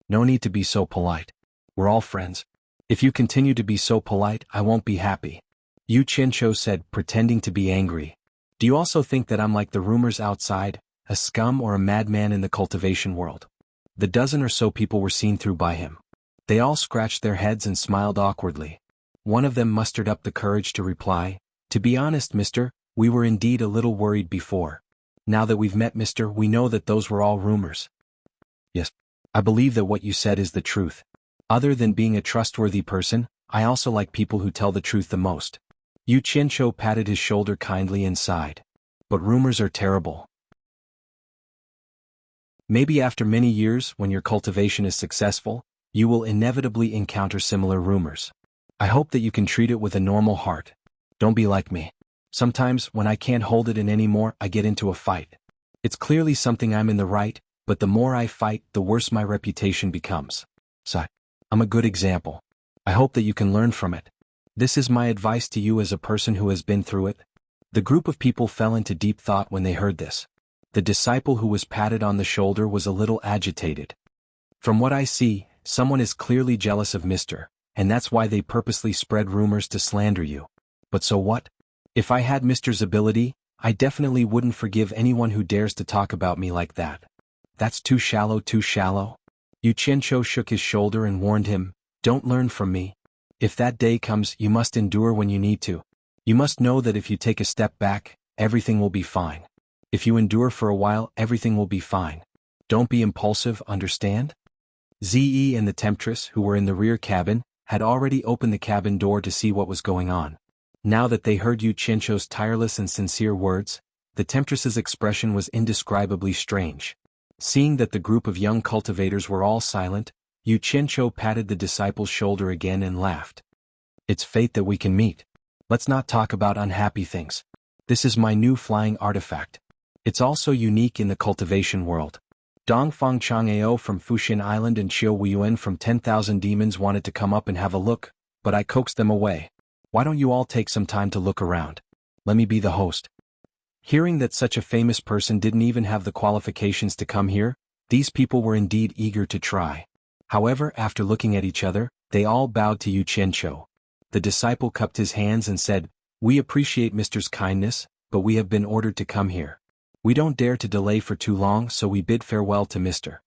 "No need to be so polite. We're all friends. If you continue to be so polite, I won't be happy," Yu Qianzhou said, pretending to be angry. "Do you also think that I'm like the rumors outside, a scum or a madman in the cultivation world?" The dozen or so people were seen through by him. They all scratched their heads and smiled awkwardly. One of them mustered up the courage to reply, "To be honest, mister, we were indeed a little worried before. Now that we've met, mister, we know that those were all rumors." "Yes, I believe that what you said is the truth. Other than being a trustworthy person, I also like people who tell the truth the most." Yu Qianzhou patted his shoulder kindly and sighed. "But rumors are terrible. Maybe after many years, when your cultivation is successful, you will inevitably encounter similar rumors. I hope that you can treat it with a normal heart. Don't be like me. Sometimes, when I can't hold it in anymore, I get into a fight. It's clearly something I'm in the right, but the more I fight, the worse my reputation becomes. So, I'm a good example. I hope that you can learn from it. This is my advice to you as a person who has been through it." The group of people fell into deep thought when they heard this. The disciple who was patted on the shoulder was a little agitated. "From what I see, someone is clearly jealous of Mr., and that's why they purposely spread rumors to slander you. But so what? If I had Mr.'s ability, I definitely wouldn't forgive anyone who dares to talk about me like that. That's too shallow, too shallow." Yu Qianzhou shook his shoulder and warned him, "Don't learn from me. If that day comes, you must endure when you need to. You must know that if you take a step back, everything will be fine. If you endure for a while, everything will be fine. Don't be impulsive, understand?" Ze and the temptress, who were in the rear cabin, had already opened the cabin door to see what was going on. Now that they heard Yu Qianzhou's tireless and sincere words, the temptress's expression was indescribably strange. Seeing that the group of young cultivators were all silent, Yu Qianzhou patted the disciple's shoulder again and laughed. It's fate that we can meet. Let's not talk about unhappy things. This is my new flying artifact. It's also unique in the cultivation world. Dongfang Chang'ao from Fuxin Island and Qiu Weiyuan from 10,000 Demons wanted to come up and have a look, but I coaxed them away. Why don't you all take some time to look around? Let me be the host. Hearing that such a famous person didn't even have the qualifications to come here, these people were indeed eager to try. However, after looking at each other, they all bowed to Yu Qianzhou. The disciple cupped his hands and said, "We appreciate Mr.'s kindness, but we have been ordered to come here. We don't dare to delay for too long, so we bid farewell to Mr.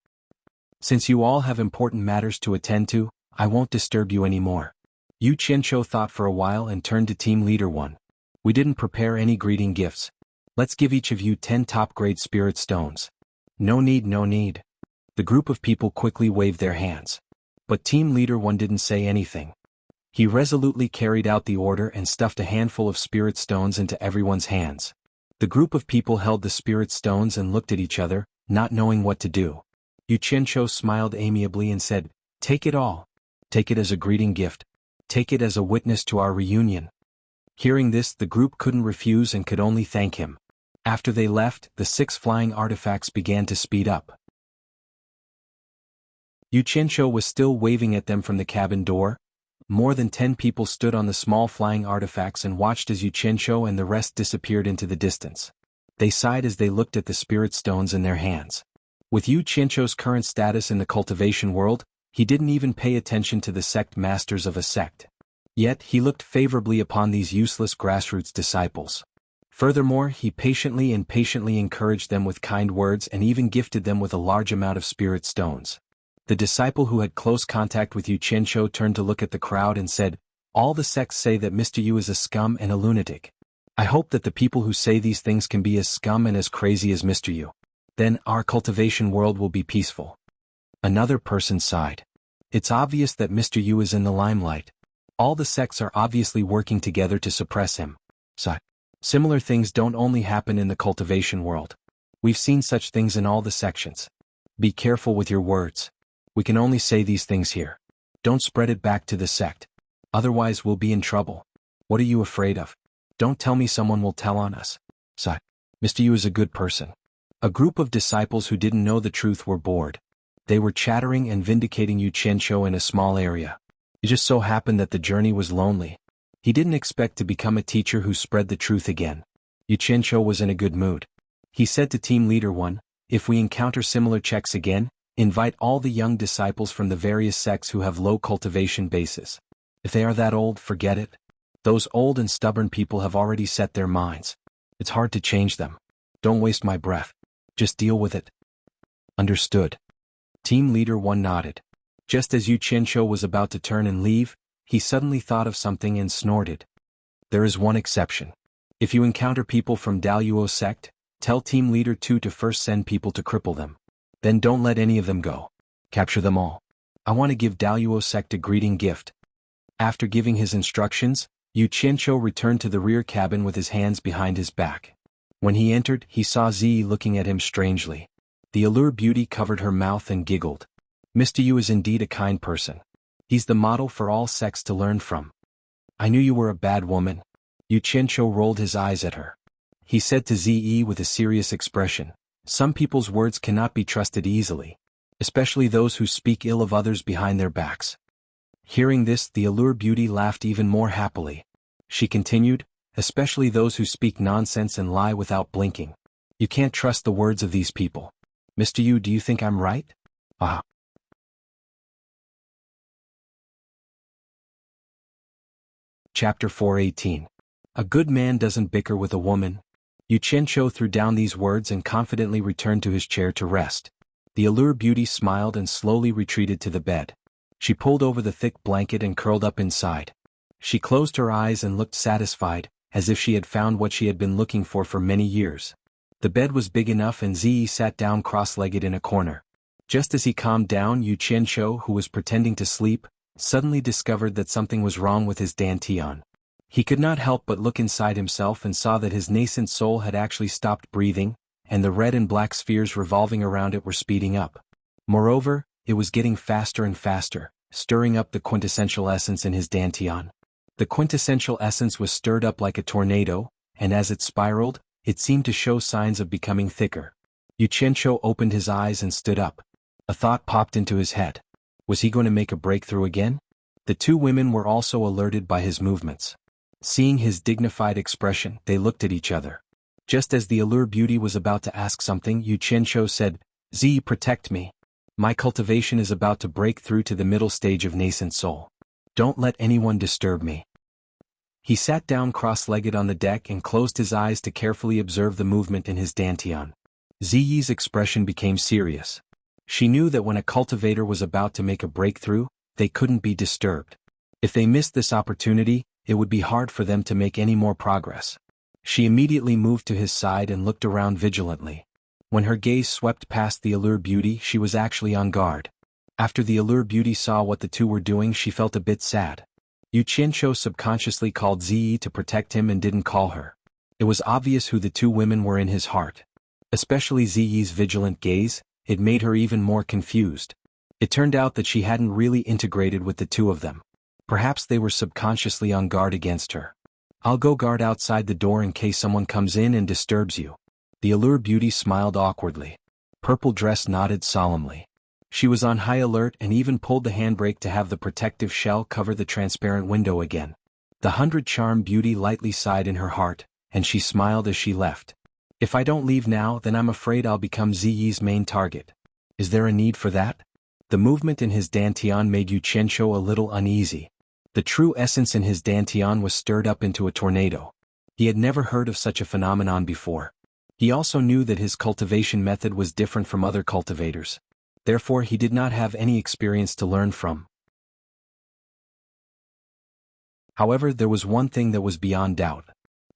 Since you all have important matters to attend to, I won't disturb you anymore." Yu Qianzhou thought for a while and turned to Team Leader 1. "We didn't prepare any greeting gifts. Let's give each of you 10 top-grade spirit stones." No need, no need. The group of people quickly waved their hands. But Team Leader 1 didn't say anything. He resolutely carried out the order and stuffed a handful of spirit stones into everyone's hands. The group of people held the spirit stones and looked at each other, not knowing what to do. Yu Qianzhou smiled amiably and said, "Take it all. Take it as a greeting gift. Take it as a witness to our reunion." Hearing this, the group couldn't refuse and could only thank him. After they left, the 6 flying artifacts began to speed up. Yu Qianzhou was still waving at them from the cabin door. More than 10 people stood on the small flying artifacts and watched as Yu Qianzhou and the rest disappeared into the distance. They sighed as they looked at the spirit stones in their hands. With Yu Qianzhou's current status in the cultivation world, he didn't even pay attention to the sect masters of a sect. Yet he looked favorably upon these useless grassroots disciples. Furthermore, he patiently encouraged them with kind words and even gifted them with a large amount of spirit stones. The disciple who had close contact with Yu Qianzhou turned to look at the crowd and said, "All the sects say that Mr. Yu is a scum and a lunatic. I hope that the people who say these things can be as scum and as crazy as Mr. Yu. Then our cultivation world will be peaceful." Another person sighed. "It's obvious that Mr. Yu is in the limelight. All the sects are obviously working together to suppress him." Similar things don't only happen in the cultivation world. We've seen such things in all the sections. Be careful with your words. We can only say these things here. Don't spread it back to the sect. Otherwise we'll be in trouble. What are you afraid of? Don't tell me someone will tell on us. Mr. Yu is a good person. A group of disciples who didn't know the truth were bored. They were chattering and vindicating Yu Qianzhou in a small area. It just so happened that the journey was lonely. He didn't expect to become a teacher who spread the truth again. Yu Qianzhou was in a good mood. He said to Team Leader 1, "If we encounter similar checks again, invite all the young disciples from the various sects who have low cultivation bases. If they are that old, forget it. Those old and stubborn people have already set their minds. It's hard to change them. Don't waste my breath. Just deal with it." Understood. Team Leader 1 nodded. Just as Yu Qianzhou was about to turn and leave, he suddenly thought of something and snorted. "There is one exception. If you encounter people from Daluo sect, tell Team Leader 2 to first send people to cripple them. Then don't let any of them go. Capture them all. I want to give Daluo sect a greeting gift." After giving his instructions, Yu Qianzhou returned to the rear cabin with his hands behind his back. When he entered, he saw Zi looking at him strangely. The allure beauty covered her mouth and giggled. "Mr. Yu is indeed a kind person. He's the model for all sects to learn from." "I knew you were a bad woman." Yu Qianzhou rolled his eyes at her. He said to Zi with a serious expression, "Some people's words cannot be trusted easily, especially those who speak ill of others behind their backs." Hearing this, the allure beauty laughed even more happily. She continued, "Especially those who speak nonsense and lie without blinking. You can't trust the words of these people. Mr. Yu, do you think I'm right?" "Ah." Chapter 418. A good man doesn't bicker with a woman. Yu Qianzhou threw down these words and confidently returned to his chair to rest. The allure beauty smiled and slowly retreated to the bed. She pulled over the thick blanket and curled up inside. She closed her eyes and looked satisfied, as if she had found what she had been looking for many years. The bed was big enough and Zi sat down cross-legged in a corner. Just as he calmed down, Yu Qianqiu, who was pretending to sleep, suddenly discovered that something was wrong with his dantian. He could not help but look inside himself and saw that his nascent soul had actually stopped breathing, and the red and black spheres revolving around it were speeding up. Moreover, it was getting faster and faster, stirring up the quintessential essence in his dantian. The quintessential essence was stirred up like a tornado, and as it spiraled, it seemed to show signs of becoming thicker. Yu Qianqiu opened his eyes and stood up. A thought popped into his head. Was he going to make a breakthrough again? The two women were also alerted by his movements. Seeing his dignified expression, they looked at each other. Just as the allure beauty was about to ask something, Yu Qianqiu said, "Zi, protect me. My cultivation is about to break through to the middle stage of nascent soul. Don't let anyone disturb me." He sat down cross-legged on the deck and closed his eyes to carefully observe the movement in his dantian. Ziyi's expression became serious. She knew that when a cultivator was about to make a breakthrough, they couldn't be disturbed. If they missed this opportunity, it would be hard for them to make any more progress. She immediately moved to his side and looked around vigilantly. When her gaze swept past the allure beauty, she was actually on guard. After the allure beauty saw what the two were doing, she felt a bit sad. Yu Qianqiu subconsciously called Ziyi to protect him and didn't call her. It was obvious who the two women were in his heart. Especially Ziyi's vigilant gaze, it made her even more confused. It turned out that she hadn't really integrated with the two of them. Perhaps they were subconsciously on guard against her. "I'll go guard outside the door in case someone comes in and disturbs you." The allure beauty smiled awkwardly. Purple Dress nodded solemnly. She was on high alert and even pulled the handbrake to have the protective shell cover the transparent window again. The 100 Charm beauty lightly sighed in her heart, and she smiled as she left. "If I don't leave now, then I'm afraid I'll become Ziyi's main target. Is there a need for that?" The movement in his dantian made Yu Qianqiu a little uneasy. The true essence in his dantian was stirred up into a tornado. He had never heard of such a phenomenon before. He also knew that his cultivation method was different from other cultivators. Therefore, he did not have any experience to learn from. However, there was one thing that was beyond doubt.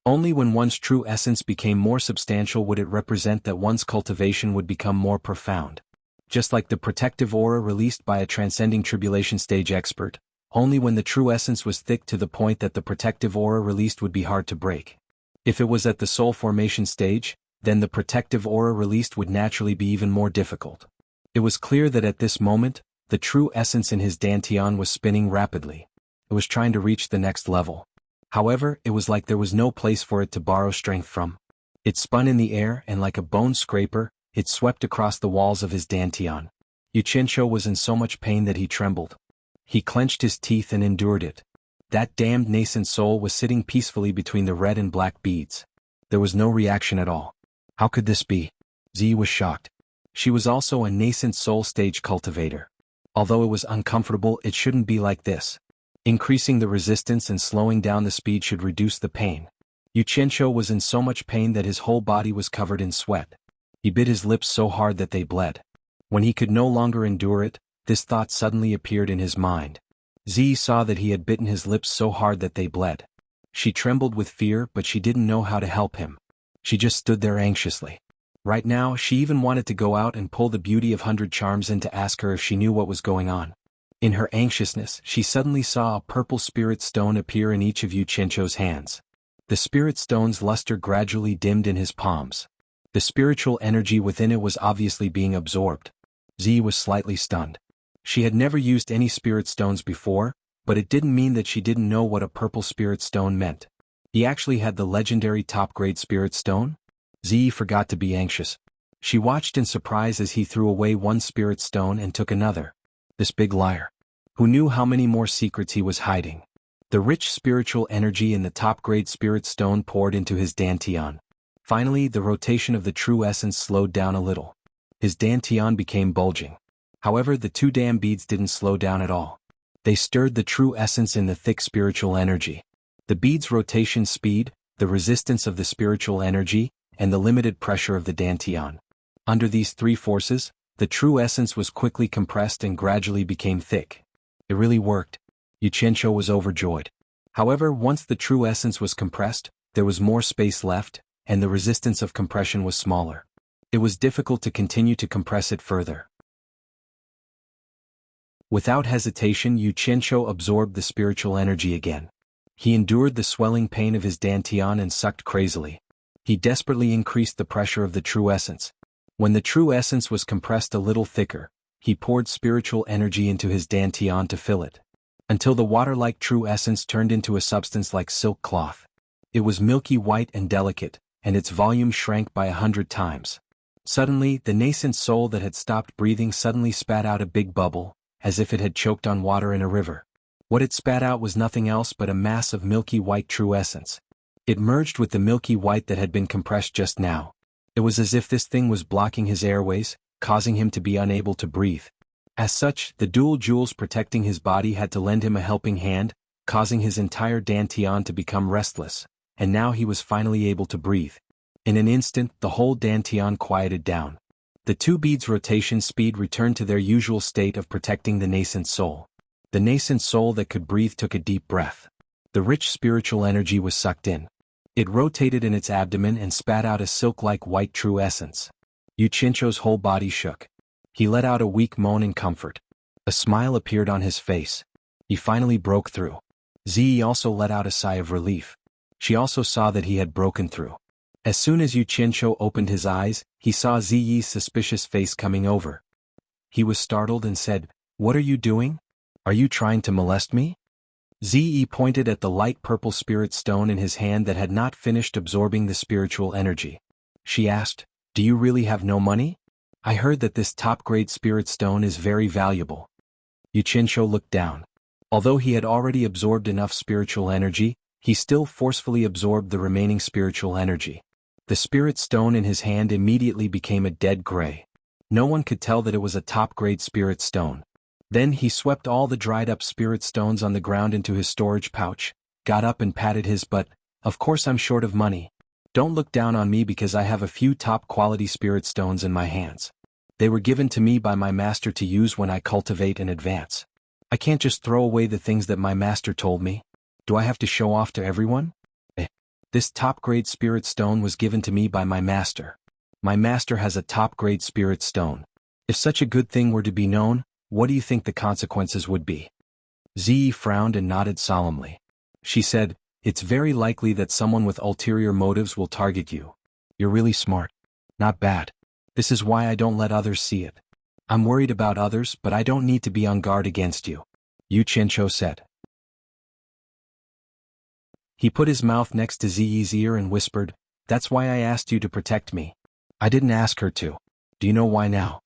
Only when one's true essence became more substantial would it represent that one's cultivation would become more profound. Just like the protective aura released by a transcending tribulation stage expert, only when the true essence was thick to the point that the protective aura released would be hard to break. If it was at the soul formation stage, then the protective aura released would naturally be even more difficult. It was clear that at this moment, the true essence in his dantian was spinning rapidly. It was trying to reach the next level. However, it was like there was no place for it to borrow strength from. It spun in the air and like a bone scraper, it swept across the walls of his dantian. Yu Qianqiu was in so much pain that he trembled. He clenched his teeth and endured it. That damned nascent soul was sitting peacefully between the red and black beads. There was no reaction at all. How could this be? Ziyi was shocked. She was also a nascent soul stage cultivator. Although it was uncomfortable, it shouldn't be like this. Increasing the resistance and slowing down the speed should reduce the pain. Yu Qianqiu was in so much pain that his whole body was covered in sweat. He bit his lips so hard that they bled. When he could no longer endure it, this thought suddenly appeared in his mind. Ziyi saw that he had bitten his lips so hard that they bled. She trembled with fear, but she didn't know how to help him. She just stood there anxiously. Right now, she even wanted to go out and pull the beauty of 100 Charms in to ask her if she knew what was going on. In her anxiousness, she suddenly saw a purple spirit stone appear in each of Yu Qianqiu's hands. The spirit stone's luster gradually dimmed in his palms. The spiritual energy within it was obviously being absorbed. Ziyi was slightly stunned. She had never used any spirit stones before, but it didn't mean that she didn't know what a purple spirit stone meant. He actually had the legendary top-grade spirit stone? Ziyi forgot to be anxious. She watched in surprise as he threw away one spirit stone and took another. This big liar. Who knew how many more secrets he was hiding? The rich spiritual energy in the top-grade spirit stone poured into his dantian. Finally, the rotation of the true essence slowed down a little. His dantian became bulging. However, the two damn beads didn't slow down at all. They stirred the true essence in the thick spiritual energy. The beads' rotation speed, the resistance of the spiritual energy, and the limited pressure of the dantian. Under these three forces, the true essence was quickly compressed and gradually became thick. It really worked. Yu Qianqiu was overjoyed. However, once the true essence was compressed, there was more space left, and the resistance of compression was smaller. It was difficult to continue to compress it further. Without hesitation, Yu Qianqiu absorbed the spiritual energy again. He endured the swelling pain of his dantian and sucked crazily. He desperately increased the pressure of the true essence. When the true essence was compressed a little thicker, he poured spiritual energy into his dantian to fill it, until the water-like true essence turned into a substance like silk cloth. It was milky white and delicate, and its volume shrank by 100 times. Suddenly, the nascent soul that had stopped breathing suddenly spat out a big bubble, as if it had choked on water in a river. What it spat out was nothing else but a mass of milky white true essence. It merged with the milky white that had been compressed just now. It was as if this thing was blocking his airways, causing him to be unable to breathe. As such, the dual jewels protecting his body had to lend him a helping hand, causing his entire dantian to become restless, and now he was finally able to breathe. In an instant, the whole dantian quieted down. The two beads' rotation speed returned to their usual state of protecting the nascent soul. The nascent soul that could breathe took a deep breath. The rich spiritual energy was sucked in. It rotated in its abdomen and spat out a silk-like white true essence. Yu Qianqiu's whole body shook. He let out a weak moan in comfort. A smile appeared on his face. He finally broke through. Ziyi also let out a sigh of relief. She also saw that he had broken through. As soon as Yu Qianqiu opened his eyes, he saw Ziyi's suspicious face coming over. He was startled and said, "What are you doing? Are you trying to molest me?" Ziyi pointed at the light purple spirit stone in his hand that had not finished absorbing the spiritual energy. She asked, "Do you really have no money? I heard that this top-grade spirit stone is very valuable." Yu Qianqiu looked down. Although he had already absorbed enough spiritual energy, he still forcefully absorbed the remaining spiritual energy. The spirit stone in his hand immediately became a dead gray. No one could tell that it was a top-grade spirit stone. Then he swept all the dried-up spirit stones on the ground into his storage pouch, got up and patted his butt. "Of course I'm short of money. Don't look down on me because I have a few top-quality spirit stones in my hands. They were given to me by my master to use when I cultivate and advance. I can't just throw away the things that my master told me. Do I have to show off to everyone? This top-grade spirit stone was given to me by my master. My master has a top-grade spirit stone. If such a good thing were to be known, what do you think the consequences would be?" Ziyi frowned and nodded solemnly. She said, "It's very likely that someone with ulterior motives will target you. You're really smart. Not bad. This is why I don't let others see it. I'm worried about others, but I don't need to be on guard against you," Yu Qianqiu said. He put his mouth next to Ziyi's ear and whispered, "That's why I asked you to protect me. I didn't ask her to. Do you know why now?"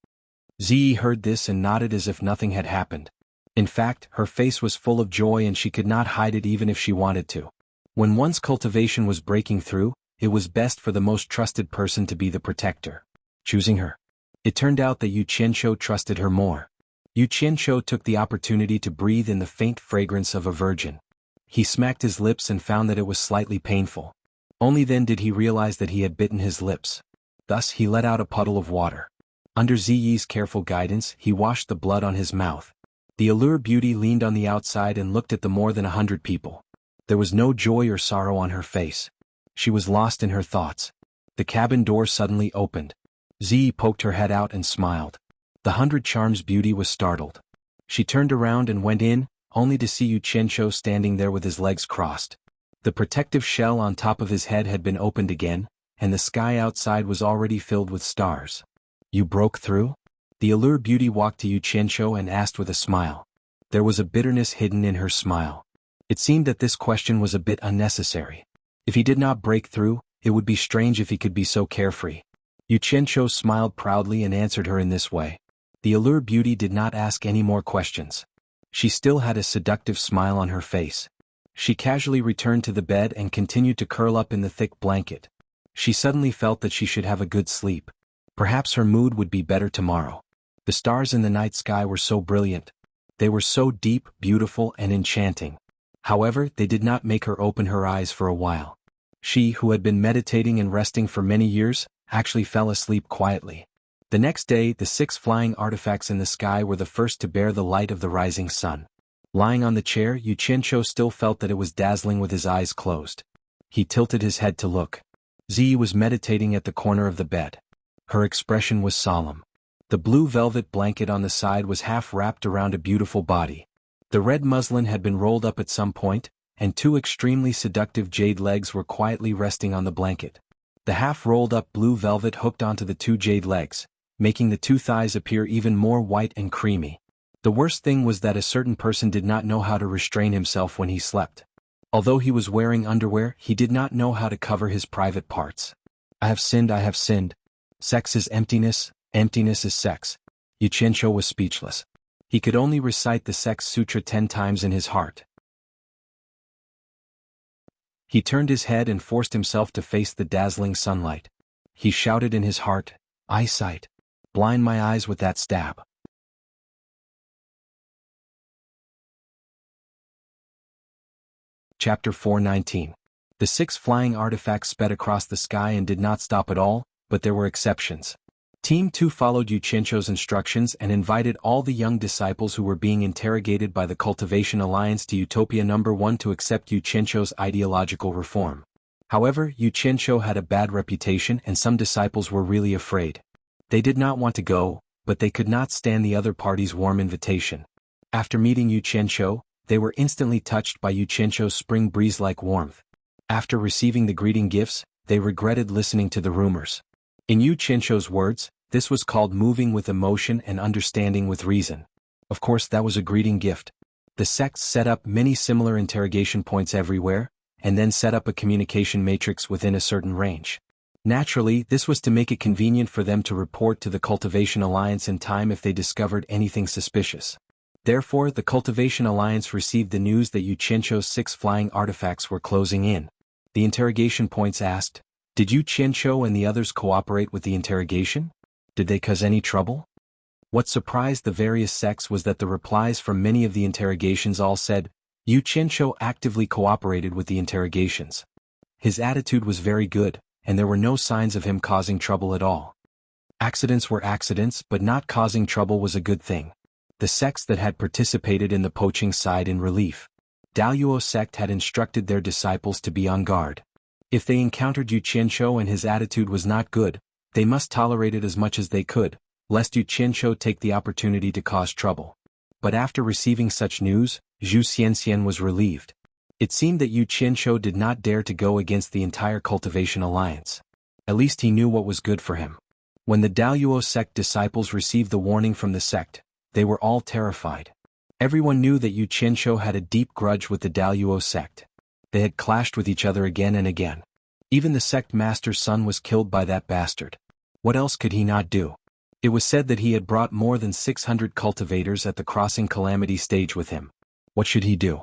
Ziyi heard this and nodded as if nothing had happened. In fact, her face was full of joy and she could not hide it even if she wanted to. When one's cultivation was breaking through, it was best for the most trusted person to be the protector. Choosing her. It turned out that Yu Qianqiu trusted her more. Yu Qianqiu took the opportunity to breathe in the faint fragrance of a virgin. He smacked his lips and found that it was slightly painful. Only then did he realize that he had bitten his lips. Thus he let out a puddle of water. Under Ziyi's careful guidance, he washed the blood on his mouth. The allure beauty leaned on the outside and looked at the more than 100 people. There was no joy or sorrow on her face. She was lost in her thoughts. The cabin door suddenly opened. Ziyi poked her head out and smiled. The 100 Charms beauty was startled. She turned around and went in, only to see Yu Qianqiu standing there with his legs crossed. The protective shell on top of his head had been opened again, and the sky outside was already filled with stars. "You broke through?" The allure beauty walked to Yu Qianqiu and asked with a smile. There was a bitterness hidden in her smile. It seemed that this question was a bit unnecessary. If he did not break through, it would be strange if he could be so carefree. Yu Qianqiu smiled proudly and answered her in this way. The allure beauty did not ask any more questions. She still had a seductive smile on her face. She casually returned to the bed and continued to curl up in the thick blanket. She suddenly felt that she should have a good sleep. Perhaps her mood would be better tomorrow. The stars in the night sky were so brilliant. They were so deep, beautiful, and enchanting. However, they did not make her open her eyes for a while. She, who had been meditating and resting for many years, actually fell asleep quietly. The next day, the 6 flying artifacts in the sky were the first to bear the light of the rising sun. Lying on the chair, Yu Qianqiu still felt that it was dazzling with his eyes closed. He tilted his head to look. Ziyi was meditating at the corner of the bed. Her expression was solemn. The blue velvet blanket on the side was half wrapped around a beautiful body. The red muslin had been rolled up at some point, and two extremely seductive jade legs were quietly resting on the blanket. The half-rolled-up blue velvet hooked onto the two jade legs, making the two thighs appear even more white and creamy. The worst thing was that a certain person did not know how to restrain himself when he slept. Although he was wearing underwear, he did not know how to cover his private parts. I have sinned, I have sinned. Sex is emptiness, emptiness is sex. Yu Qianqiu was speechless. He could only recite the Sex Sutra 10 times in his heart. He turned his head and forced himself to face the dazzling sunlight. He shouted in his heart, "Eyesight! Blind my eyes with that stab." Chapter 419. The 6 flying artifacts sped across the sky and did not stop at all, but there were exceptions. Team 2 followed Yu Qianqiu's instructions and invited all the young disciples who were being interrogated by the Cultivation Alliance to Utopia No. 1 to accept Yu Qianqiu's ideological reform. However, Yu Qianqiu had a bad reputation and some disciples were really afraid. They did not want to go, but they could not stand the other party's warm invitation. After meeting Yu Qianqiu, they were instantly touched by Yu Qianqiu's spring breeze-like warmth. After receiving the greeting gifts, they regretted listening to the rumors. In Yu Qianqiu's words, this was called moving with emotion and understanding with reason. Of course, that was a greeting gift. The sects set up many similar interrogation points everywhere, and then set up a communication matrix within a certain range. Naturally, this was to make it convenient for them to report to the Cultivation Alliance in time if they discovered anything suspicious. Therefore, the Cultivation Alliance received the news that Yu Qianqiu's 6 flying artifacts were closing in. The interrogation points asked, "Did Yu Qianqiu and the others cooperate with the interrogation? Did they cause any trouble?" What surprised the various sects was that the replies from many of the interrogations all said, Yu Qianqiu actively cooperated with the interrogations. His attitude was very good, and there were no signs of him causing trouble at all. Accidents were accidents, but not causing trouble was a good thing. The sects that had participated in the poaching sighed in relief. Daluo sect had instructed their disciples to be on guard. If they encountered Yu Qianqiu and his attitude was not good, they must tolerate it as much as they could, lest Yu Qianqiu take the opportunity to cause trouble. But after receiving such news, Zhu Xianxian was relieved. It seemed that Yu Qianqiu did not dare to go against the entire Cultivation Alliance. At least he knew what was good for him. When the Daluo sect disciples received the warning from the sect, they were all terrified. Everyone knew that Yu Qianqiu had a deep grudge with the Daluo sect. They had clashed with each other again and again. Even the sect master's son was killed by that bastard. What else could he not do? It was said that he had brought more than 600 cultivators at the crossing calamity stage with him. What should he do?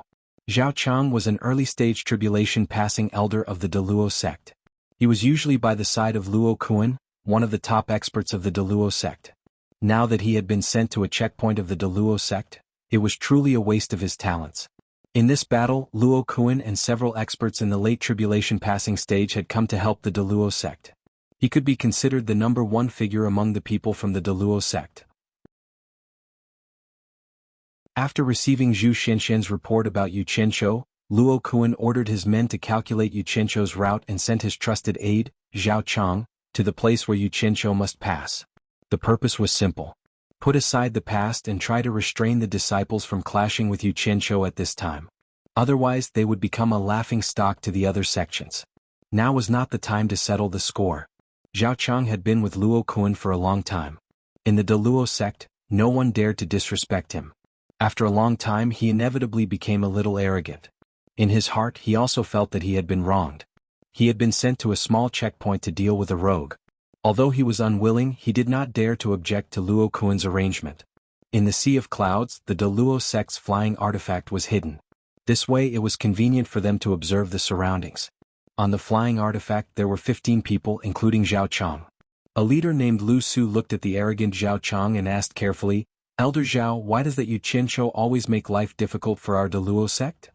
Zhao Chang was an early-stage tribulation-passing elder of the Daluo sect. He was usually by the side of Luo Kuan, one of the top experts of the Daluo sect. Now that he had been sent to a checkpoint of the Daluo sect, it was truly a waste of his talents. In this battle, Luo Kuan and several experts in the late tribulation passing stage had come to help the Daluo sect. He could be considered the number 1 figure among the people from the Daluo sect. After receiving Zhu Xianxian's report about Yu Qianqiu, Luo Kuan ordered his men to calculate Yu Qianqiu's route and sent his trusted aide, Zhao Chang, to the place where Yu Qianqiu must pass. The purpose was simple. Put aside the past and try to restrain the disciples from clashing with Yu Qianqiu at this time. Otherwise they would become a laughing stock to the other sections. Now was not the time to settle the score. Zhao Chang had been with Luo Kuan for a long time. In the Daluo sect, no one dared to disrespect him. After a long time he inevitably became a little arrogant. In his heart he also felt that he had been wronged. He had been sent to a small checkpoint to deal with a rogue. Although he was unwilling, he did not dare to object to Luo Kuan's arrangement. In the Sea of Clouds, the Daluo sect's flying artifact was hidden. This way it was convenient for them to observe the surroundings. On the flying artifact there were 15 people including Zhao Chang. A leader named Lu Su looked at the arrogant Zhao Chang and asked carefully, "Elder Zhao, why does that Yu Qianqiu always make life difficult for our Daluo sect?"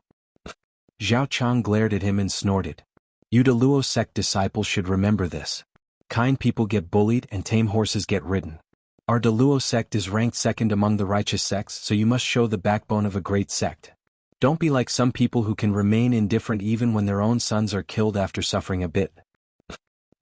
Zhao Chang glared at him and snorted. "You Daluo sect disciples should remember this. Kind people get bullied and tame horses get ridden. Our Daluo sect is ranked second among the righteous sects, so you must show the backbone of a great sect. Don't be like some people who can remain indifferent even when their own sons are killed after suffering a bit."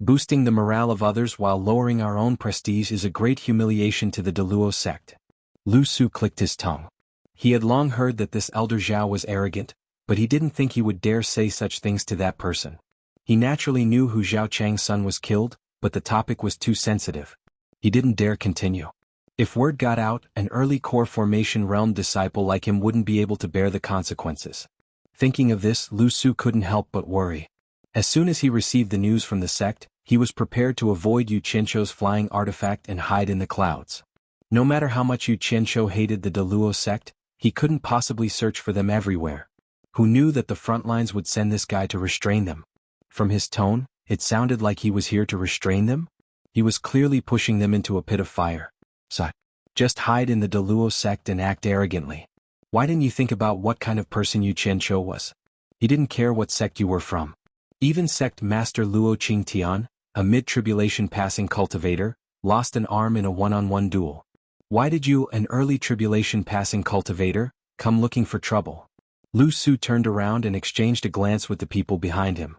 Boosting the morale of others while lowering our own prestige is a great humiliation to the Deluo sect. Lu Su clicked his tongue. He had long heard that this elder Zhao was arrogant, but he didn't think he would dare say such things to that person. He naturally knew who Zhao Chang's son was killed, but the topic was too sensitive. He didn't dare continue. If word got out, an early core formation realm disciple like him wouldn't be able to bear the consequences. Thinking of this, Lu Su couldn't help but worry. As soon as he received the news from the sect, he was prepared to avoid Yu Qianzhou's flying artifact and hide in the clouds. No matter how much Yu Qianzhou hated the Deluo sect, he couldn't possibly search for them everywhere. Who knew that the front lines would send this guy to restrain them? From his tone, it sounded like he was here to restrain them? He was clearly pushing them into a pit of fire. So, just hide in the Deluo sect and act arrogantly. Why didn't you think about what kind of person Yu Qianzhou was? He didn't care what sect you were from. Even sect master Luo Qingtian, a mid-tribulation passing cultivator, lost an arm in a one-on-one duel. Why did you, an early tribulation passing cultivator, come looking for trouble? Lu Su turned around and exchanged a glance with the people behind him.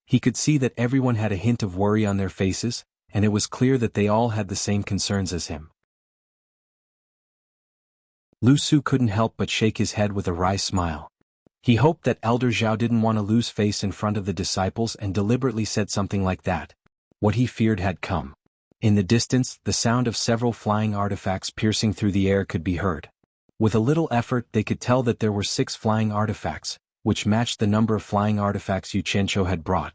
He could see that everyone had a hint of worry on their faces, and it was clear that they all had the same concerns as him. Lu Su couldn't help but shake his head with a wry smile. He hoped that Elder Zhao didn't want to lose face in front of the disciples and deliberately said something like that. What he feared had come. In the distance, the sound of several flying artifacts piercing through the air could be heard. With a little effort, they could tell that there were 6 flying artifacts, which matched the number of flying artifacts Yu Qianzhou had brought.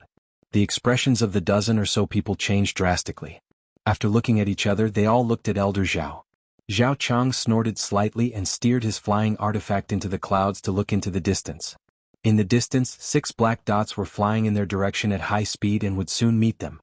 The expressions of the dozen or so people changed drastically. After looking at each other, they all looked at Elder Zhao. Zhao Chang snorted slightly and steered his flying artifact into the clouds to look into the distance. In the distance, 6 black dots were flying in their direction at high speed and would soon meet them.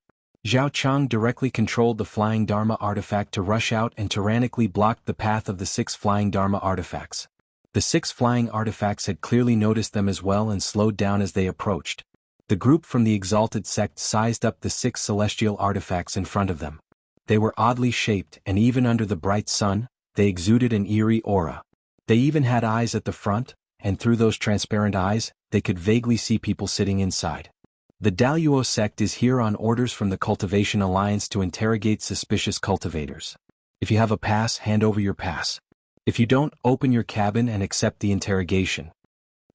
Zhao Chang directly controlled the flying Dharma artifact to rush out and tyrannically blocked the path of the 6 flying Dharma artifacts. The 6 flying artifacts had clearly noticed them as well and slowed down as they approached. The group from the exalted sect sized up the 6 celestial artifacts in front of them. They were oddly shaped, and even under the bright sun, they exuded an eerie aura. They even had eyes at the front, and through those transparent eyes, they could vaguely see people sitting inside. The Daluo sect is here on orders from the Cultivation Alliance to interrogate suspicious cultivators. If you have a pass, hand over your pass. If you don't, open your cabin and accept the interrogation.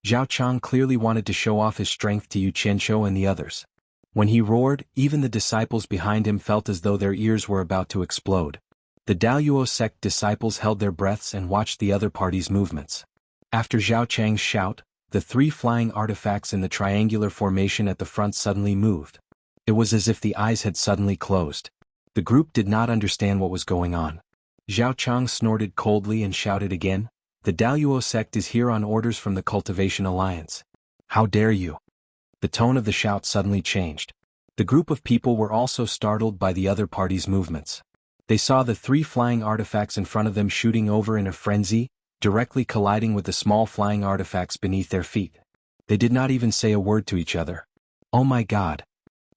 Zhao Chang clearly wanted to show off his strength to Yu Qianzhou and the others. When he roared, even the disciples behind him felt as though their ears were about to explode. The Daluo sect disciples held their breaths and watched the other party's movements. After Zhao Chang's shout, the 3 flying artifacts in the triangular formation at the front suddenly moved. It was as if the eyes had suddenly closed. The group did not understand what was going on. Zhao Chang snorted coldly and shouted again, "The Daluo sect is here on orders from the Cultivation Alliance. How dare you?" The tone of the shout suddenly changed. The group of people were also startled by the other party's movements. They saw the 3 flying artifacts in front of them shooting over in a frenzy, directly colliding with the small flying artifacts beneath their feet. They did not even say a word to each other. "Oh my God!"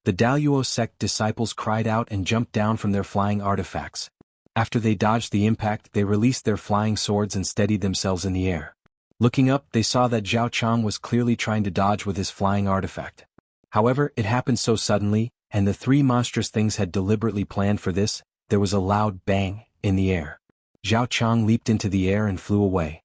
The Daluo sect disciples cried out and jumped down from their flying artifacts. After they dodged the impact, they released their flying swords and steadied themselves in the air. Looking up, they saw that Zhao Chang was clearly trying to dodge with his flying artifact. However, it happened so suddenly, and the 3 monstrous things had deliberately planned for this. There was a loud bang in the air. Zhao Chang leaped into the air and flew away.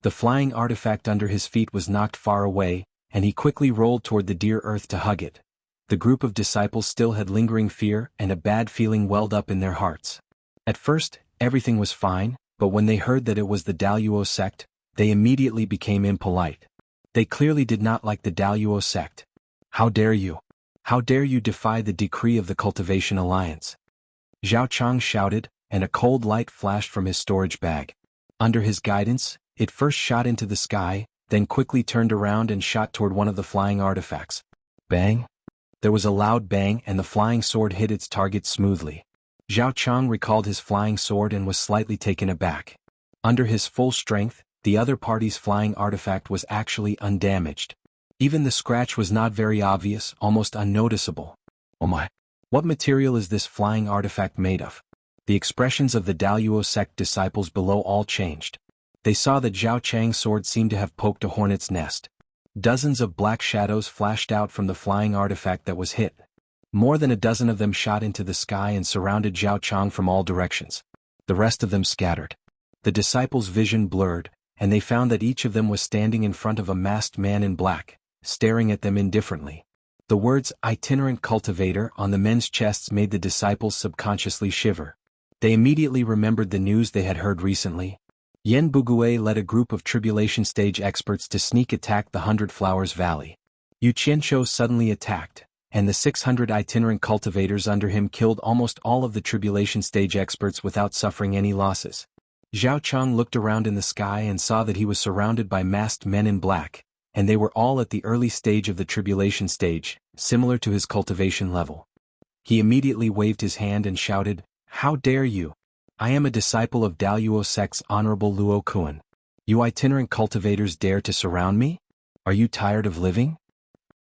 The flying artifact under his feet was knocked far away, and he quickly rolled toward the dear earth to hug it. The group of disciples still had lingering fear, and a bad feeling welled up in their hearts. At first, everything was fine, but when they heard that it was the Daluo sect, they immediately became impolite. They clearly did not like the Daluo sect. "How dare you? How dare you defy the decree of the Cultivation Alliance?" Zhao Chang shouted, and a cold light flashed from his storage bag. Under his guidance, it first shot into the sky, then quickly turned around and shot toward one of the flying artifacts. Bang! There was a loud bang and the flying sword hit its target smoothly. Zhao Chang recalled his flying sword and was slightly taken aback. Under his full strength, the other party's flying artifact was actually undamaged. Even the scratch was not very obvious, almost unnoticeable. "Oh my! What material is this flying artifact made of?" The expressions of the Daluo sect disciples below all changed. They saw that Zhao Chang's sword seemed to have poked a hornet's nest. Dozens of black shadows flashed out from the flying artifact that was hit. More than a dozen of them shot into the sky and surrounded Zhao Chang from all directions. The rest of them scattered. The disciples' vision blurred, and they found that each of them was standing in front of a masked man in black, staring at them indifferently. The words "itinerant cultivator" on the men's chests made the disciples subconsciously shiver. They immediately remembered the news they had heard recently. Yen Bugue led a group of tribulation stage experts to sneak attack the 100 Flowers Valley. Yu Qianshou suddenly attacked, and the 600 itinerant cultivators under him killed almost all of the tribulation stage experts without suffering any losses. Zhao Chang looked around in the sky and saw that he was surrounded by masked men in black, and they were all at the early stage of the tribulation stage, similar to his cultivation level. He immediately waved his hand and shouted, "How dare you! I am a disciple of Daluo sect's Honorable Luo Kuan. You itinerant cultivators dare to surround me? Are you tired of living?"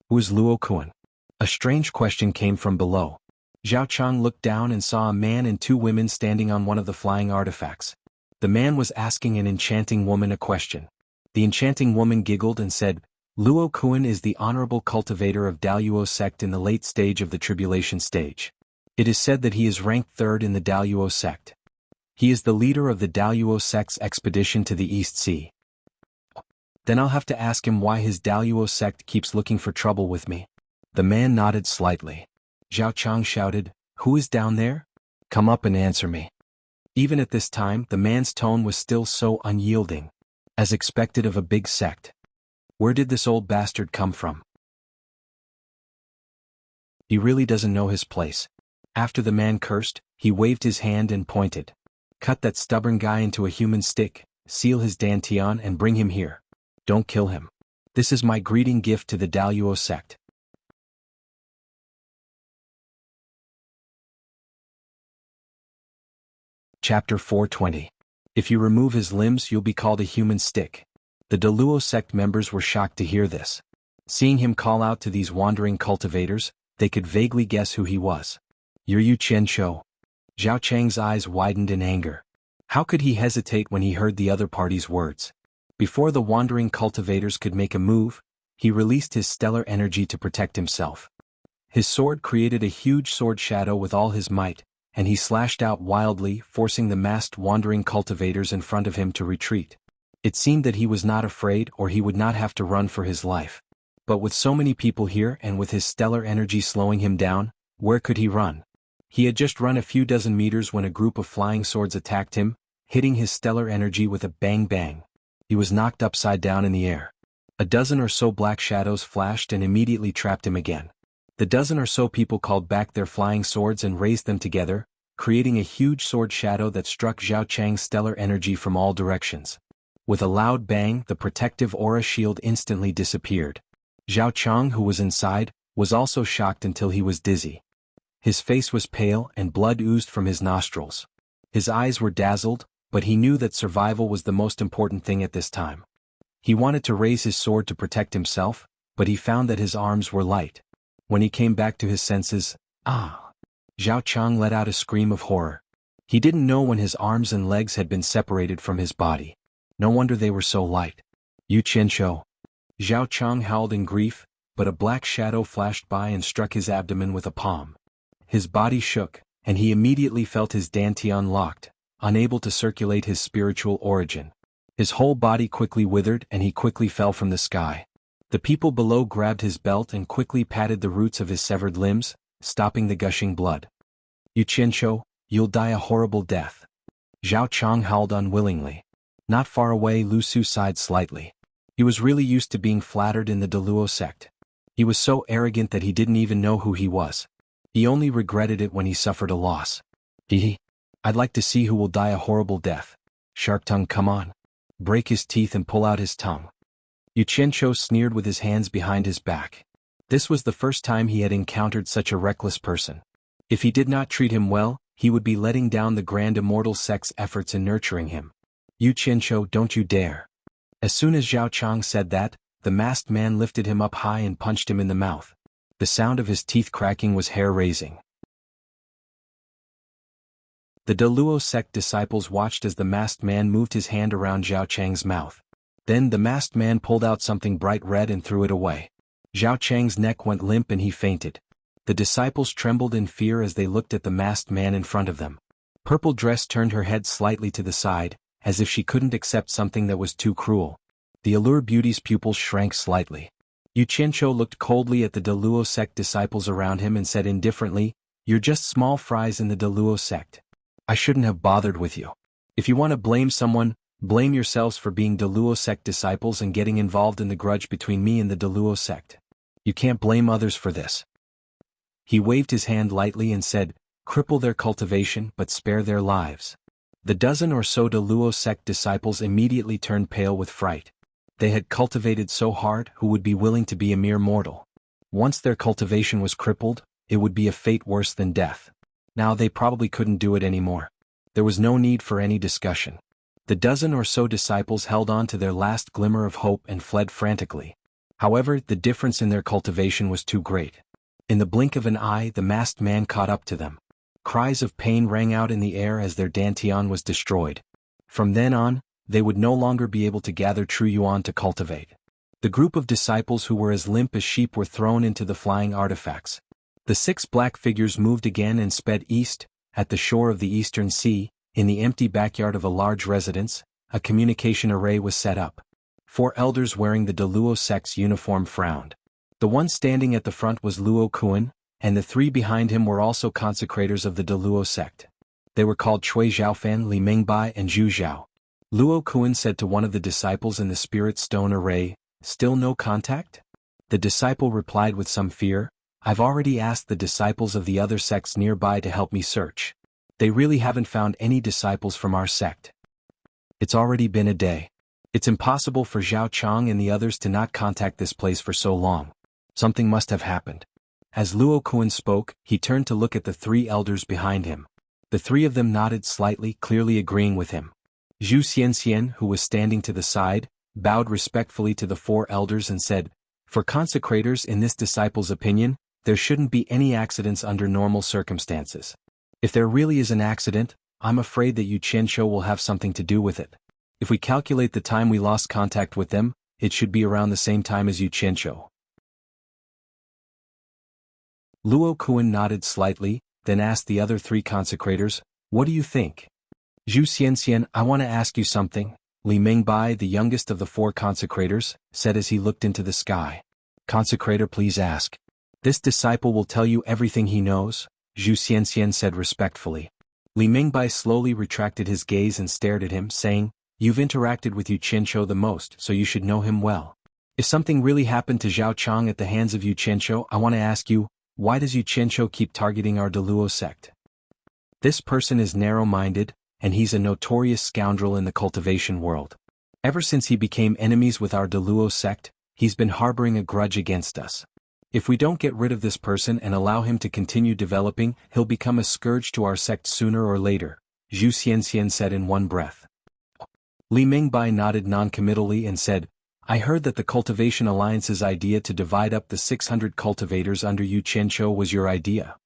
"Who is Luo Kuan?" A strange question came from below. Zhao Chang looked down and saw a man and two women standing on one of the flying artifacts. The man was asking an enchanting woman a question. The enchanting woman giggled and said, "Luo Kuan is the honorable cultivator of Daluo sect in the late stage of the tribulation stage. It is said that he is ranked third in the Daluo sect. He is the leader of the Daluo sect's expedition to the East Sea." "Then I'll have to ask him why his Daluo sect keeps looking for trouble with me." The man nodded slightly. Zhao Chang shouted, "Who is down there? Come up and answer me." Even at this time, the man's tone was still so unyielding, as expected of a big sect. Where did this old bastard come from? He really doesn't know his place. After the man cursed, he waved his hand and pointed. "Cut that stubborn guy into a human stick, seal his dantian and bring him here. Don't kill him. This is my greeting gift to the Daluo sect." Chapter 420. If you remove his limbs, you'll be called a human stick. The Daluo sect members were shocked to hear this. Seeing him call out to these wandering cultivators, they could vaguely guess who he was. "You're Yu Qianshou." Zhao Chang's eyes widened in anger. How could he hesitate when he heard the other party's words? Before the wandering cultivators could make a move, he released his stellar energy to protect himself. His sword created a huge sword shadow with all his might, and he slashed out wildly, forcing the masked wandering cultivators in front of him to retreat. It seemed that he was not afraid, or he would not have to run for his life. But with so many people here and with his stellar energy slowing him down, where could he run? He had just run a few dozen meters when a group of flying swords attacked him, hitting his stellar energy with a bang bang. He was knocked upside down in the air. A dozen or so black shadows flashed and immediately trapped him again. The dozen or so people called back their flying swords and raised them together, creating a huge sword shadow that struck Zhao Chang's stellar energy from all directions. With a loud bang, the protective aura shield instantly disappeared. Zhao Chang, who was inside, was also shocked until he was dizzy. His face was pale and blood oozed from his nostrils. His eyes were dazzled, but he knew that survival was the most important thing at this time. He wanted to raise his sword to protect himself, but he found that his arms were light. When he came back to his senses, Zhao Chang let out a scream of horror. He didn't know when his arms and legs had been separated from his body. No wonder they were so light. "Yu Qianshou." Zhao Chang howled in grief, but a black shadow flashed by and struck his abdomen with a palm. His body shook, and he immediately felt his dantian locked, unable to circulate his spiritual origin. His whole body quickly withered and he quickly fell from the sky. The people below grabbed his belt and quickly patted the roots of his severed limbs, stopping the gushing blood. "Yu Qianshou, you'll die a horrible death." Zhao Chang howled unwillingly. Not far away, Lu Su sighed slightly. He was really used to being flattered in the Daluo sect. He was so arrogant that he didn't even know who he was. He only regretted it when he suffered a loss. I'd like to see who will die a horrible death. Shark tongue, come on. Break his teeth and pull out his tongue. Yu Qianshou sneered with his hands behind his back. This was the first time he had encountered such a reckless person. If he did not treat him well, he would be letting down the Grand Immortal Sect's efforts in nurturing him. "Yu Qianshou, don't you dare." As soon as Zhao Chang said that, the masked man lifted him up high and punched him in the mouth. The sound of his teeth cracking was hair-raising. The Daluo sect disciples watched as the masked man moved his hand around Zhao Chang's mouth. Then the masked man pulled out something bright red and threw it away. Zhao Chang's neck went limp and he fainted. The disciples trembled in fear as they looked at the masked man in front of them. Purple Dress turned her head slightly to the side, as if she couldn't accept something that was too cruel. The Allure Beauty's pupils shrank slightly. Yu Qianqiu looked coldly at the Deluo sect disciples around him and said indifferently, "You're just small fries in the Deluo sect. I shouldn't have bothered with you. If you want to blame someone, blame yourselves for being Deluo sect disciples and getting involved in the grudge between me and the Deluo sect. You can't blame others for this." He waved his hand lightly and said, "Cripple their cultivation but spare their lives." The dozen or so Deluo sect disciples immediately turned pale with fright. They had cultivated so hard, who would be willing to be a mere mortal? Once their cultivation was crippled, it would be a fate worse than death. Now they probably couldn't do it anymore. There was no need for any discussion. The dozen or so disciples held on to their last glimmer of hope and fled frantically. However, the difference in their cultivation was too great. In the blink of an eye, the masked man caught up to them. Cries of pain rang out in the air as their dantian was destroyed. From then on, they would no longer be able to gather true yuan to cultivate. The group of disciples who were as limp as sheep were thrown into the flying artifacts. The 6 black figures moved again and sped east. At the shore of the eastern sea, in the empty backyard of a large residence, a communication array was set up. 4 elders wearing the Deluo sect's uniform frowned. The one standing at the front was Luo Kuan, and the 3 behind him were also consecrators of the Deluo sect. They were called Cui Zhaofan, Li Mingbai and Zhu Zhao. Luo Kuan said to one of the disciples in the spirit stone array, "Still no contact?" The disciple replied with some fear, "I've already asked the disciples of the other sects nearby to help me search. They really haven't found any disciples from our sect. It's already been a day. It's impossible for Zhao Chang and the others to not contact this place for so long. Something must have happened." As Luo Kuan spoke, he turned to look at the 3 elders behind him. The 3 of them nodded slightly, clearly agreeing with him. Zhu Xianxian, who was standing to the side, bowed respectfully to the 4 elders and said, "For consecrators, in this disciple's opinion, there shouldn't be any accidents under normal circumstances. If there really is an accident, I'm afraid that Yu Qianqiu will have something to do with it. If we calculate the time we lost contact with them, it should be around the same time as Yu Qianqiu." Luo Kuan nodded slightly, then asked the other 3 consecrators, "What do you think?" "Zhu Xianxian, I want to ask you something," Li Mingbai, the youngest of the 4 consecrators, said as he looked into the sky. "Consecrator, please ask." "This disciple will tell you everything he knows," Zhu Xianxian said respectfully. Li Mingbai slowly retracted his gaze and stared at him, saying, "You've interacted with Yu Qianqiu the most, so you should know him well. If something really happened to Zhao Chang at the hands of Yu Qianqiu, I want to ask you, why does Yu Qianqiu keep targeting our Deluo sect? This person is narrow-minded, and he's a notorious scoundrel in the cultivation world. Ever since he became enemies with our Deluo sect, he's been harboring a grudge against us. If we don't get rid of this person and allow him to continue developing, he'll become a scourge to our sect sooner or later," Zhu Xianxian said in one breath. Li Mingbai nodded noncommittally and said, "I heard that the Cultivation Alliance's idea to divide up the 600 cultivators under Yu Qianqiu was your idea."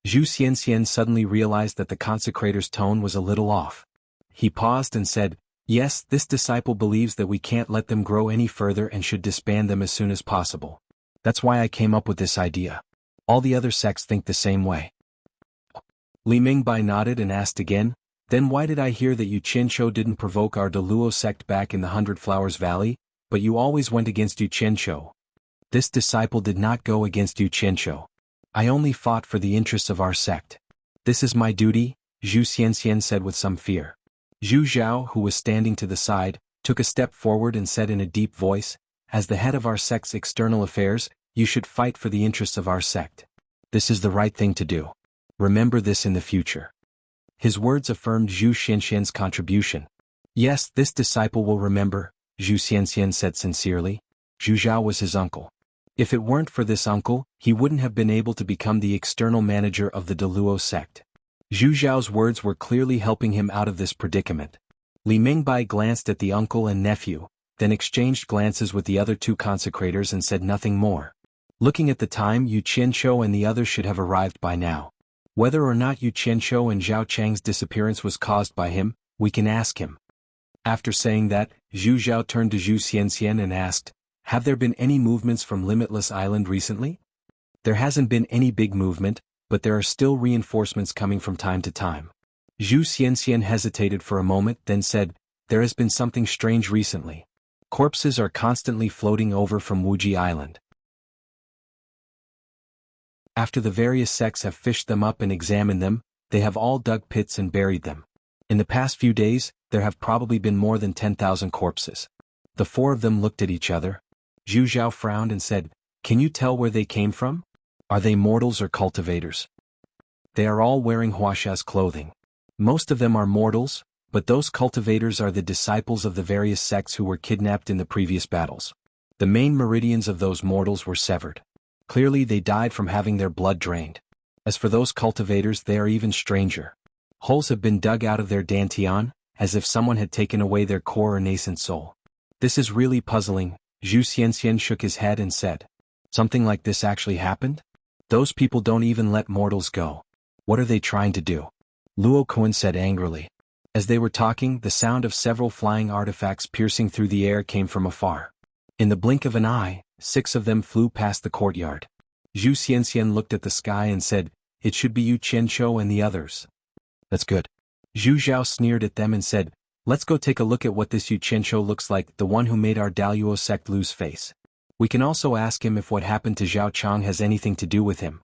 Zhu Xianxian suddenly realized that the consecrator's tone was a little off. He paused and said, "Yes, this disciple believes that we can't let them grow any further and should disband them as soon as possible. That's why I came up with this idea. All the other sects think the same way." Li Mingbai nodded and asked again, "Then why did I hear that Yu Qianqiu didn't provoke our Deluo sect back in the 100 Flowers Valley, but you always went against Yu Qianqiu?" "This disciple did not go against Yu Qianqiu. I only fought for the interests of our sect. This is my duty," Zhu Xianxian said with some fear. Zhu Zhao, who was standing to the side, took a step forward and said in a deep voice, "As the head of our sect's external affairs, you should fight for the interests of our sect. This is the right thing to do. Remember this in the future." His words affirmed Zhu Xianxian's contribution. "Yes, this disciple will remember," Zhu Xianxian said sincerely. Zhu Zhao was his uncle. If it weren't for this uncle, he wouldn't have been able to become the external manager of the Deluo sect. Zhu Zhao's words were clearly helping him out of this predicament. Li Mingbai glanced at the uncle and nephew, then exchanged glances with the other 2 consecrators and said nothing more. Looking at the time, Yu Qianqiu and the others should have arrived by now. Whether or not Yu Qianqiu and Zhao Chang's disappearance was caused by him, we can ask him. After saying that, Zhu Zhao turned to Zhu Xianxian and asked, "Have there been any movements from Limitless Island recently?" "There hasn't been any big movement, but there are still reinforcements coming from time to time." Zhu Xianxian hesitated for a moment, then said, "There has been something strange recently. Corpses are constantly floating over from Wuxia Island. After the various sects have fished them up and examined them, they have all dug pits and buried them. In the past few days, there have probably been more than 10,000 corpses." The four of them looked at each other. Zhu Zhao frowned and said, "Can you tell where they came from? Are they mortals or cultivators?" "They are all wearing Huaxia's clothing. Most of them are mortals, but those cultivators are the disciples of the various sects who were kidnapped in the previous battles. The main meridians of those mortals were severed. Clearly they died from having their blood drained. As for those cultivators, they are even stranger. Holes have been dug out of their dantian, as if someone had taken away their core or nascent soul. This is really puzzling." Zhu Xianxian shook his head and said, "Something like this actually happened? Those people don't even let mortals go. What are they trying to do?" Luo Kuan said angrily. As they were talking, the sound of several flying artifacts piercing through the air came from afar. In the blink of an eye, 6 of them flew past the courtyard. Zhu Xianxian looked at the sky and said, "It should be Yu Qianqiu and the others." "That's good." Zhu Zhao sneered at them and said, "Let's go take a look at what this Yu Qianqiu looks like, the one who made our Daluo sect lose face. We can also ask him if what happened to Zhao Chang has anything to do with him."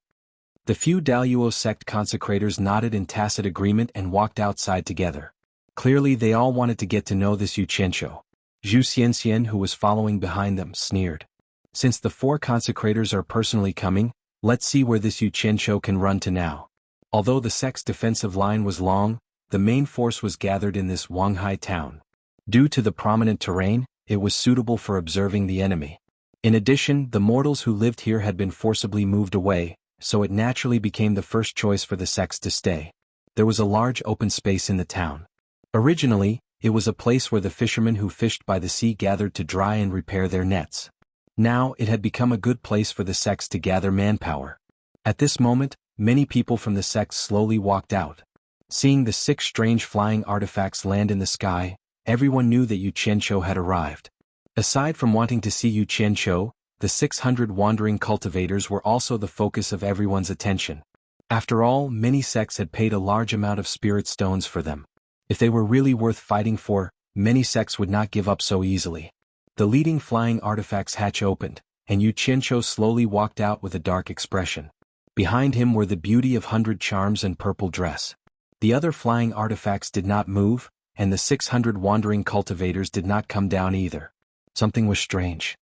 The few Daluo sect consecrators nodded in tacit agreement and walked outside together. Clearly they all wanted to get to know this Yu Qianqiu. Zhu Xianxian, who was following behind them, sneered. "Since the 4 consecrators are personally coming, let's see where this Yu Qianqiu can run to now." Although the sect's defensive line was long, the main force was gathered in this Wanghai town. Due to the prominent terrain, it was suitable for observing the enemy. In addition, the mortals who lived here had been forcibly moved away, so it naturally became the first choice for the sects to stay. There was a large open space in the town. Originally, it was a place where the fishermen who fished by the sea gathered to dry and repair their nets. Now it had become a good place for the sects to gather manpower. At this moment, many people from the sects slowly walked out. Seeing the 6 strange flying artifacts land in the sky, everyone knew that Yu Qianqiu had arrived. Aside from wanting to see Yu Qianqiu, the 600 wandering cultivators were also the focus of everyone's attention. After all, many sects had paid a large amount of spirit stones for them. If they were really worth fighting for, many sects would not give up so easily. The leading flying artifact's hatch opened, and Yu Qianqiu slowly walked out with a dark expression. Behind him were the beauty of 100 charms and purple dress. The other flying artifacts did not move, and the 600 wandering cultivators did not come down either. Something was strange.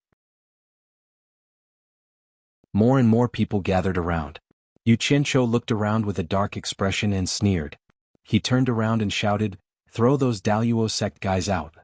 More and more people gathered around. Yu Qianqiu looked around with a dark expression and sneered. He turned around and shouted, "Throw those Daluo sect guys out."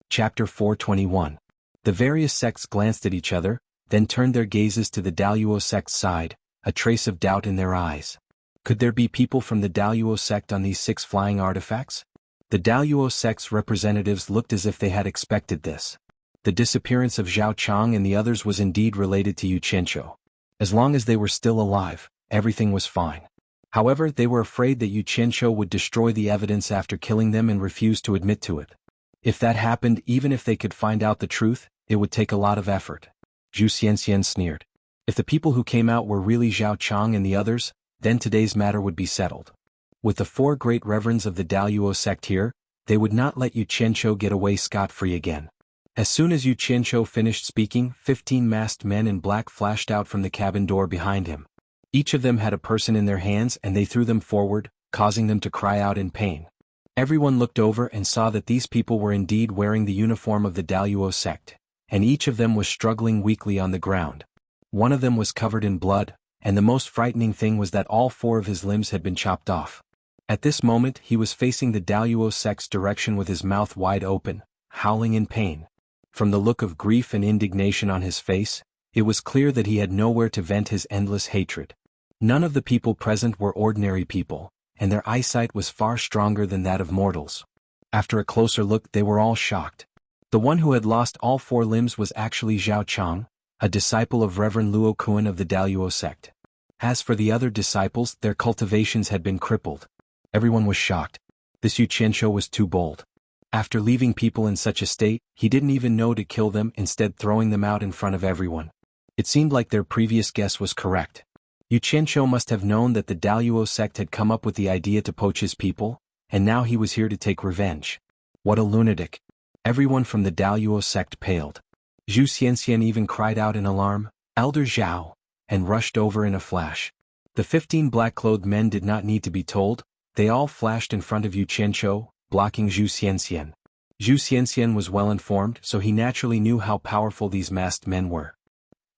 Chapter 421. The various sects glanced at each other, then turned their gazes to the Daluo sect's side, a trace of doubt in their eyes. Could there be people from the Daluo sect on these 6 flying artifacts? The Daluo sect's representatives looked as if they had expected this. The disappearance of Zhao Chang and the others was indeed related to Yu Qianqiu. As long as they were still alive, everything was fine. However, they were afraid that Yu Qianqiu would destroy the evidence after killing them and refuse to admit to it. If that happened, even if they could find out the truth, it would take a lot of effort. Zhu Xianxian sneered. If the people who came out were really Zhao Chang and the others, then today's matter would be settled. With the 4 great reverends of the Daluo sect here, they would not let Yu Qianqiu get away scot-free again. As soon as Yu Qianqiu finished speaking, 15 masked men in black flashed out from the cabin door behind him. Each of them had a person in their hands and they threw them forward, causing them to cry out in pain. Everyone looked over and saw that these people were indeed wearing the uniform of the Daluo sect, and each of them was struggling weakly on the ground. One of them was covered in blood, and the most frightening thing was that all 4 of his limbs had been chopped off. At this moment he was facing the Daluo sect's direction with his mouth wide open, howling in pain. From the look of grief and indignation on his face, it was clear that he had nowhere to vent his endless hatred. None of the people present were ordinary people, and their eyesight was far stronger than that of mortals. After a closer look, they were all shocked. The one who had lost all 4 limbs was actually Zhao Chang, a disciple of Reverend Luo Kuan of the Daluo sect. As for the other disciples, their cultivations had been crippled. Everyone was shocked. This Yu Qianqiu was too bold. After leaving people in such a state, he didn't even know to kill them, instead throwing them out in front of everyone. It seemed like their previous guess was correct. Yu Qianqiu must have known that the Daluo sect had come up with the idea to poach his people, and now he was here to take revenge. What a lunatic. Everyone from the Daluo sect paled. Zhu Xianxian even cried out in alarm, "Elder Zhao," and rushed over in a flash. The 15 black-clothed men did not need to be told, they all flashed in front of Yu Qianqiu, blocking Zhu Xianxian. Zhu Xianxian was well informed, so he naturally knew how powerful these masked men were.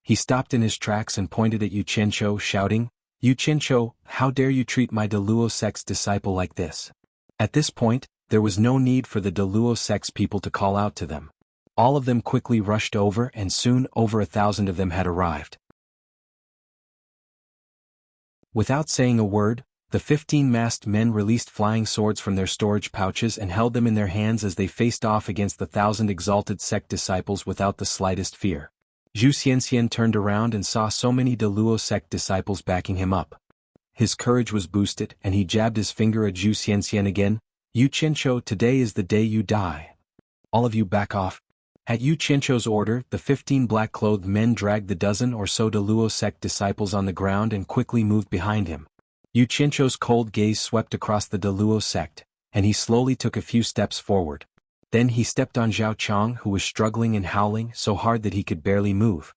He stopped in his tracks and pointed at Yu Qianqiu, shouting, "Yu Qianqiu, how dare you treat my Daluo sect's disciple like this?" At this point, there was no need for the Daluo sect's people to call out to them. All of them quickly rushed over, and soon over 1,000 of them had arrived. Without saying a word, the 15 masked men released flying swords from their storage pouches and held them in their hands as they faced off against the 1,000 exalted sect disciples without the slightest fear. Zhu Xianxian turned around and saw so many Daluo sect disciples backing him up. His courage was boosted, and he jabbed his finger at Zhu Xianxian again. "Yu Qianqiu, today is the day you die. All of you back off." At Yu Qianqiu's order, the 15 black-clothed men dragged the dozen or so Daluo sect disciples on the ground and quickly moved behind him. Yu Qianqiu's cold gaze swept across the Daluo sect, and he slowly took a few steps forward. Then he stepped on Zhao Chong, who was struggling and howling so hard that he could barely move.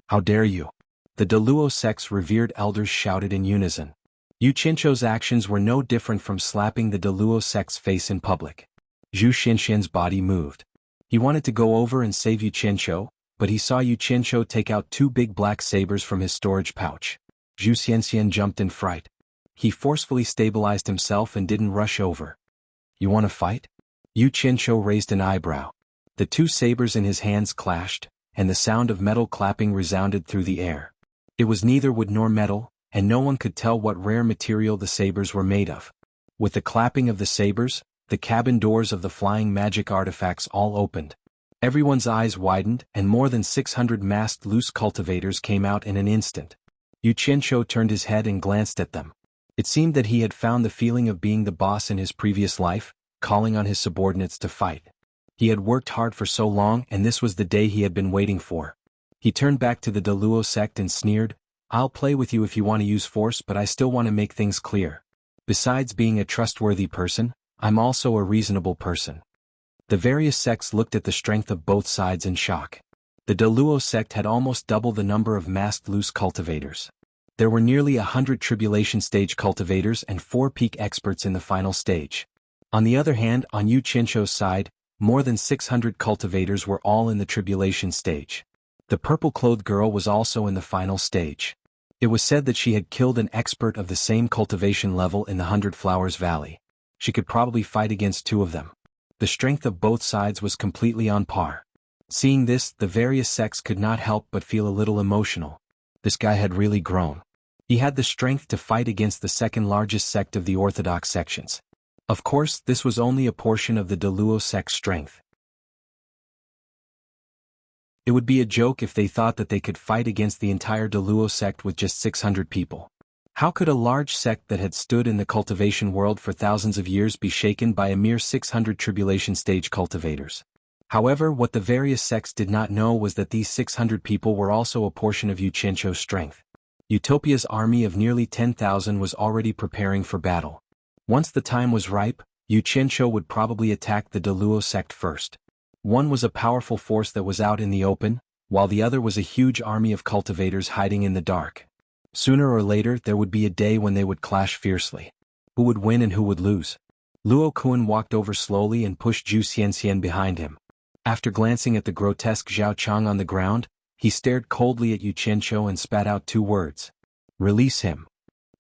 "How dare you!" The Daluo sect's revered elders shouted in unison. Yu Qianqiu's actions were no different from slapping the Daluo sect's face in public. Zhu Xianxian's body moved. He wanted to go over and save Yu Qianqiu, but he saw Yu Qianqiu take out 2 big black sabers from his storage pouch. Zhu Xianxian jumped in fright. He forcefully stabilized himself and didn't rush over. "You want to fight?" Yu Qianqiu raised an eyebrow. The 2 sabers in his hands clashed, and the sound of metal clapping resounded through the air. It was neither wood nor metal, and no one could tell what rare material the sabers were made of. With the clapping of the sabers, the cabin doors of the flying magic artifacts all opened. Everyone's eyes widened, and more than 600 masked loose cultivators came out in an instant. Yu Qianqiu turned his head and glanced at them. It seemed that he had found the feeling of being the boss in his previous life, calling on his subordinates to fight. He had worked hard for so long, and this was the day he had been waiting for. He turned back to the Daluo sect and sneered, "I'll play with you if you want to use force, but I still want to make things clear. Besides being a trustworthy person, I'm also a reasonable person." The various sects looked at the strength of both sides in shock. The Daluo sect had almost double the number of masked loose cultivators. There were nearly 100 tribulation stage cultivators and 4 peak experts in the final stage. On the other hand, on Yu Qianqiu's side, more than 600 cultivators were all in the tribulation stage. The purple-clothed girl was also in the final stage. It was said that she had killed an expert of the same cultivation level in the 100 Flowers Valley. She could probably fight against 2 of them. The strength of both sides was completely on par. Seeing this, the various sects could not help but feel a little emotional. This guy had really grown. He had the strength to fight against the second-largest sect of the Orthodox sections. Of course, this was only a portion of the Daluo sect's strength. It would be a joke if they thought that they could fight against the entire Daluo sect with just 600 people. How could a large sect that had stood in the cultivation world for thousands of years be shaken by a mere 600 tribulation stage cultivators? However, what the various sects did not know was that these 600 people were also a portion of Yu Qianqiu's strength. Utopia's army of nearly 10,000 was already preparing for battle. Once the time was ripe, Yu Qianqiu would probably attack the Daluo sect first. One was a powerful force that was out in the open, while the other was a huge army of cultivators hiding in the dark. Sooner or later there would be a day when they would clash fiercely. Who would win and who would lose? Luo Kuan walked over slowly and pushed Zhu Xianxian behind him. After glancing at the grotesque Zhao Chong on the ground, he stared coldly at Yu Qianqiu and spat out 2 words. "Release him."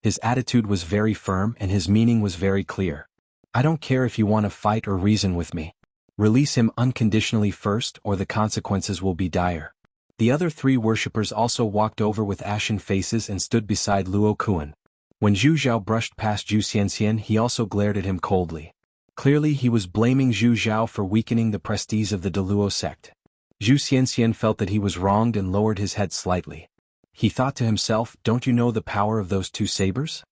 His attitude was very firm and his meaning was very clear. "I don't care if you want to fight or reason with me. Release him unconditionally first or the consequences will be dire." The other 3 worshippers also walked over with ashen faces and stood beside Luo Kuan. When Zhu Zhao brushed past Zhu Xianxian, he also glared at him coldly. Clearly he was blaming Zhu Zhao for weakening the prestige of the Daluo sect. Zhu Xianxian felt that he was wronged and lowered his head slightly. He thought to himself, don't you know the power of those two sabers?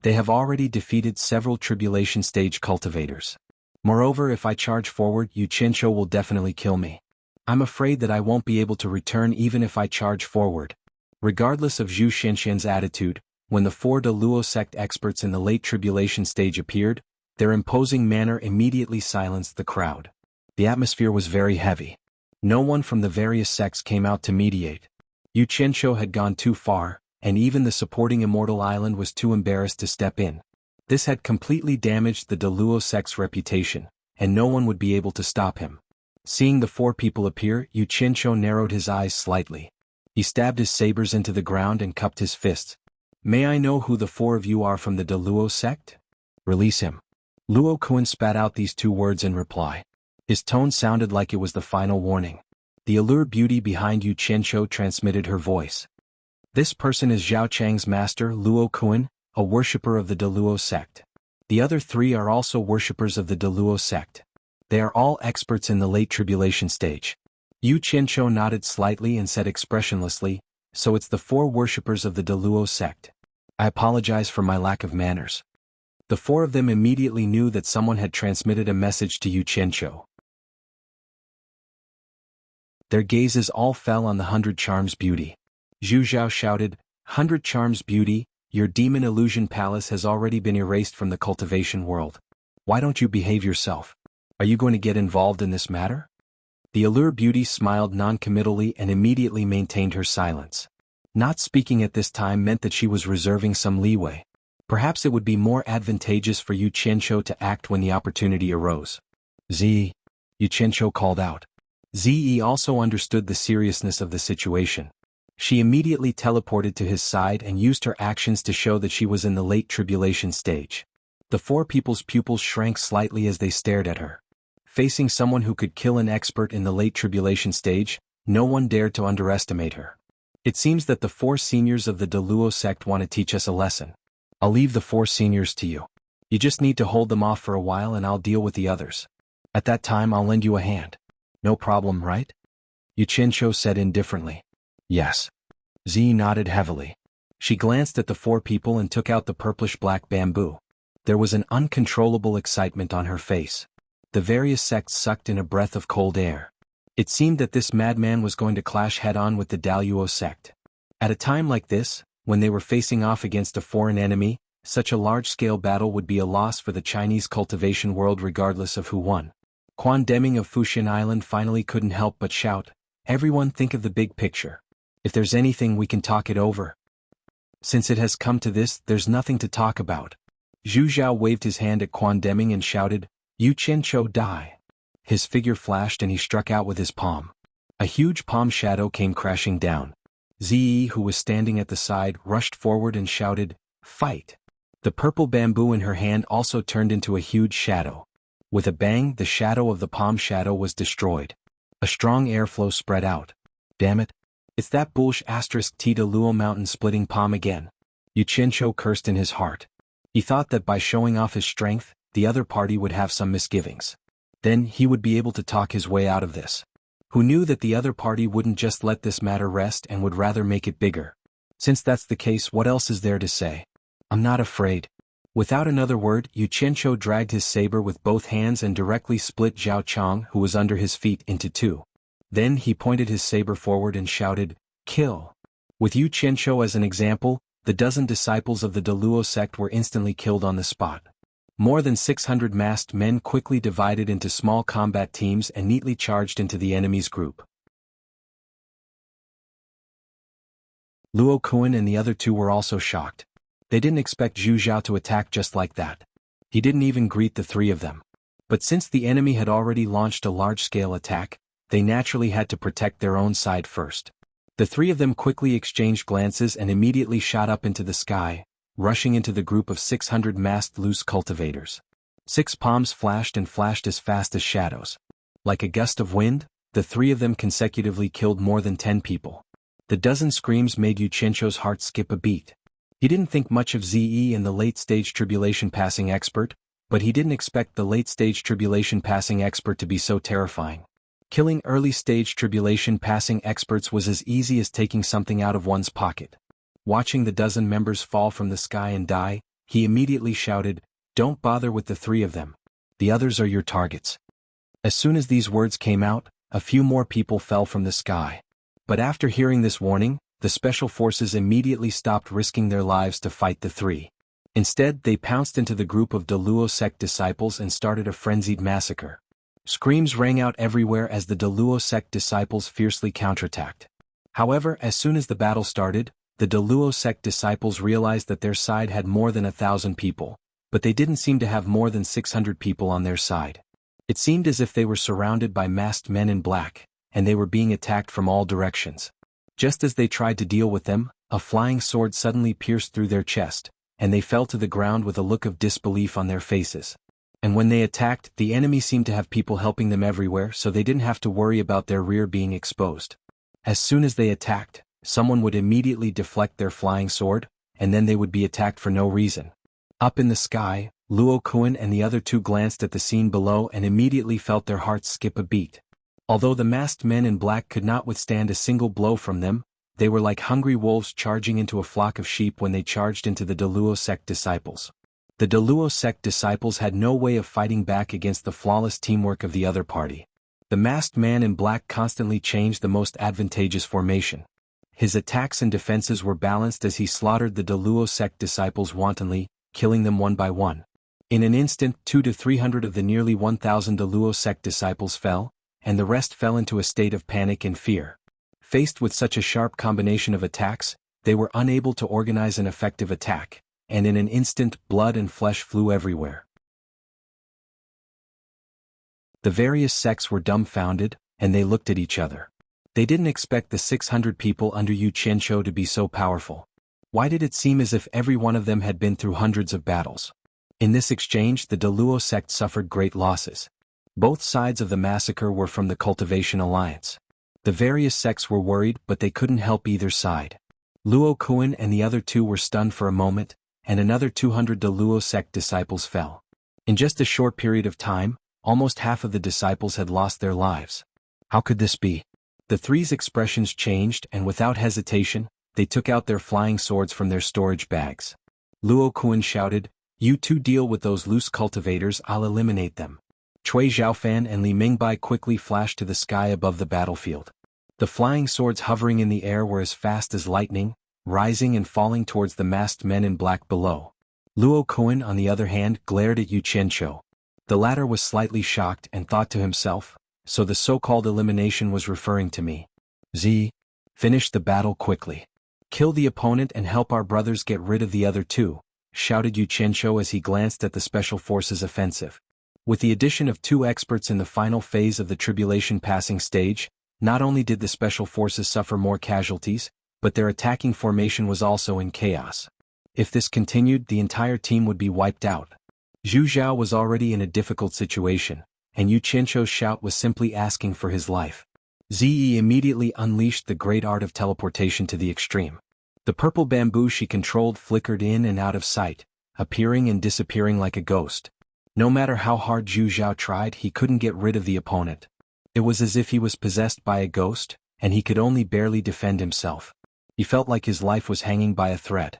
They have already defeated several tribulation stage cultivators. Moreover, if I charge forward, Yu Qianqiu will definitely kill me. I'm afraid that I won't be able to return even if I charge forward. Regardless of Zhu Xianxian's attitude, when the 4 De Luo sect experts in the late tribulation stage appeared, their imposing manner immediately silenced the crowd. The atmosphere was very heavy. No one from the various sects came out to mediate. Yu Qianqiu had gone too far, and even the supporting Immortal Island was too embarrassed to step in. This had completely damaged the De Luo sect's reputation, and no one would be able to stop him. Seeing the 4 people appear, Yu Qianqiu narrowed his eyes slightly. He stabbed his sabers into the ground and cupped his fists. May I know who the 4 of you are from the De Luo sect? Release him. Luo Kun spat out these 2 words in reply. His tone sounded like it was the final warning. The allure beauty behind Yu Qianqiu transmitted her voice. This person is Zhao Chang's master, Luo Kun, a worshipper of the De Luo sect. The other 3 are also worshippers of the De Luo sect. They are all experts in the late tribulation stage. Yu Qianqiu nodded slightly and said expressionlessly, so it's the 4 worshippers of the De Luo sect. I apologize for my lack of manners. The 4 of them immediately knew that someone had transmitted a message to Yu Qianqiu. Their gazes all fell on the 100 Charms beauty. Zhu Zhao shouted, 100 Charms beauty, your demon illusion palace has already been erased from the cultivation world. Why don't you behave yourself? Are you going to get involved in this matter? The allure beauty smiled non-committally and immediately maintained her silence. Not speaking at this time meant that she was reserving some leeway. Perhaps it would be more advantageous for Yu Qianqiu to act when the opportunity arose. Zi, Yu Qianqiu called out. Zi also understood the seriousness of the situation. She immediately teleported to his side and used her actions to show that she was in the late tribulation stage. The 4 people's pupils shrank slightly as they stared at her. Facing someone who could kill an expert in the late tribulation stage, no one dared to underestimate her. It seems that the 4 seniors of the De Luo sect want to teach us a lesson. I'll leave the 4 seniors to you. You just need to hold them off for a while and I'll deal with the others. At that time I'll lend you a hand. No problem, right? Yu Qianqiu said indifferently. Yes. Zi nodded heavily. She glanced at the 4 people and took out the purplish-black bamboo. There was an uncontrollable excitement on her face. The various sects sucked in a breath of cold air. It seemed that this madman was going to clash head-on with the Daluo sect. At a time like this, when they were facing off against a foreign enemy, such a large-scale battle would be a loss for the Chinese cultivation world regardless of who won. Quan Deming of Fuxian Island finally couldn't help but shout, everyone think of the big picture. If there's anything we can talk it over. Since it has come to this, there's nothing to talk about. Zhu Zhao waved his hand at Quan Deming and shouted, Yu Qianqiu die. His figure flashed and he struck out with his palm. A huge palm shadow came crashing down. Zi, who was standing at the side, rushed forward and shouted, fight. The purple bamboo in her hand also turned into a huge shadow. With a bang, the shadow of the palm shadow was destroyed. A strong airflow spread out. Damn it. It's that bullsh *T De Luo mountain splitting palm again. Yu Qianqiu cursed in his heart. He thought that by showing off his strength, the other party would have some misgivings. Then he would be able to talk his way out of this. Who knew that the other party wouldn't just let this matter rest and would rather make it bigger? Since that's the case, what else is there to say? I'm not afraid. Without another word, Yu Qianqiu dragged his saber with both hands and directly split Zhao Chang, who was under his feet, into 2. Then he pointed his saber forward and shouted, kill. With Yu Qianqiu as an example, the dozen disciples of the De Luo sect were instantly killed on the spot. More than 600 masked men quickly divided into small combat teams and neatly charged into the enemy's group. Luo Kun and the other 2 were also shocked. They didn't expect Zhu Zhao to attack just like that. He didn't even greet the 3 of them. But since the enemy had already launched a large-scale attack, they naturally had to protect their own side first. The 3 of them quickly exchanged glances and immediately shot up into the sky, rushing into the group of 600 masked loose cultivators. 6 palms flashed and flashed as fast as shadows. Like a gust of wind, the 3 of them consecutively killed more than 10 people. The dozen screams made Yu Qianqiu's heart skip a beat. He didn't think much of Zi and the late-stage tribulation passing expert, but he didn't expect the late-stage tribulation passing expert to be so terrifying. Killing early-stage tribulation passing experts was as easy as taking something out of one's pocket. Watching the dozen members fall from the sky and die, he immediately shouted, "Don't bother with the 3 of them. The others are your targets." As soon as these words came out, a few more people fell from the sky. But after hearing this warning, the special forces immediately stopped risking their lives to fight the 3. Instead, they pounced into the group of Deluo sect disciples and started a frenzied massacre. Screams rang out everywhere as the Deluo sect disciples fiercely counterattacked. However, as soon as the battle started, the Deluo sect disciples realized that their side had more than 1,000 people, but they didn't seem to have more than 600 people on their side. It seemed as if they were surrounded by masked men in black, and they were being attacked from all directions. Just as they tried to deal with them, a flying sword suddenly pierced through their chest, and they fell to the ground with a look of disbelief on their faces. And when they attacked, the enemy seemed to have people helping them everywhere, so they didn't have to worry about their rear being exposed. As soon as they attacked, someone would immediately deflect their flying sword, and then they would be attacked for no reason. Up in the sky, Luo Kuan and the other 2 glanced at the scene below and immediately felt their hearts skip a beat. Although the masked men in black could not withstand a single blow from them, they were like hungry wolves charging into a flock of sheep when they charged into the Deluo sect disciples. The Deluo sect disciples had no way of fighting back against the flawless teamwork of the other party. The masked man in black constantly changed the most advantageous formation. His attacks and defenses were balanced as he slaughtered the Deluo sect disciples wantonly, killing them one by one. In an instant, 200 to 300 of the nearly 1,000 Deluo sect disciples fell, and the rest fell into a state of panic and fear. Faced with such a sharp combination of attacks, they were unable to organize an effective attack, and in an instant blood and flesh flew everywhere. The various sects were dumbfounded, and they looked at each other. They didn't expect the 600 people under Yu Qianqiu to be so powerful. Why did it seem as if every one of them had been through hundreds of battles? In this exchange, the Deluo sect suffered great losses. Both sides of the massacre were from the Cultivation Alliance. The various sects were worried, but they couldn't help either side. Luo Kuan and the other 2 were stunned for a moment, and another 200 Deluo sect disciples fell. In just a short period of time, almost half of the disciples had lost their lives. How could this be? The 3's expressions changed, and without hesitation, they took out their flying swords from their storage bags. Luo Kuan shouted, "You 2 deal with those loose cultivators, I'll eliminate them." Cui Zhaofan and Li Mingbai quickly flashed to the sky above the battlefield. The flying swords hovering in the air were as fast as lightning, rising and falling towards the masked men in black below. Luo Kuan, on the other hand, glared at Yu Qianqiu. The latter was slightly shocked and thought to himself, so the so-called elimination was referring to me. Finish the battle quickly. Kill the opponent and help our brothers get rid of the other 2, shouted Yu Qianqiu as he glanced at the Special Forces offensive. With the addition of 2 experts in the final phase of the tribulation passing stage, not only did the Special Forces suffer more casualties, but their attacking formation was also in chaos. If this continued, the entire team would be wiped out. Zhu Zhao was already in a difficult situation, and Yu Qianqiu's shout was simply asking for his life. Ziyi immediately unleashed the great art of teleportation to the extreme. The purple bamboo she controlled flickered in and out of sight, appearing and disappearing like a ghost. No matter how hard Zhu Zhao tried, he couldn't get rid of the opponent. It was as if he was possessed by a ghost, and he could only barely defend himself. He felt like his life was hanging by a thread.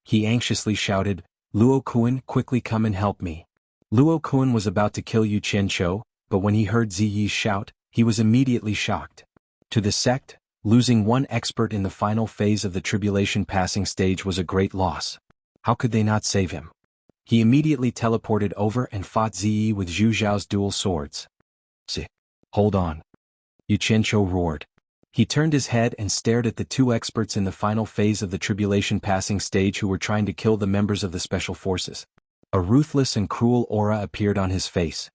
He anxiously shouted, "Luo Kuan, quickly come and help me." Luo Kuan was about to kill Yu Qianqiu, but when he heard Ziyi's shout, he was immediately shocked. To the sect, losing 1 expert in the final phase of the tribulation passing stage was a great loss. How could they not save him? He immediately teleported over and fought Ziyi with Zhu Zhao's dual swords. Hold on. Yu Qianqiu roared. He turned his head and stared at the 2 experts in the final phase of the tribulation passing stage who were trying to kill the members of the Special Forces. A ruthless and cruel aura appeared on his face.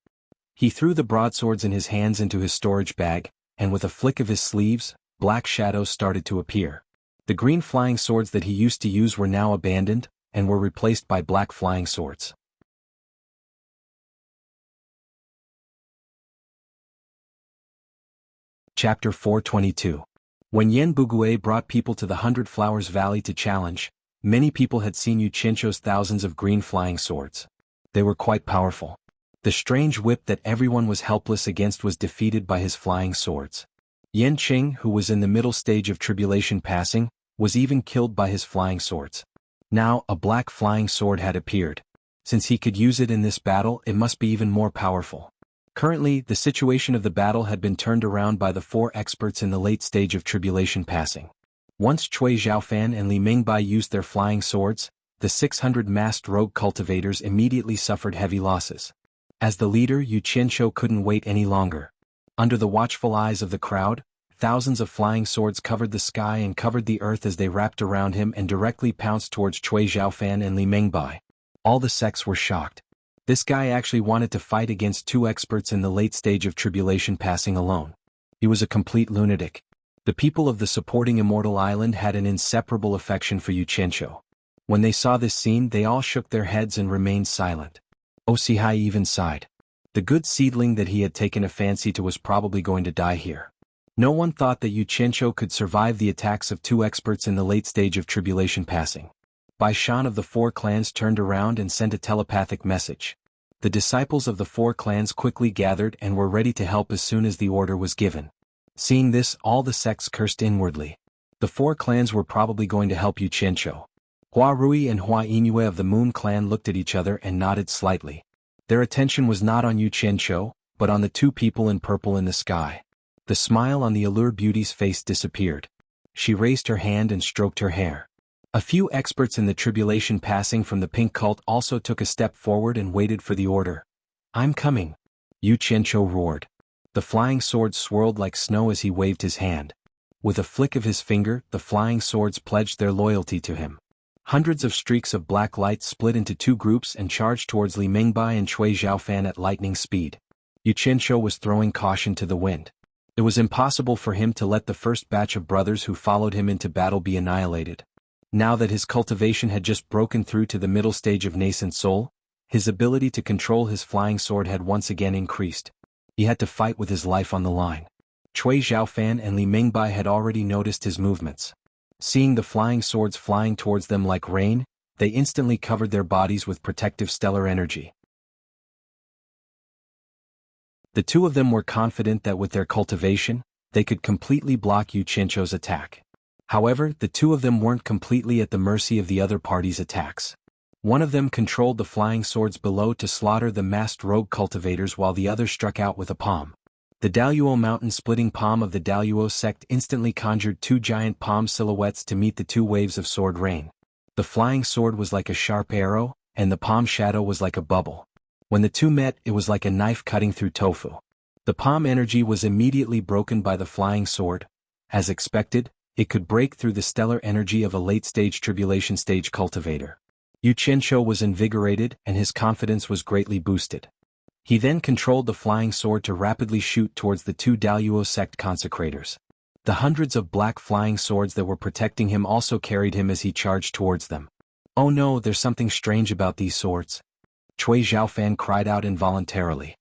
He threw the broadswords in his hands into his storage bag, and with a flick of his sleeves, black shadows started to appear. The green flying swords that he used to use were now abandoned, and were replaced by black flying swords. Chapter 422. When Yan Bugui brought people to the 100 Flowers Valley to challenge, many people had seen Yu Qianqiu's thousands of green flying swords. They were quite powerful. The strange whip that everyone was helpless against was defeated by his flying swords. Yan Qing, who was in the middle stage of tribulation passing, was even killed by his flying swords. Now a black flying sword had appeared. Since he could use it in this battle, it must be even more powerful. Currently, the situation of the battle had been turned around by the 4 experts in the late stage of tribulation passing. Once Cui Zhaofan and Li Mingbai used their flying swords, the 600 masked rogue cultivators immediately suffered heavy losses. As the leader, Yu Qianqiu couldn't wait any longer. Under the watchful eyes of the crowd, thousands of flying swords covered the sky and covered the earth as they wrapped around him and directly pounced towards Cui Zhaofan and Li Mingbai. All the sects were shocked. This guy actually wanted to fight against 2 experts in the late stage of tribulation passing alone. He was a complete lunatic. The people of the supporting Immortal Island had an inseparable affection for Yu Qianqiu. When they saw this scene, they all shook their heads and remained silent. Osihai even sighed. The good seedling that he had taken a fancy to was probably going to die here. No one thought that Yu Qianqiu could survive the attacks of 2 experts in the late stage of tribulation passing. Bai Shan of the 4 clans turned around and sent a telepathic message. The disciples of the 4 clans quickly gathered and were ready to help as soon as the order was given. Seeing this, all the sects cursed inwardly. The 4 clans were probably going to help Yu Qianqiu. Hua Rui and Hua Yingyue of the Moon clan looked at each other and nodded slightly. Their attention was not on Yu Qianqiu, but on the 2 people in purple in the sky. The smile on the Allure Beauty's face disappeared. She raised her hand and stroked her hair. A few experts in the tribulation passing from the pink cult also took a step forward and waited for the order. "I'm coming," Yu Qianqiu roared. The flying swords swirled like snow as he waved his hand. With a flick of his finger, the flying swords pledged their loyalty to him. Hundreds of streaks of black light split into 2 groups and charged towards Li Mingbai and Cui Zhaofan at lightning speed. Yu Qianqiu was throwing caution to the wind. It was impossible for him to let the first batch of brothers who followed him into battle be annihilated. Now that his cultivation had just broken through to the middle stage of nascent soul, his ability to control his flying sword had once again increased. He had to fight with his life on the line. Cui Zhaofan and Li Mingbai had already noticed his movements. Seeing the flying swords flying towards them like rain, they instantly covered their bodies with protective stellar energy. The 2 of them were confident that with their cultivation, they could completely block Yu Qianqiu's attack. However, the 2 of them weren't completely at the mercy of the other party's attacks. One of them controlled the flying swords below to slaughter the masked rogue cultivators while the other struck out with a palm. The Daluo mountain-splitting palm of the Daluo sect instantly conjured 2 giant palm silhouettes to meet the 2 waves of sword rain. The flying sword was like a sharp arrow, and the palm shadow was like a bubble. When the 2 met, it was like a knife cutting through tofu. The palm energy was immediately broken by the flying sword. As expected, it could break through the stellar energy of a late-stage tribulation stage cultivator. Yu Qianqiu was invigorated and his confidence was greatly boosted. He then controlled the flying sword to rapidly shoot towards the 2 Daluo sect consecrators. The hundreds of black flying swords that were protecting him also carried him as he charged towards them. "Oh no, there's something strange about these swords," Cui Zhaofan cried out involuntarily.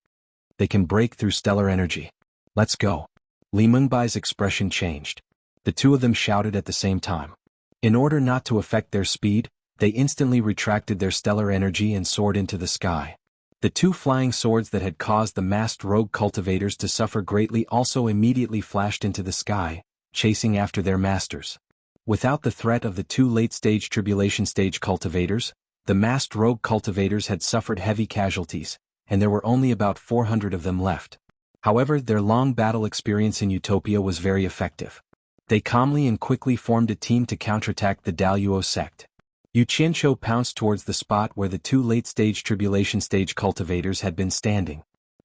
"They can break through stellar energy. Let's go." Li Mingbai's expression changed. The 2 of them shouted at the same time. In order not to affect their speed, they instantly retracted their stellar energy and soared into the sky. The 2 flying swords that had caused the masked rogue cultivators to suffer greatly also immediately flashed into the sky, chasing after their masters. Without the threat of the 2 late-stage tribulation stage cultivators, the masked rogue cultivators had suffered heavy casualties, and there were only about 400 of them left. However, their long battle experience in Utopia was very effective. They calmly and quickly formed a team to counterattack the Daluo sect. Yu Qianqiu pounced towards the spot where the 2 late-stage tribulation stage cultivators had been standing.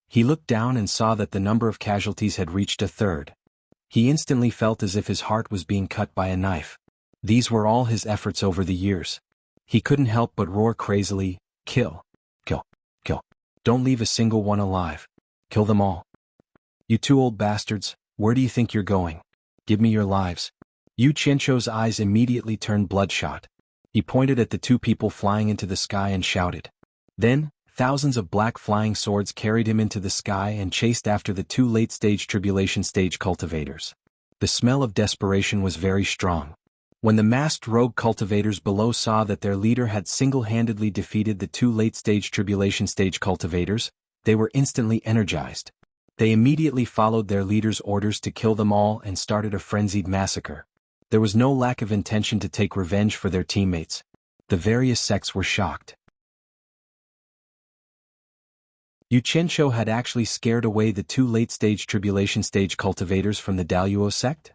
He looked down and saw that the number of casualties had reached 1/3. He instantly felt as if his heart was being cut by a knife. These were all his efforts over the years. He couldn't help but roar crazily, "Kill! Kill! Kill! Don't leave a single one alive. Kill them all. You 2 old bastards, where do you think you're going? Give me your lives." Yu Qianqiu's eyes immediately turned bloodshot. He pointed at the 2 people flying into the sky and shouted. Then, thousands of black flying swords carried him into the sky and chased after the 2 late-stage tribulation stage cultivators. The smell of desperation was very strong. When the masked rogue cultivators below saw that their leader had single-handedly defeated the 2 late-stage tribulation stage cultivators, They were instantly energized. They immediately followed their leader's orders to kill them all and started a frenzied massacre. There was no lack of intention to take revenge for their teammates. The various sects were shocked. Yu Qianqiu had actually scared away the 2 late-stage tribulation stage cultivators from the Daluo sect?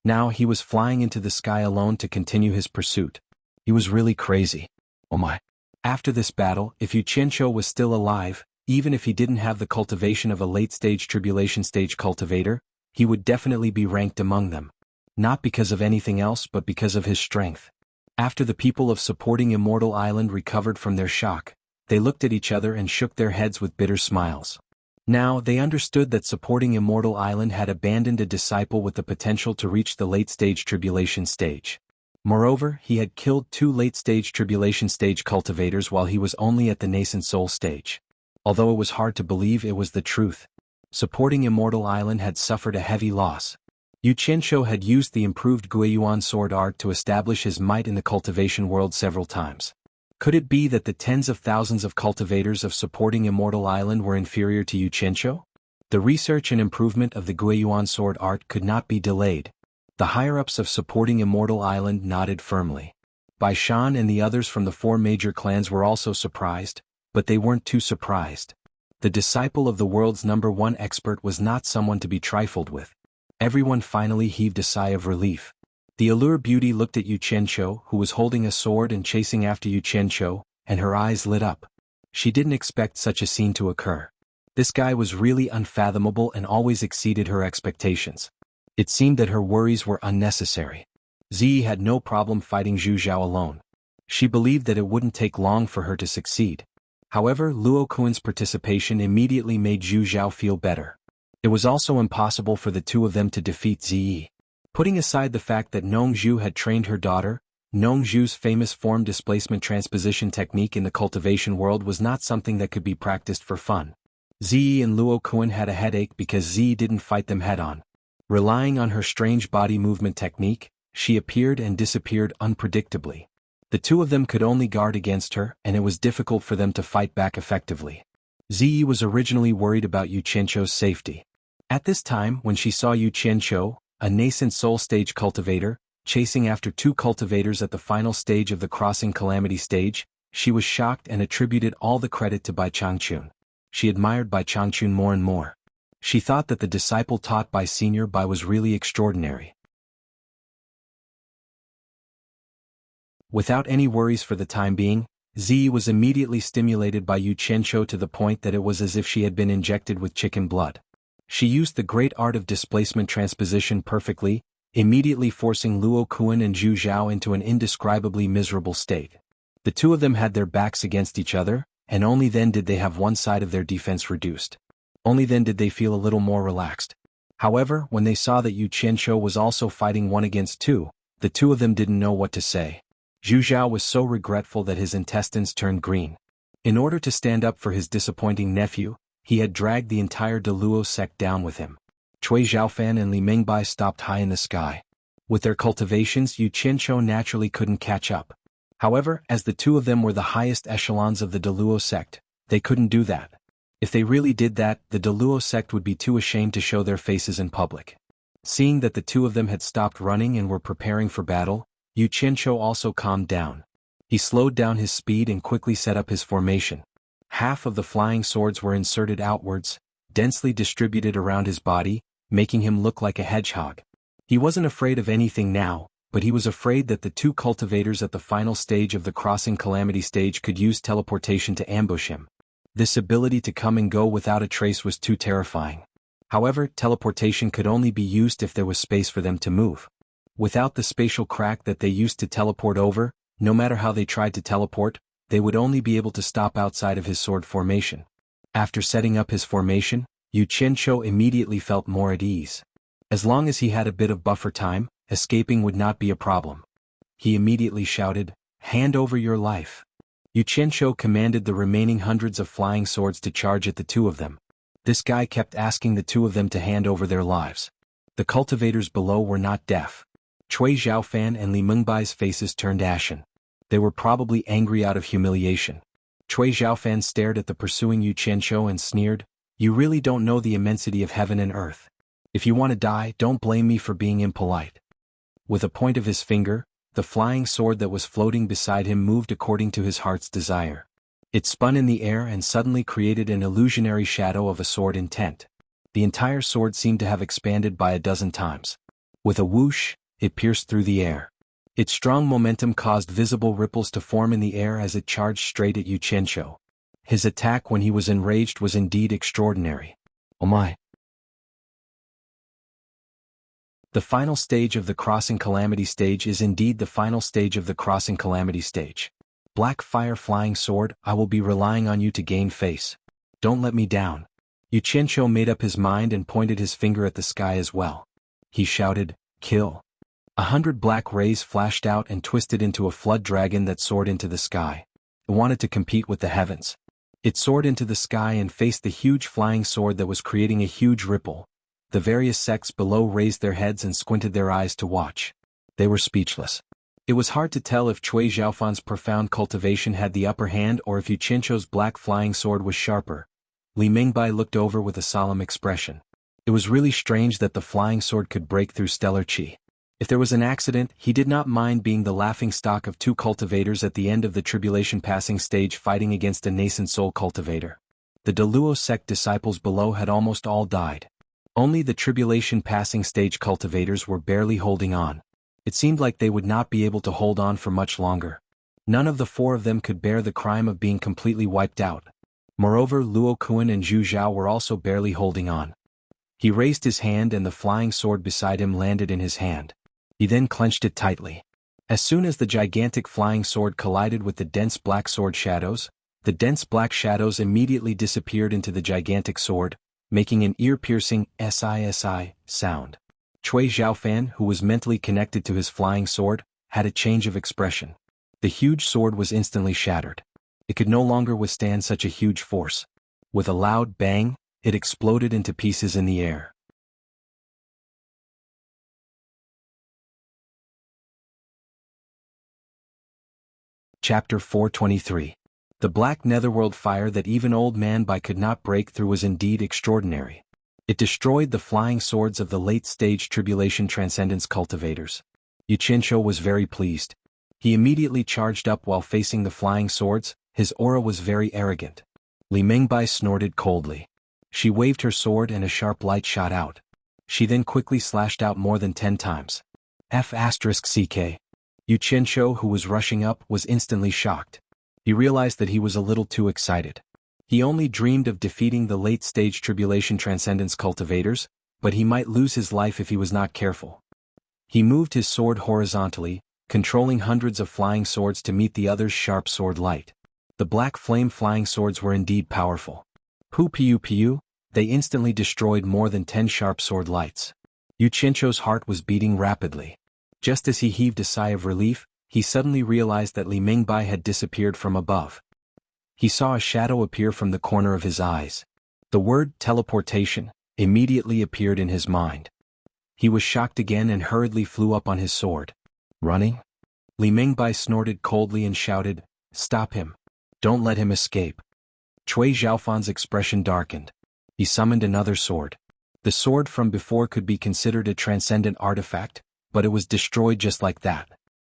Now he was flying into the sky alone to continue his pursuit. He was really crazy. Oh my. After this battle, if Yu Qianqiu was still alive, even if he didn't have the cultivation of a late-stage tribulation stage cultivator, he would definitely be ranked among them. Not because of anything else but because of his strength. After the people of supporting Immortal Island recovered from their shock, they looked at each other and shook their heads with bitter smiles. Now they understood that supporting Immortal Island had abandoned a disciple with the potential to reach the late-stage tribulation stage. Moreover, he had killed 2 late-stage tribulation stage cultivators while he was only at the nascent soul stage. Although it was hard to believe, it was the truth. Supporting Immortal Island had suffered a heavy loss. Yu Qianqiu had used the improved Guiyuan sword art to establish his might in the cultivation world several times. Could it be that the tens of thousands of cultivators of supporting Immortal Island were inferior to Yu Qianqiu? The research and improvement of the Guiyuan sword art could not be delayed. The higher-ups of supporting Immortal Island nodded firmly. Bai Shan and the others from the 4 major clans were also surprised, but they weren't too surprised. The disciple of the world's #1 expert was not someone to be trifled with. Everyone finally heaved a sigh of relief. The Allure Beauty looked at Yu Qianqiu, who was holding a sword and chasing after Yu Qianqiu, and her eyes lit up. She didn't expect such a scene to occur. This guy was really unfathomable and always exceeded her expectations. It seemed that her worries were unnecessary. Ziyi had no problem fighting Zhu Zhao alone. She believed that it wouldn't take long for her to succeed. However, Luo Kuan's participation immediately made Zhu Zhao feel better. It was also impossible for the 2 of them to defeat Ziyi. Putting aside the fact that Nong Zhu had trained her daughter, Nong Zhu's famous form displacement transposition technique in the cultivation world was not something that could be practiced for fun. Ziyi and Luo Kuan had a headache because Ziyi didn't fight them head-on. Relying on her strange body movement technique, she appeared and disappeared unpredictably. The 2 of them could only guard against her, and it was difficult for them to fight back effectively. Ziyi was originally worried about Yu Qianqiu's safety. At this time, when she saw Yu Qianqiu, a nascent soul stage cultivator, chasing after 2 cultivators at the final stage of the crossing calamity stage, she was shocked and attributed all the credit to Bai Changchun. She admired Bai Changchun more and more. She thought that the disciple taught by Senior Bai was really extraordinary. Without any worries for the time being, Ziyi was immediately stimulated by Yu Qianqiu to the point that it was as if she had been injected with chicken blood. She used the great art of displacement transposition perfectly, immediately forcing Luo Kuan and Zhu Zhao into an indescribably miserable state. The 2 of them had their backs against each other, and only then did they have one side of their defense reduced. Only then did they feel a little more relaxed. However, when they saw that Yu Qianqiu was also fighting 1 against 2, the 2 of them didn't know what to say. Zhu Zhao was so regretful that his intestines turned green. In order to stand up for his disappointing nephew, he had dragged the entire Deluo sect down with him. Cui Zhaofan and Li Mingbai stopped high in the sky. With their cultivations, Yu Qianqiu naturally couldn't catch up. However, as the 2 of them were the highest echelons of the Deluo sect, they couldn't do that. If they really did that, the Deluo sect would be too ashamed to show their faces in public. Seeing that the 2 of them had stopped running and were preparing for battle, Yu Qianqiu also calmed down. He slowed down his speed and quickly set up his formation. Half of the flying swords were inserted outwards, densely distributed around his body, making him look like a hedgehog. He wasn't afraid of anything now, but he was afraid that the 2 cultivators at the final stage of the crossing calamity stage could use teleportation to ambush him. This ability to come and go without a trace was too terrifying. However, teleportation could only be used if there was space for them to move. Without the spatial crack that they used to teleport over, no matter how they tried to teleport, they would only be able to stop outside of his sword formation. After setting up his formation, Yu Qianqiu immediately felt more at ease. As long as he had a bit of buffer time, escaping would not be a problem. He immediately shouted, "Hand over your life." Yu Qianqiu commanded the remaining hundreds of flying swords to charge at the 2 of them. This guy kept asking the 2 of them to hand over their lives. The cultivators below were not deaf. Cui Zhaofan and Li Mingbai's faces turned ashen. They were probably angry out of humiliation. Cui Zhaofan stared at the pursuing Yu Qianqiu and sneered, "You really don't know the immensity of heaven and earth. If you want to die, don't blame me for being impolite." With a point of his finger, the flying sword that was floating beside him moved according to his heart's desire. It spun in the air and suddenly created an illusionary shadow of a sword intent. The entire sword seemed to have expanded by a dozen times. With a whoosh, it pierced through the air. Its strong momentum caused visible ripples to form in the air as it charged straight at Yu Qianqiu. His attack when he was enraged was indeed extraordinary. Oh my! The final stage of the Crossing Calamity stage is indeed the final stage of the Crossing Calamity stage. Black fire flying sword, I will be relying on you to gain face. Don't let me down. Yu Qianqiu made up his mind and pointed his finger at the sky as well. He shouted, "Kill." 100 black rays flashed out and twisted into a flood dragon that soared into the sky. It wanted to compete with the heavens. It soared into the sky and faced the huge flying sword that was creating a huge ripple. The various sects below raised their heads and squinted their eyes to watch. They were speechless. It was hard to tell if Cui Zhaofan's profound cultivation had the upper hand or if Yu Qianqiu's black flying sword was sharper. Li Mingbai looked over with a solemn expression. It was really strange that the flying sword could break through stellar qi. If there was an accident, he did not mind being the laughingstock of two cultivators at the end of the tribulation passing stage fighting against a nascent soul cultivator. The Deluo sect disciples below had almost all died. Only the tribulation passing stage cultivators were barely holding on. It seemed like they would not be able to hold on for much longer. None of the four of them could bear the crime of being completely wiped out. Moreover, Luo Kuan and Zhu Zhao were also barely holding on. He raised his hand and the flying sword beside him landed in his hand. He then clenched it tightly. As soon as the gigantic flying sword collided with the dense black sword shadows, the dense black shadows immediately disappeared into the gigantic sword, making an ear-piercing "si" sound. Cui Zhaofan, who was mentally connected to his flying sword, had a change of expression. The huge sword was instantly shattered. It could no longer withstand such a huge force. With a loud bang, it exploded into pieces in the air. Chapter 423. The black netherworld fire that even old man Bai could not break through was indeed extraordinary. It destroyed the flying swords of the late-stage tribulation transcendence cultivators. Yu Qianqiu was very pleased. He immediately charged up while facing the flying swords. His aura was very arrogant. Li Mingbai snorted coldly. She waved her sword and a sharp light shot out. She then quickly slashed out more than 10 times. F***ck. Yu Qianqiu, who was rushing up, was instantly shocked. He realized that he was a little too excited. He only dreamed of defeating the late-stage tribulation transcendence cultivators, but he might lose his life if he was not careful. He moved his sword horizontally, controlling hundreds of flying swords to meet the other's sharp sword light. The black flame flying swords were indeed powerful. Piu, they instantly destroyed more than 10 sharp sword lights. Yu Qianqiu's heart was beating rapidly. Just as he heaved a sigh of relief, he suddenly realized that Li Mingbai had disappeared from above. He saw a shadow appear from the corner of his eyes. The word teleportation immediately appeared in his mind. He was shocked again and hurriedly flew up on his sword. Running? Li Mingbai snorted coldly and shouted, "Stop him. Don't let him escape." Cui Zhaofan's expression darkened. He summoned another sword. The sword from before could be considered a transcendent artifact, but it was destroyed just like that.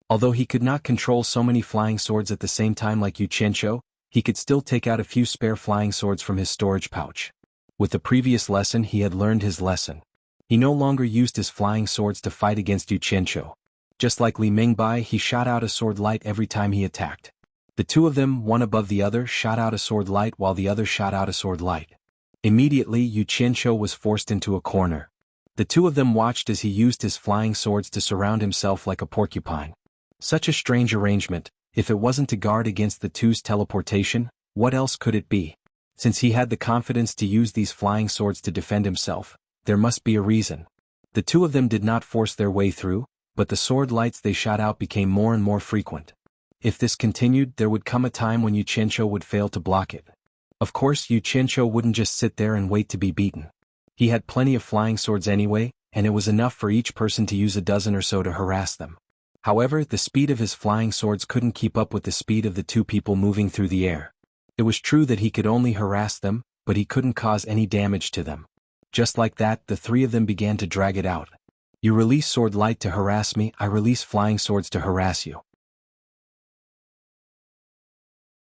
Although he could not control so many flying swords at the same time like Yu Qianqiu, he could still take out a few spare flying swords from his storage pouch. With the previous lesson he had learned his lesson. He no longer used his flying swords to fight against Yu Qianqiu. Just like Li Mingbai, he shot out a sword light every time he attacked. The two of them, one above the other, shot out a sword light while the other shot out a sword light. Immediately Yu Qianqiu was forced into a corner. The two of them watched as he used his flying swords to surround himself like a porcupine. Such a strange arrangement. If it wasn't to guard against the two's teleportation, what else could it be? Since he had the confidence to use these flying swords to defend himself, there must be a reason. The two of them did not force their way through, but the sword lights they shot out became more and more frequent. If this continued, there would come a time when Yu Qianqiu would fail to block it. Of course, Yu Qianqiu wouldn't just sit there and wait to be beaten. He had plenty of flying swords anyway, and it was enough for each person to use a dozen or so to harass them. However, the speed of his flying swords couldn't keep up with the speed of the two people moving through the air. It was true that he could only harass them, but he couldn't cause any damage to them. Just like that, the three of them began to drag it out. You release sword light to harass me, I release flying swords to harass you.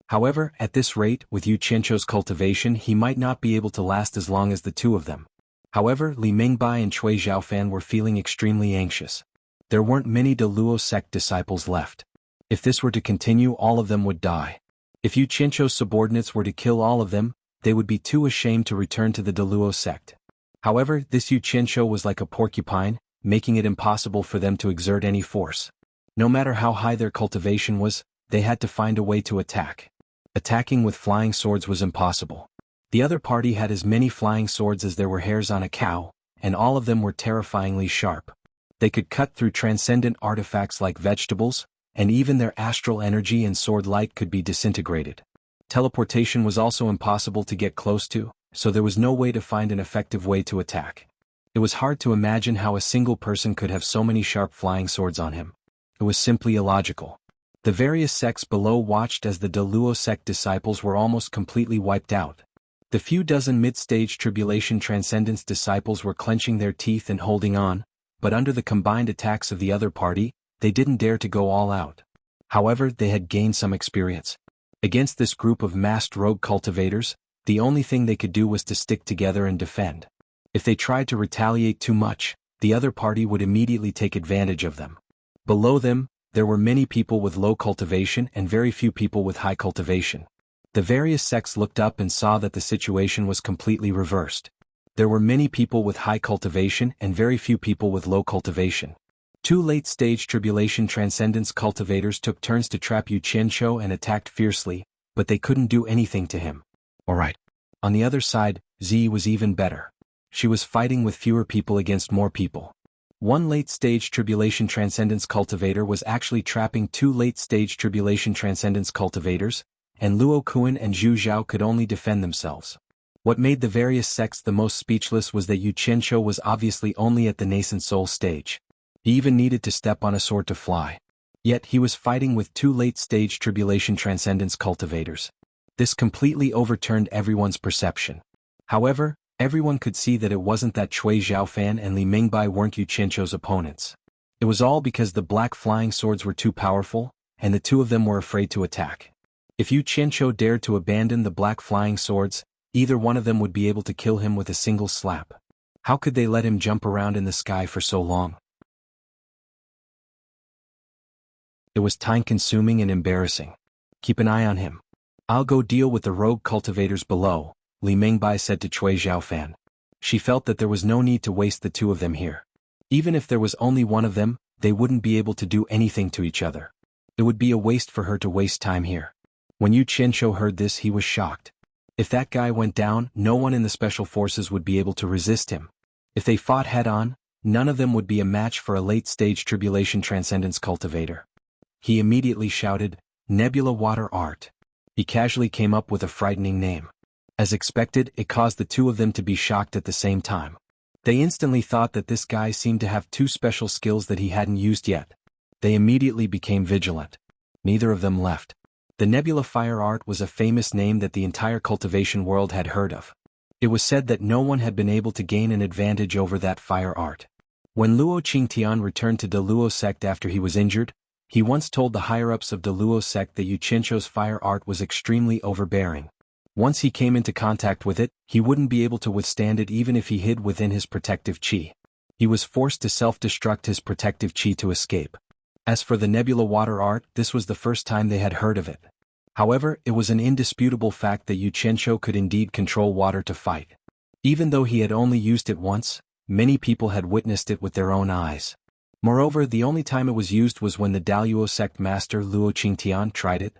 However, at this rate, with Yu Qianzhou's cultivation, he might not be able to last as long as the two of them. However, Li Mingbai and Cui Zhaofan were feeling extremely anxious. There weren't many De Luo sect disciples left. If this were to continue, all of them would die. If Yu Qianzhou's subordinates were to kill all of them, they would be too ashamed to return to the De Luo sect. However, this Yu Qianzhou was like a porcupine, making it impossible for them to exert any force. No matter how high their cultivation was, they had to find a way to attack. Attacking with flying swords was impossible. The other party had as many flying swords as there were hairs on a cow, and all of them were terrifyingly sharp. They could cut through transcendent artifacts like vegetables, and even their astral energy and sword light could be disintegrated. Teleportation was also impossible to get close to, so there was no way to find an effective way to attack. It was hard to imagine how a single person could have so many sharp flying swords on him. It was simply illogical. The various sects below watched as the De Luo sect disciples were almost completely wiped out. The few dozen mid-stage tribulation transcendence disciples were clenching their teeth and holding on, but under the combined attacks of the other party, they didn't dare to go all out. However, they had gained some experience. Against this group of masked rogue cultivators, the only thing they could do was to stick together and defend. If they tried to retaliate too much, the other party would immediately take advantage of them. Below them, there were many people with low cultivation and very few people with high cultivation. The various sects looked up and saw that the situation was completely reversed. There were many people with high cultivation and very few people with low cultivation. Two late-stage tribulation transcendence cultivators took turns to trap Yu Qianzhou and attacked fiercely, but they couldn't do anything to him. Alright. On the other side, Z was even better. She was fighting with fewer people against more people. One late-stage tribulation transcendence cultivator was actually trapping two late-stage tribulation transcendence cultivators, and Luo Kuan and Zhu Zhao could only defend themselves. What made the various sects the most speechless was that Yu Qianzhou was obviously only at the nascent soul stage. He even needed to step on a sword to fly. Yet he was fighting with two late-stage tribulation transcendence cultivators. This completely overturned everyone's perception. However, everyone could see that it wasn't that Cui Zhaofan and Li Mingbai weren't Yu Qianzhou's opponents. It was all because the black flying swords were too powerful, and the two of them were afraid to attack. If Yu Qianzhou dared to abandon the black flying swords, either one of them would be able to kill him with a single slap. How could they let him jump around in the sky for so long? It was time-consuming and embarrassing. Keep an eye on him. I'll go deal with the rogue cultivators below, Li Mingbai said to Cui Zhaofan. She felt that there was no need to waste the two of them here. Even if there was only one of them, they wouldn't be able to do anything to each other. It would be a waste for her to waste time here. When Yu Qianzhou heard this, he was shocked. If that guy went down, no one in the special forces would be able to resist him. If they fought head-on, none of them would be a match for a late-stage tribulation transcendence cultivator. He immediately shouted, "Nebula Water Art." He casually came up with a frightening name. As expected, it caused the two of them to be shocked at the same time. They instantly thought that this guy seemed to have two special skills that he hadn't used yet. They immediately became vigilant. Neither of them left. The Nebula Fire Art was a famous name that the entire cultivation world had heard of. It was said that no one had been able to gain an advantage over that fire art. When Luo Qingtian returned to De Luo sect after he was injured, he once told the higher-ups of De Luo sect that Yu Qianzhou's fire art was extremely overbearing. Once he came into contact with it, he wouldn't be able to withstand it even if he hid within his protective chi. He was forced to self-destruct his protective chi to escape. As for the Nebula Water Art, this was the first time they had heard of it. However, it was an indisputable fact that Yu Qianzhou could indeed control water to fight. Even though he had only used it once, many people had witnessed it with their own eyes. Moreover, the only time it was used was when the Daluo sect master Luo Qingtian tried it.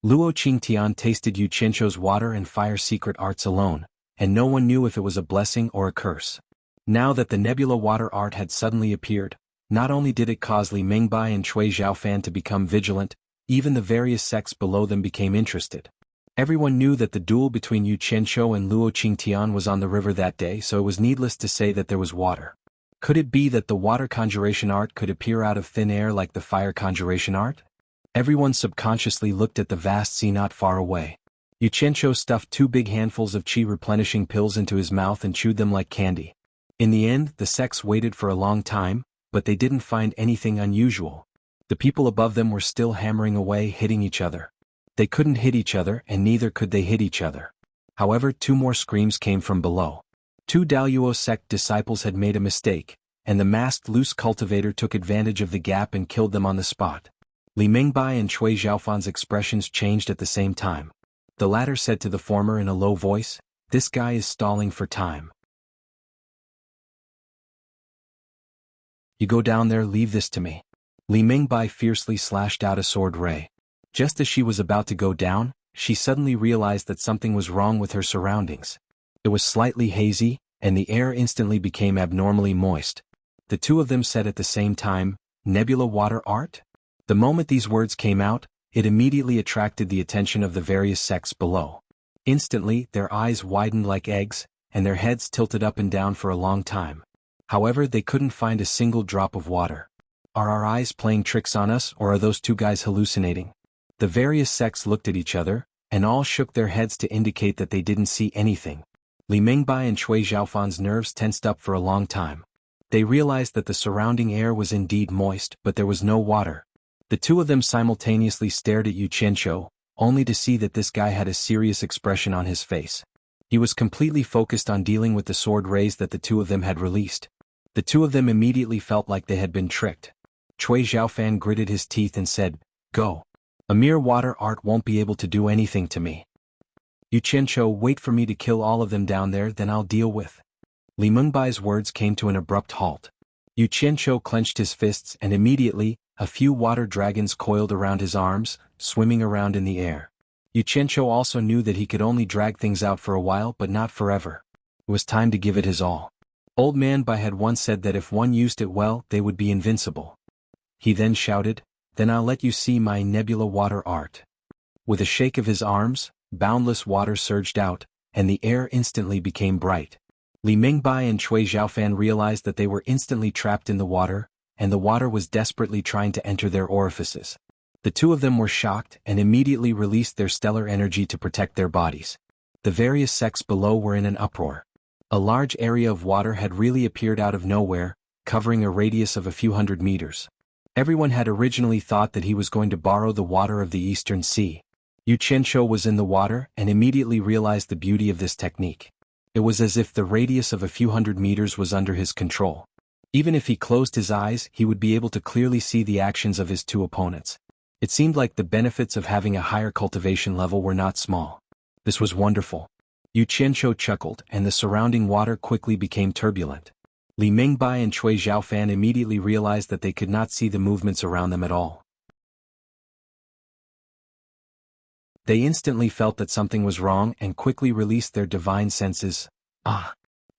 Luo Qingtian tasted Yu Qianzhou's water and fire secret arts alone, and no one knew if it was a blessing or a curse. Now that the Nebula Water Art had suddenly appeared, not only did it cause Li Mingbai and Cui Zhaofan to become vigilant, even the various sects below them became interested. Everyone knew that the duel between Yu Qianzhou and Luo Qingtian was on the river that day, so it was needless to say that there was water. Could it be that the water conjuration art could appear out of thin air like the fire conjuration art? Everyone subconsciously looked at the vast sea not far away. Yu Qianqiu stuffed 2 big handfuls of qi-replenishing pills into his mouth and chewed them like candy. In the end, the sects waited for a long time, but they didn't find anything unusual. The people above them were still hammering away, hitting each other. They couldn't hit each other, and neither could they hit each other. However, 2 more screams came from below. 2 Daluo sect disciples had made a mistake, and the masked loose cultivator took advantage of the gap and killed them on the spot. Li Mingbai and Cui Xiaofan's expressions changed at the same time. The latter said to the former in a low voice, "This guy is stalling for time. You go down there, leave this to me." Li Mingbai fiercely slashed out a sword ray. Just as she was about to go down, she suddenly realized that something was wrong with her surroundings. It was slightly hazy, and the air instantly became abnormally moist. The 2 of them said at the same time, "Nebula water art?" The moment these words came out, it immediately attracted the attention of the various sects below. Instantly, their eyes widened like eggs, and their heads tilted up and down for a long time. However, they couldn't find a single drop of water. Are our eyes playing tricks on us, or are those 2 guys hallucinating? The various sects looked at each other, and all shook their heads to indicate that they didn't see anything. Li Mingbai and Cui Xiaofan's nerves tensed up for a long time. They realized that the surrounding air was indeed moist, but there was no water. The 2 of them simultaneously stared at Yu Qianqiu, only to see that this guy had a serious expression on his face. He was completely focused on dealing with the sword rays that the 2 of them had released. The 2 of them immediately felt like they had been tricked. Cui Xiaofan gritted his teeth and said, "Go. A mere water art won't be able to do anything to me. Yu Qianqiu, wait for me to kill all of them down there, then I'll deal with." Li Mingbai's words came to an abrupt halt. Yu Qianqiu clenched his fists and immediately, a few water dragons coiled around his arms, swimming around in the air. Yu Qianqiu also knew that he could only drag things out for a while but not forever. It was time to give it his all. Old Man Bai had once said that if one used it well, they would be invincible. He then shouted, "Then I'll let you see my nebula water art." With a shake of his arms, boundless water surged out, and the air instantly became bright. Li Mingbai and Cui Xiaofan realized that they were instantly trapped in the water, and the water was desperately trying to enter their orifices. The 2 of them were shocked and immediately released their stellar energy to protect their bodies. The various sects below were in an uproar. A large area of water had really appeared out of nowhere, covering a radius of a few hundred meters. Everyone had originally thought that he was going to borrow the water of the Eastern Sea. Yu Qianqiu was in the water and immediately realized the beauty of this technique. It was as if the radius of a few hundred meters was under his control. Even if he closed his eyes, he would be able to clearly see the actions of his 2 opponents. It seemed like the benefits of having a higher cultivation level were not small. This was wonderful. Yu Qianqiu chuckled, and the surrounding water quickly became turbulent. Li Mingbai and Cui Xiaofan immediately realized that they could not see the movements around them at all. They instantly felt that something was wrong and quickly released their divine senses.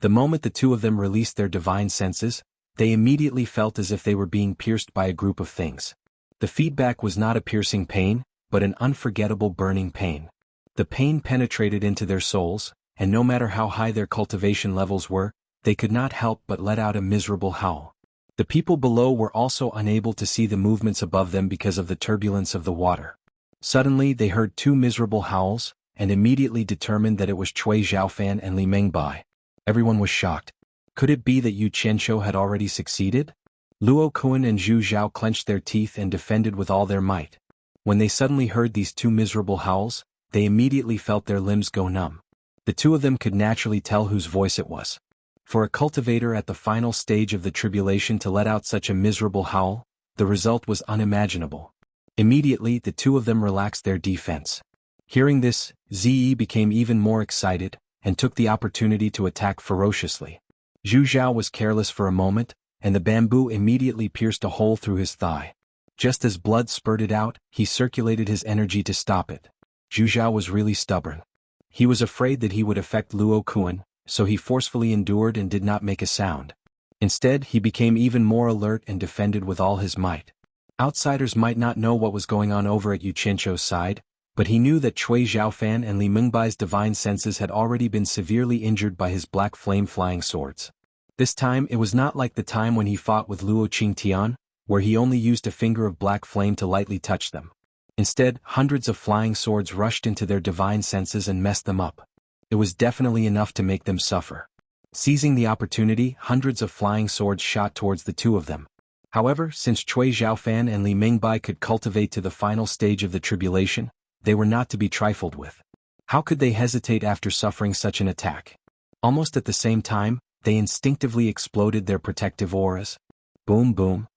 The moment the 2 of them released their divine senses, they immediately felt as if they were being pierced by a group of things. The feedback was not a piercing pain, but an unforgettable burning pain. The pain penetrated into their souls, and no matter how high their cultivation levels were, they could not help but let out a miserable howl. The people below were also unable to see the movements above them because of the turbulence of the water. Suddenly they heard 2 miserable howls, and immediately determined that it was Cui Xiaofan and Li Mingbai. Everyone was shocked. Could it be that Yu Qianqiu had already succeeded? Luo Kuan and Zhu Zhao clenched their teeth and defended with all their might. When they suddenly heard these 2 miserable howls, they immediately felt their limbs go numb. The 2 of them could naturally tell whose voice it was. For a cultivator at the final stage of the tribulation to let out such a miserable howl, the result was unimaginable. Immediately the 2 of them relaxed their defense. Hearing this, Ziyi became even more excited, and took the opportunity to attack ferociously. Zhu Zhao was careless for a moment, and the bamboo immediately pierced a hole through his thigh. Just as blood spurted out, he circulated his energy to stop it. Zhu Zhao was really stubborn. He was afraid that he would affect Luo Kuan, so he forcefully endured and did not make a sound. Instead, he became even more alert and defended with all his might. Outsiders might not know what was going on over at Yu Qianqiu's side, but he knew that Cui Xiaofan and Li Mingbai's divine senses had already been severely injured by his black flame-flying swords. This time it was not like the time when he fought with Luo Qingtian, where he only used a finger of black flame to lightly touch them. Instead, hundreds of flying swords rushed into their divine senses and messed them up. It was definitely enough to make them suffer. Seizing the opportunity, hundreds of flying swords shot towards the two of them. However, since Cui Zhaofan and Li Mingbai could cultivate to the final stage of the tribulation, they were not to be trifled with. How could they hesitate after suffering such an attack? Almost at the same time, they instinctively exploded their protective auras. Boom boom.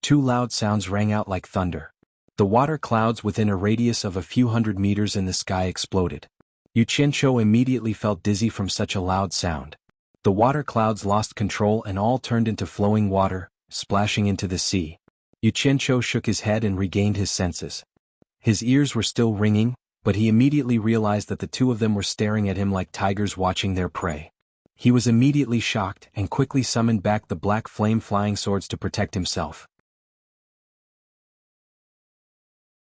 Two loud sounds rang out like thunder. The water clouds within a radius of a few hundred meters in the sky exploded. Yu Qianqiu immediately felt dizzy from such a loud sound. The water clouds lost control and all turned into flowing water, splashing into the sea. Yu Qianqiu shook his head and regained his senses. His ears were still ringing, but he immediately realized that the two of them were staring at him like tigers watching their prey. He was immediately shocked and quickly summoned back the black flame flying swords to protect himself.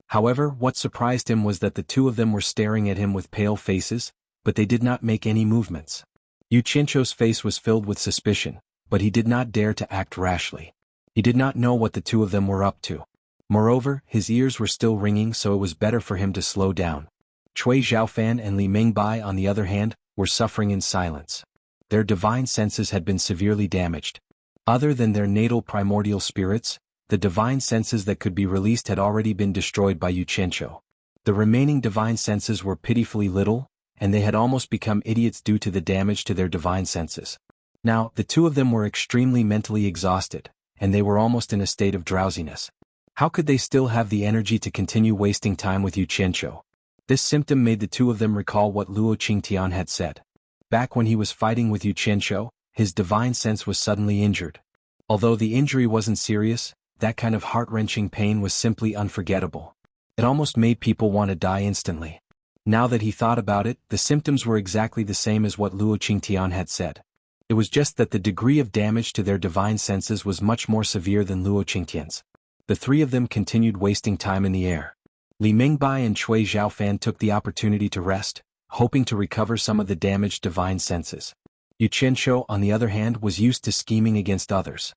However, what surprised him was that the two of them were staring at him with pale faces, but they did not make any movements. Yu Qianqiu's face was filled with suspicion, but he did not dare to act rashly. He did not know what the two of them were up to. Moreover, his ears were still ringing, so it was better for him to slow down. Cui Zhaofan and Li Mingbai, on the other hand, were suffering in silence. Their divine senses had been severely damaged. Other than their natal primordial spirits, the divine senses that could be released had already been destroyed by Yu Qianqiu. The remaining divine senses were pitifully little, and they had almost become idiots due to the damage to their divine senses. Now, the two of them were extremely mentally exhausted, and they were almost in a state of drowsiness. How could they still have the energy to continue wasting time with Yu Qianqiu? This symptom made the two of them recall what Luo Qingtian had said. Back when he was fighting with Yu Qianqiu, his divine sense was suddenly injured. Although the injury wasn't serious, that kind of heart-wrenching pain was simply unforgettable. It almost made people want to die instantly. Now that he thought about it, the symptoms were exactly the same as what Luo Qingtian had said. It was just that the degree of damage to their divine senses was much more severe than Luo Qingtian's. The three of them continued wasting time in the air. Li Mingbai and Cui Zhaofan took the opportunity to rest, hoping to recover some of the damaged divine senses. Yu Qianqiu, on the other hand, was used to scheming against others.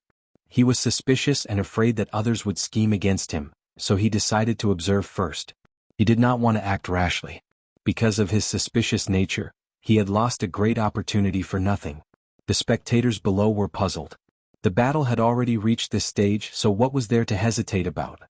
He was suspicious and afraid that others would scheme against him, so he decided to observe first. He did not want to act rashly. Because of his suspicious nature, he had lost a great opportunity for nothing. The spectators below were puzzled. The battle had already reached this stage, so what was there to hesitate about?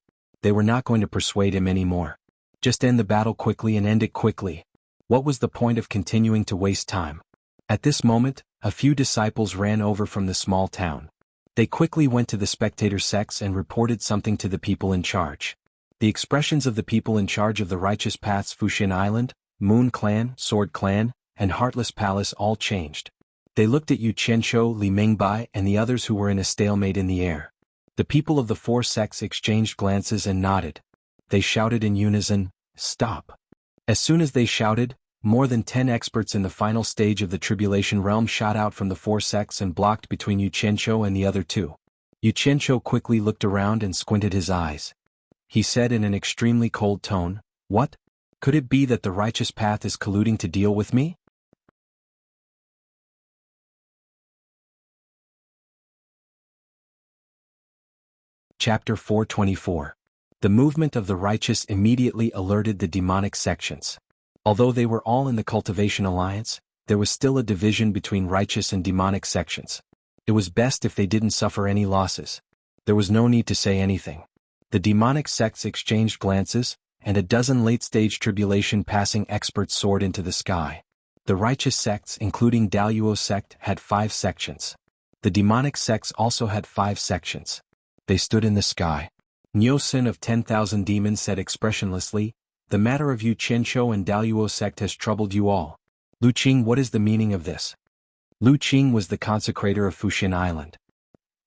They were not going to persuade him anymore. Just end the battle quickly and end it quickly. What was the point of continuing to waste time? At this moment, a few disciples ran over from the small town. They quickly went to the spectator sects and reported something to the people in charge. The expressions of the people in charge of the righteous paths Fuxin Island, Moon Clan, Sword Clan, and Heartless Palace all changed. They looked at Yu Qianqiu, Li Mingbai, and the others who were in a stalemate in the air. The people of the four sects exchanged glances and nodded. They shouted in unison, "Stop!" As soon as they shouted, more than 10 experts in the final stage of the tribulation realm shot out from the four sects and blocked between Yu Qianqiu and the other two. Yu Qianqiu quickly looked around and squinted his eyes. He said in an extremely cold tone, "What? Could it be that the righteous path is colluding to deal with me?" Chapter 424. The movement of the righteous immediately alerted the demonic sections. Although they were all in the Cultivation Alliance, there was still a division between righteous and demonic sections. It was best if they didn't suffer any losses. There was no need to say anything. The demonic sects exchanged glances, and a dozen late-stage tribulation passing experts soared into the sky. The righteous sects, including Daluo sect, had 5 sections. The demonic sects also had 5 sections. They stood in the sky. Nyosin of 10,000 demons said expressionlessly, "The matter of Yu Qianqiu and Daluo sect has troubled you all. Lu Qing, what is the meaning of this?" Lu Qing was the consecrator of Fuxin Island.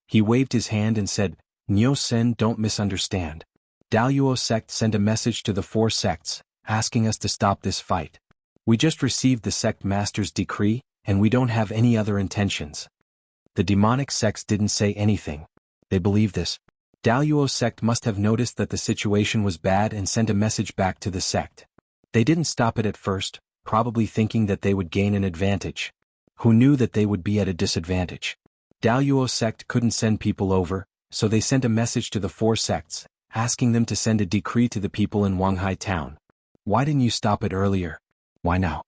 He waved his hand and said, "Nyosin, don't misunderstand. Daluo sect sent a message to the 4 sects, asking us to stop this fight. We just received the sect master's decree, and we don't have any other intentions." The demonic sects didn't say anything. They believed this. Daluo sect must have noticed that the situation was bad and sent a message back to the sect. They didn't stop it at first, probably thinking that they would gain an advantage. Who knew that they would be at a disadvantage? Daluo sect couldn't send people over, so they sent a message to the 4 sects, asking them to send a decree to the people in Wanghai town. Why didn't you stop it earlier? Why now?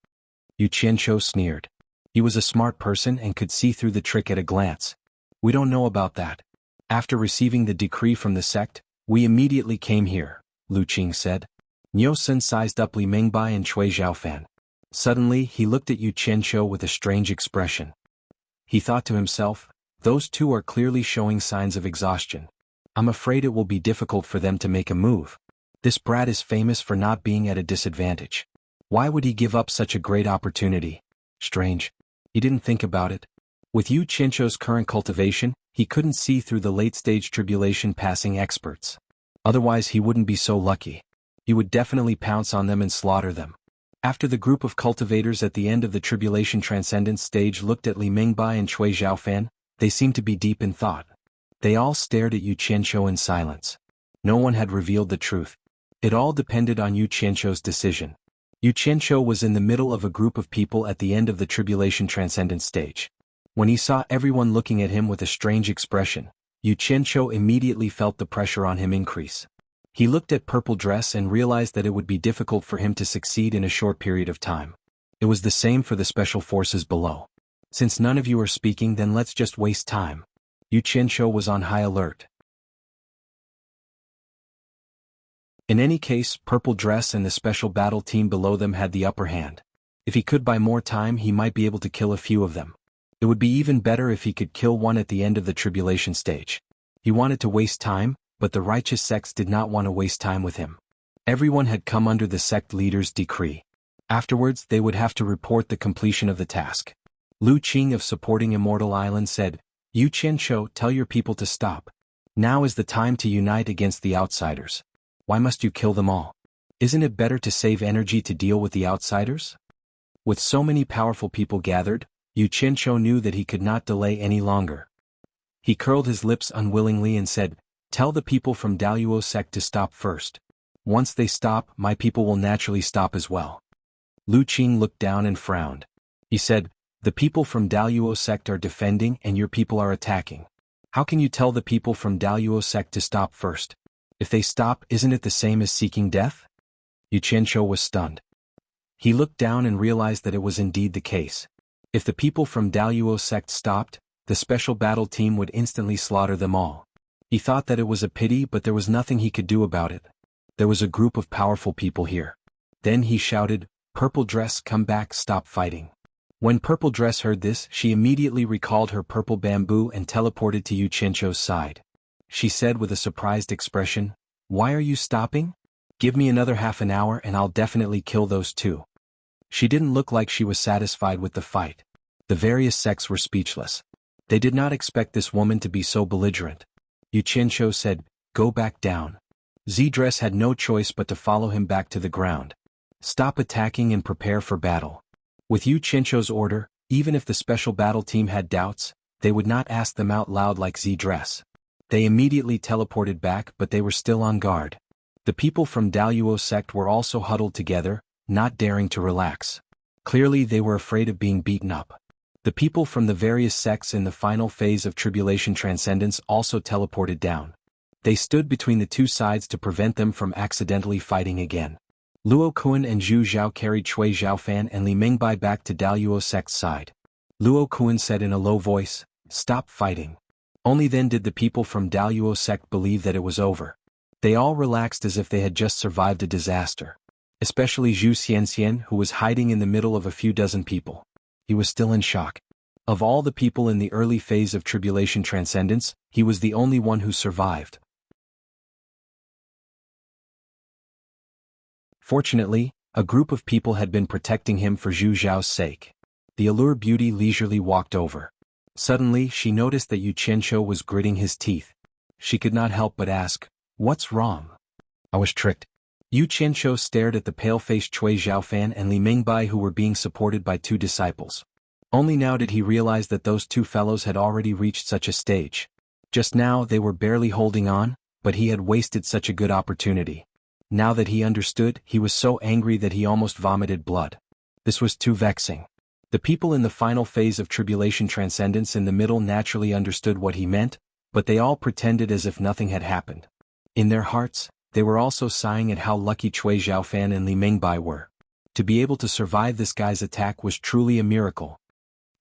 Yu Qianqiu sneered. He was a smart person and could see through the trick at a glance. We don't know about that. After receiving the decree from the sect, we immediately came here, Lu Qing said. Niu Sun sized up Li Mingbai and Cui Zhaofan. Suddenly he looked at Yu Qianqiu with a strange expression. He thought to himself, those two are clearly showing signs of exhaustion. I'm afraid it will be difficult for them to make a move. This brat is famous for not being at a disadvantage. Why would he give up such a great opportunity? Strange. He didn't think about it. With Yu Qianqiu's current cultivation, he couldn't see through the late-stage tribulation passing experts. Otherwise he wouldn't be so lucky. He would definitely pounce on them and slaughter them. After the group of cultivators at the end of the tribulation transcendence stage looked at Li Mingbai and Cui Zhaofan, they seemed to be deep in thought. They all stared at Yu Qianqiu in silence. No one had revealed the truth. It all depended on Yu Qianqiu's decision. Yu Qianqiu was in the middle of a group of people at the end of the tribulation transcendence stage. When he saw everyone looking at him with a strange expression, Yu Qianqiu immediately felt the pressure on him increase. He looked at Purple Dress and realized that it would be difficult for him to succeed in a short period of time. It was the same for the special forces below. Since none of you are speaking, then let's just waste time. Yu Qianqiu was on high alert. In any case, Purple Dress and the special battle team below them had the upper hand. If he could buy more time, he might be able to kill a few of them. It would be even better if he could kill one at the end of the tribulation stage. He wanted to waste time, but the righteous sects did not want to waste time with him. Everyone had come under the sect leader's decree. Afterwards, they would have to report the completion of the task. Lu Qing of Supporting Immortal Island said, Yu Qianqiu, tell your people to stop. Now is the time to unite against the outsiders. Why must you kill them all? Isn't it better to save energy to deal with the outsiders? With so many powerful people gathered, Yu Qianqiu knew that he could not delay any longer. He curled his lips unwillingly and said, tell the people from Daluo sect to stop first. Once they stop, my people will naturally stop as well. Lu Qing looked down and frowned. He said, the people from Daluo sect are defending and your people are attacking. How can you tell the people from Daluo sect to stop first? If they stop, isn't it the same as seeking death? Yu Qianqiu was stunned. He looked down and realized that it was indeed the case. If the people from Daluo sect stopped, the special battle team would instantly slaughter them all. He thought that it was a pity, but there was nothing he could do about it. There was a group of powerful people here. Then he shouted, Purple Dress, come back, stop fighting. When Purple Dress heard this, she immediately recalled her purple bamboo and teleported to Yu Qianqiu's side. She said with a surprised expression, why are you stopping? Give me another half an hour and I'll definitely kill those two. She didn't look like she was satisfied with the fight. The various sects were speechless. They did not expect this woman to be so belligerent. Yu Qianqiu said, go back down. Z-Dress had no choice but to follow him back to the ground. Stop attacking and prepare for battle. With Yu Qianqiu's order, even if the special battle team had doubts, they would not ask them out loud like Z-Dress. They immediately teleported back, but they were still on guard. The people from Daluo sect were also huddled together, not daring to relax. Clearly they were afraid of being beaten up. The people from the various sects in the final phase of tribulation transcendence also teleported down. They stood between the two sides to prevent them from accidentally fighting again. Luo Kuan and Zhu Zhao carried Cui Zhaofan and Li Mingbai back to Daluo sect's side. Luo Kuan said in a low voice, stop fighting. Only then did the people from Daluo sect believe that it was over. They all relaxed as if they had just survived a disaster. Especially Zhu Xianxian, who was hiding in the middle of a few dozen people. He was still in shock. Of all the people in the early phase of tribulation transcendence, he was the only one who survived. Fortunately, a group of people had been protecting him for Zhu Zhao's sake. The Allure Beauty leisurely walked over. Suddenly, she noticed that Yu Qianqiu was gritting his teeth. She could not help but ask, what's wrong? I was tricked. Yu Qianqiu stared at the pale-faced Cui Zhaofan and Li Mingbai, who were being supported by two disciples. Only now did he realize that those two fellows had already reached such a stage. Just now they were barely holding on, but he had wasted such a good opportunity. Now that he understood, he was so angry that he almost vomited blood. This was too vexing. The people in the final phase of tribulation transcendence in the middle naturally understood what he meant, but they all pretended as if nothing had happened. In their hearts, they were also sighing at how lucky Cui Zhaofan and Li Mingbai were. To be able to survive this guy's attack was truly a miracle.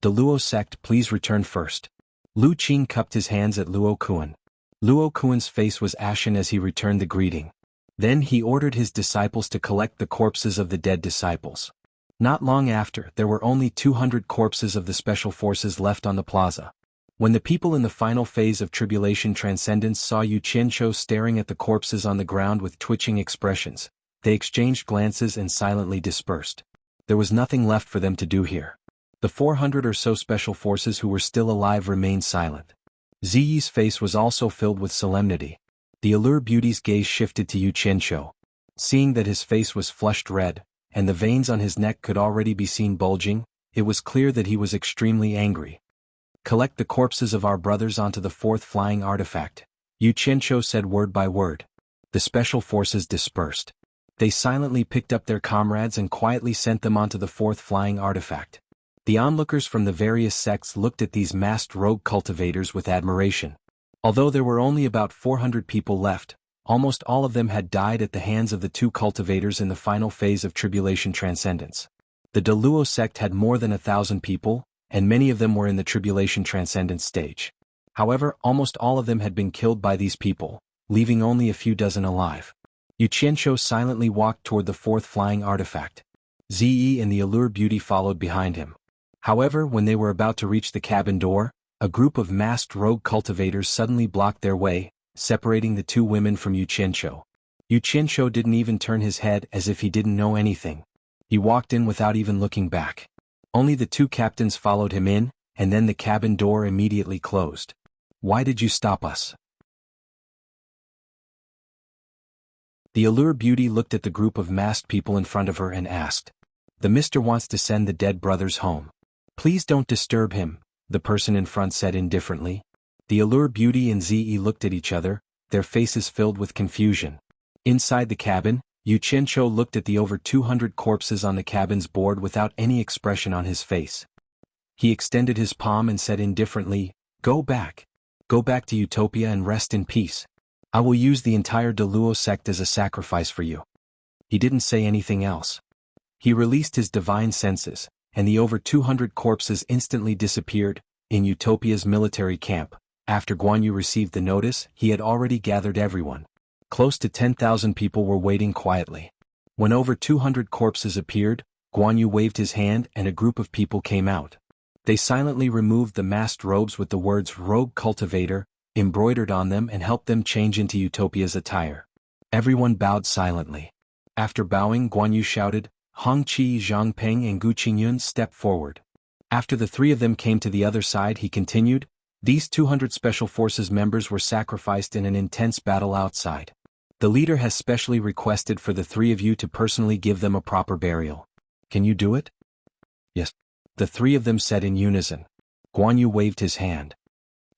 The Luo sect, please return first. Lu Qing cupped his hands at Luo Kuan. Luo Kuan's face was ashen as he returned the greeting. Then he ordered his disciples to collect the corpses of the dead disciples. Not long after, there were only 200 corpses of the special forces left on the plaza. When the people in the final phase of Tribulation Transcendence saw Yu Qianzhou staring at the corpses on the ground with twitching expressions, they exchanged glances and silently dispersed. There was nothing left for them to do here. The 400 or so special forces who were still alive remained silent. Ziyi's face was also filled with solemnity. The Allure Beauty's gaze shifted to Yu Qianzhou. Seeing that his face was flushed red, and the veins on his neck could already be seen bulging, it was clear that he was extremely angry. Collect the corpses of our brothers onto the fourth flying artifact, Yu Qianzhou said word by word. The special forces dispersed. They silently picked up their comrades and quietly sent them onto the fourth flying artifact. The onlookers from the various sects looked at these masked rogue cultivators with admiration. Although there were only about 400 people left, almost all of them had died at the hands of the two cultivators in the final phase of Tribulation Transcendence. The Deluo sect had more than 1,000 people, and many of them were in the Tribulation Transcendence stage. However, almost all of them had been killed by these people, leaving only a few dozen alive. Yu Qianzhou silently walked toward the fourth flying artifact. Ziyi and the Allure Beauty followed behind him. However, when they were about to reach the cabin door, a group of masked rogue cultivators suddenly blocked their way, separating the two women from Yu Qianzhou. Yu Qianzhou didn't even turn his head as if he didn't know anything. He walked in without even looking back. Only the two captains followed him in, and then the cabin door immediately closed. Why did you stop us? The Allure Beauty looked at the group of masked people in front of her and asked. The mister wants to send the dead brothers home. Please don't disturb him, the person in front said indifferently. The Allure Beauty and Ziyi looked at each other, their faces filled with confusion. Inside the cabin, Yu Qianzhou looked at the over 200 corpses on the cabin's board without any expression on his face. He extended his palm and said indifferently, Go back. Go back to Utopia and rest in peace. I will use the entire Deluo sect as a sacrifice for you. He didn't say anything else. He released his divine senses, and the over 200 corpses instantly disappeared. In Utopia's military camp, after Guan Yu received the notice, he had already gathered everyone. Close to 10,000 people were waiting quietly. When over 200 corpses appeared, Guan Yu waved his hand and a group of people came out. They silently removed the masked robes with the words Rogue Cultivator embroidered on them and helped them change into Utopia's attire. Everyone bowed silently. After bowing, Guan Yu shouted, Hongqi, Zhangpeng and Gu Qingyun stepped forward. After the three of them came to the other side, he continued, These 200 Special Forces members were sacrificed in an intense battle outside. The leader has specially requested for the three of you to personally give them a proper burial. Can you do it? Yes. The three of them said in unison. Guan Yu waved his hand.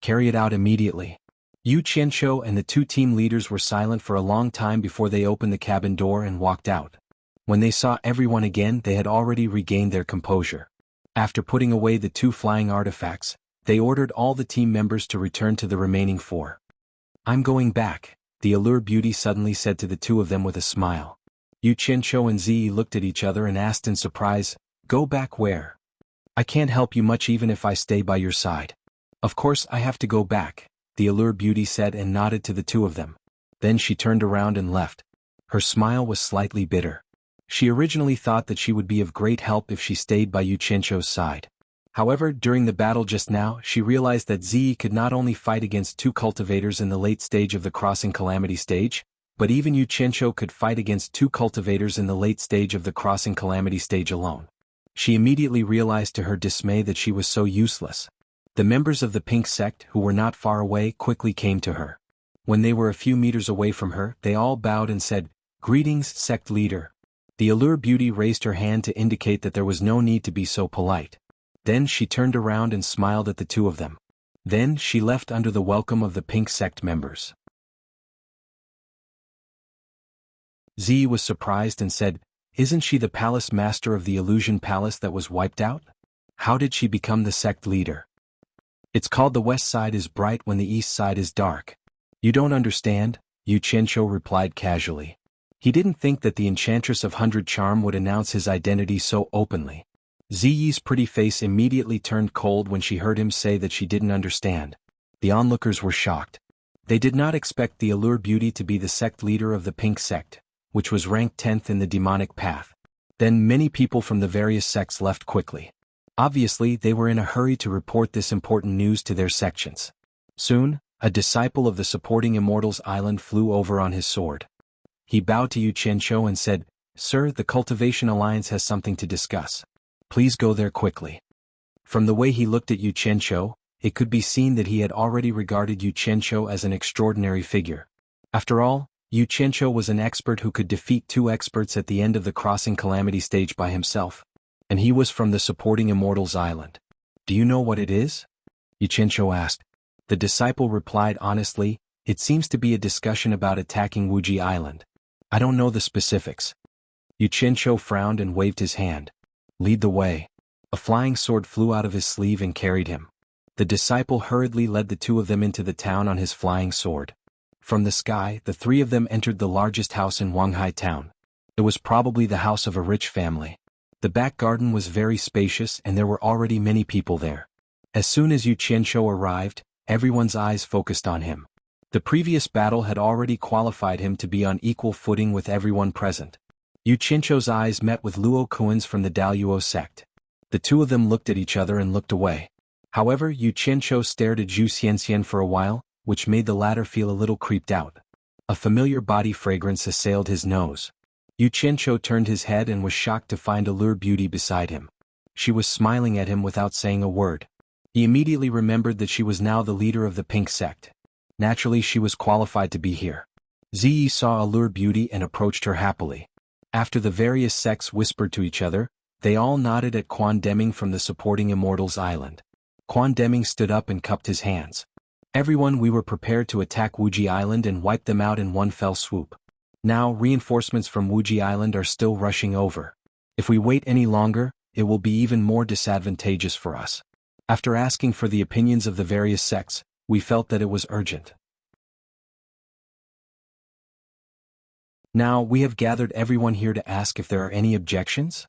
Carry it out immediately. Yu Qianzhou and the two team leaders were silent for a long time before they opened the cabin door and walked out. When they saw everyone again, they had already regained their composure. After putting away the two flying artifacts, they ordered all the team members to return to the remaining four. I'm going back, the Allure Beauty suddenly said to the two of them with a smile. Yu Qianzhou and Ziyi looked at each other and asked in surprise, Go back where? I can't help you much even if I stay by your side. Of course I have to go back, the Allure Beauty said and nodded to the two of them. Then she turned around and left. Her smile was slightly bitter. She originally thought that she would be of great help if she stayed by Yu Qianzhou's side. However, during the battle just now, she realized that Ziyi could not only fight against two cultivators in the late stage of the Crossing Calamity stage, but even Yu Qianzhou could fight against two cultivators in the late stage of the Crossing Calamity stage alone. She immediately realized to her dismay that she was so useless. The members of the Pink Sect who were not far away quickly came to her. When they were a few meters away from her, they all bowed and said, Greetings, Sect Leader. The Allure Beauty raised her hand to indicate that there was no need to be so polite. Then she turned around and smiled at the two of them. Then she left under the welcome of the Pink Sect members. Ziyi was surprised and said, Isn't she the palace master of the illusion palace that was wiped out? How did she become the sect leader? It's called the west side is bright when the east side is dark. You don't understand? Yu Qianqiu replied casually. He didn't think that the Enchantress of 100 Charm would announce his identity so openly. Ziyi's pretty face immediately turned cold when she heard him say that she didn't understand. The onlookers were shocked. They did not expect the Allure Beauty to be the sect leader of the Pink Sect, which was ranked 10th in the demonic path. Then many people from the various sects left quickly. Obviously, they were in a hurry to report this important news to their sections. Soon, a disciple of the supporting Immortals Island flew over on his sword. He bowed to Yu Qianqiu and said, "Sir, the Cultivation Alliance has something to discuss. Please go there quickly." From the way he looked at Yu Qianqiu, it could be seen that he had already regarded Yu Qianqiu as an extraordinary figure. After all, Yu Qianqiu was an expert who could defeat 2 experts at the end of the Crossing Calamity stage by himself. And he was from the supporting Immortals Island. "Do you know what it is?" Yu Qianqiu asked. The disciple replied honestly, "It seems to be a discussion about attacking Wuxia Island. I don't know the specifics." Yu Qianqiu frowned and waved his hand. "Lead the way." A flying sword flew out of his sleeve and carried him. The disciple hurriedly led the 2 of them into the town on his flying sword. From the sky, the 3 of them entered the largest house in Wanghai town. It was probably the house of a rich family. The back garden was very spacious and there were already many people there. As soon as Yu Qianqiu arrived, everyone's eyes focused on him. The previous battle had already qualified him to be on equal footing with everyone present. Yu Qianqiu's eyes met with Luo Kuan's from the Daluo sect. The 2 of them looked at each other and looked away. However, Yu Qianqiu stared at Zhu Xianxian for a while, which made the latter feel a little creeped out. A familiar body fragrance assailed his nose. Yu Qianqiu turned his head and was shocked to find Allure Beauty beside him. She was smiling at him without saying a word. He immediately remembered that she was now the leader of the Pink Sect. Naturally, she was qualified to be here. Ziyi saw Allure Beauty and approached her happily. After the various sects whispered to each other, they all nodded at Quan Deming from the supporting Immortals Island. Quan Deming stood up and cupped his hands. "Everyone, we were prepared to attack Wuxia Island and wipe them out in one fell swoop. Now, reinforcements from Wuxia Island are still rushing over. If we wait any longer, it will be even more disadvantageous for us." After asking for the opinions of the various sects, we felt that it was urgent. Now, we have gathered everyone here to ask if there are any objections.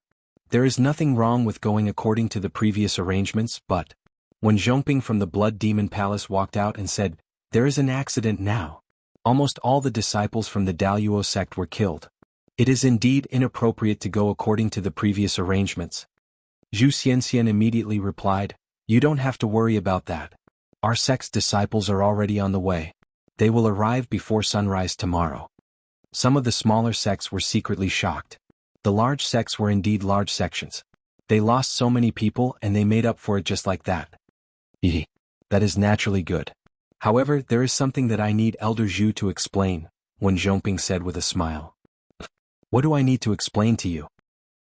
There is nothing wrong with going according to the previous arrangements, but when Zhongping from the Blood Demon Palace walked out and said, "There is an accident now. Almost all the disciples from the Daluo sect were killed. It is indeed inappropriate to go according to the previous arrangements." Zhu Xianxian immediately replied, "You don't have to worry about that. Our sect's disciples are already on the way. They will arrive before sunrise tomorrow." Some of the smaller sects were secretly shocked. The large sects were indeed large sections. They lost so many people and they made up for it just like that. That is naturally good. However, there is something that I need Elder Zhu to explain, Wen Zhongping said with a smile. "What do I need to explain to you?"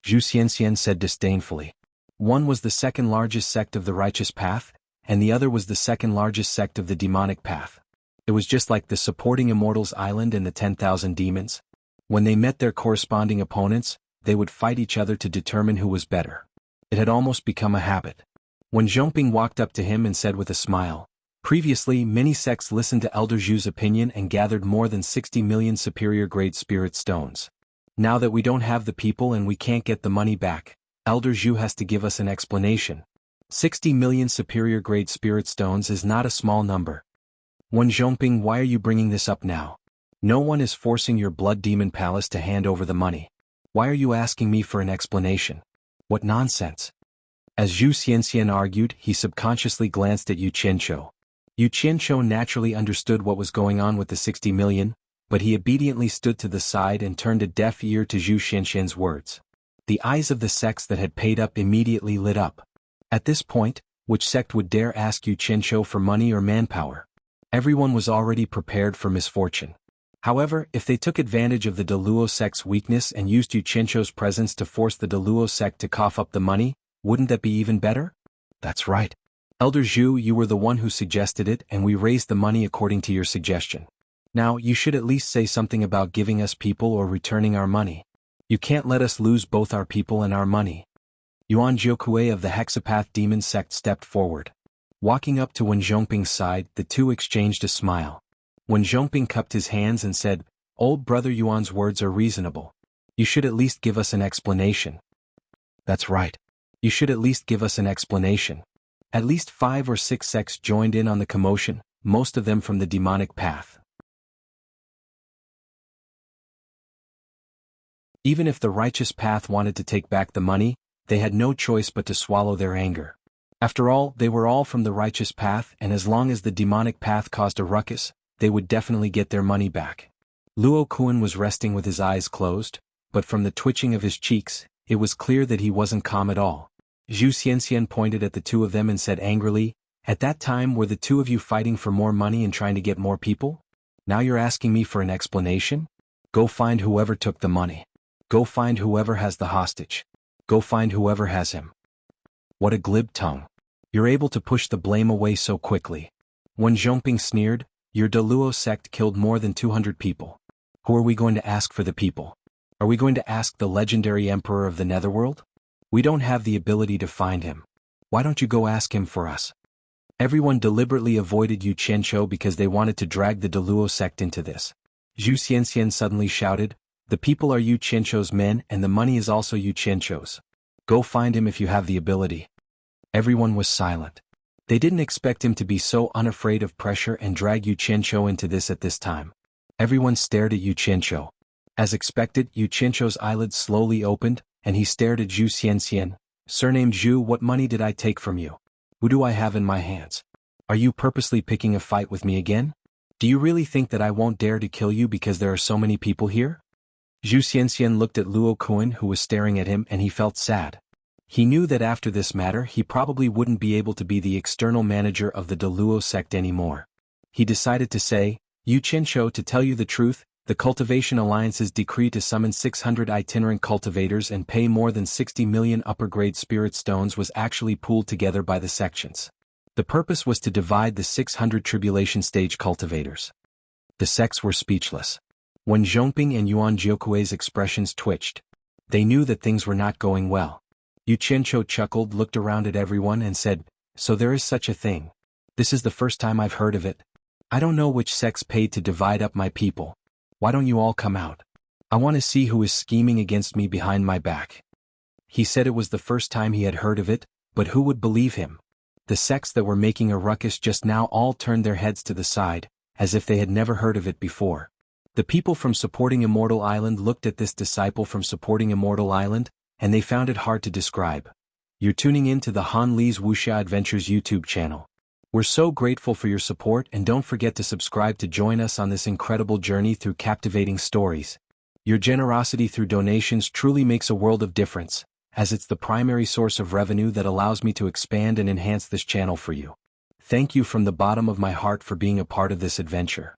Zhu Xianxian said disdainfully. One was the second largest sect of the righteous path, and the other was the second largest sect of the demonic path. It was just like the supporting Immortals Island and the 10,000 demons. When they met their corresponding opponents, they would fight each other to determine who was better. It had almost become a habit. When Zhongping walked up to him and said with a smile, "Previously, many sects listened to Elder Zhu's opinion and gathered more than 60 million superior-grade spirit stones. Now that we don't have the people and we can't get the money back, Elder Zhu has to give us an explanation. 60 million superior-grade spirit stones is not a small number. Wen Zhongping, why are you bringing this up now? No one is forcing your Blood Demon Palace to hand over the money. Why are you asking me for an explanation? What nonsense." As Zhu Xianxian argued, he subconsciously glanced at Yu Qianqiu. Yu Qianqiu naturally understood what was going on with the 60 million, but he obediently stood to the side and turned a deaf ear to Zhu Xianxian's words. The eyes of the sects that had paid up immediately lit up. At this point, which sect would dare ask Yu Qianqiu for money or manpower? Everyone was already prepared for misfortune. However, if they took advantage of the Daluo sect's weakness and used Yu Qianqiu's presence to force the Daluo sect to cough up the money, wouldn't that be even better? That's right. Elder Zhu, you were the one who suggested it and we raised the money according to your suggestion. Now, you should at least say something about giving us people or returning our money. You can't let us lose both our people and our money. Yuan Jiukue of the Hexapath Demon Sect stepped forward. Walking up to Wen Zhongping's side, the two exchanged a smile. Wen Zhongping cupped his hands and said, "Old brother Yuan's words are reasonable. You should at least give us an explanation." "That's right. You should at least give us an explanation." At least 5 or 6 sects joined in on the commotion, most of them from the demonic path. Even if the righteous path wanted to take back the money, they had no choice but to swallow their anger. After all, they were all from the righteous path, and as long as the demonic path caused a ruckus, they would definitely get their money back. Luo Kuan was resting with his eyes closed, but from the twitching of his cheeks, it was clear that he wasn't calm at all. Zhu Xianxian pointed at the two of them and said angrily, "At that time were the two of you fighting for more money and trying to get more people? Now you're asking me for an explanation? Go find whoever took the money. Go find whoever has the hostage. Go find whoever has him." What a glib tongue. You're able to push the blame away so quickly. When Zhongping sneered, "Your Deluo sect killed more than 200 people. Who are we going to ask for the people? Are we going to ask the legendary emperor of the Netherworld? We don't have the ability to find him. Why don't you go ask him for us?" Everyone deliberately avoided Yu Qianqiu because they wanted to drag the Deluo sect into this. Zhu Xianxian suddenly shouted, "The people are Yu Qianqiu's men and the money is also Yu Qianqiu's. Go find him if you have the ability." Everyone was silent. They didn't expect him to be so unafraid of pressure and drag Yu Qianqiu into this at this time. Everyone stared at Yu Qianqiu. As expected, Yu Qianqiu's eyelids slowly opened, and he stared at Zhu Xianxian. "Surnamed Zhu, what money did I take from you? Who do I have in my hands? Are you purposely picking a fight with me again? Do you really think that I won't dare to kill you because there are so many people here?" Zhu Xianxian looked at Luo Kuan who was staring at him and he felt sad. He knew that after this matter he probably wouldn't be able to be the external manager of the Deluo sect anymore. He decided to say, "Yu Qianqiu, to tell you the truth, the Cultivation Alliance's decree to summon 600 itinerant cultivators and pay more than 60 million upper-grade spirit stones was actually pooled together by the sections. The purpose was to divide the 600 tribulation stage cultivators." The sects were speechless. When Zhongping and Yuan Jiukui's expressions twitched, they knew that things were not going well. Yu Qianqiu chuckled, looked around at everyone and said, "So there is such a thing. This is the first time I've heard of it. I don't know which sects paid to divide up my people. Why don't you all come out? I want to see who is scheming against me behind my back." He said it was the first time he had heard of it, but who would believe him? The sects that were making a ruckus just now all turned their heads to the side, as if they had never heard of it before. The people from Supporting Immortal Island looked at this disciple from Supporting Immortal Island, and they found it hard to describe. You're tuning in to the Han Li's Wuxia Adventures YouTube channel. We're so grateful for your support, and don't forget to subscribe to join us on this incredible journey through captivating stories. Your generosity through donations truly makes a world of difference, as it's the primary source of revenue that allows me to expand and enhance this channel for you. Thank you from the bottom of my heart for being a part of this adventure.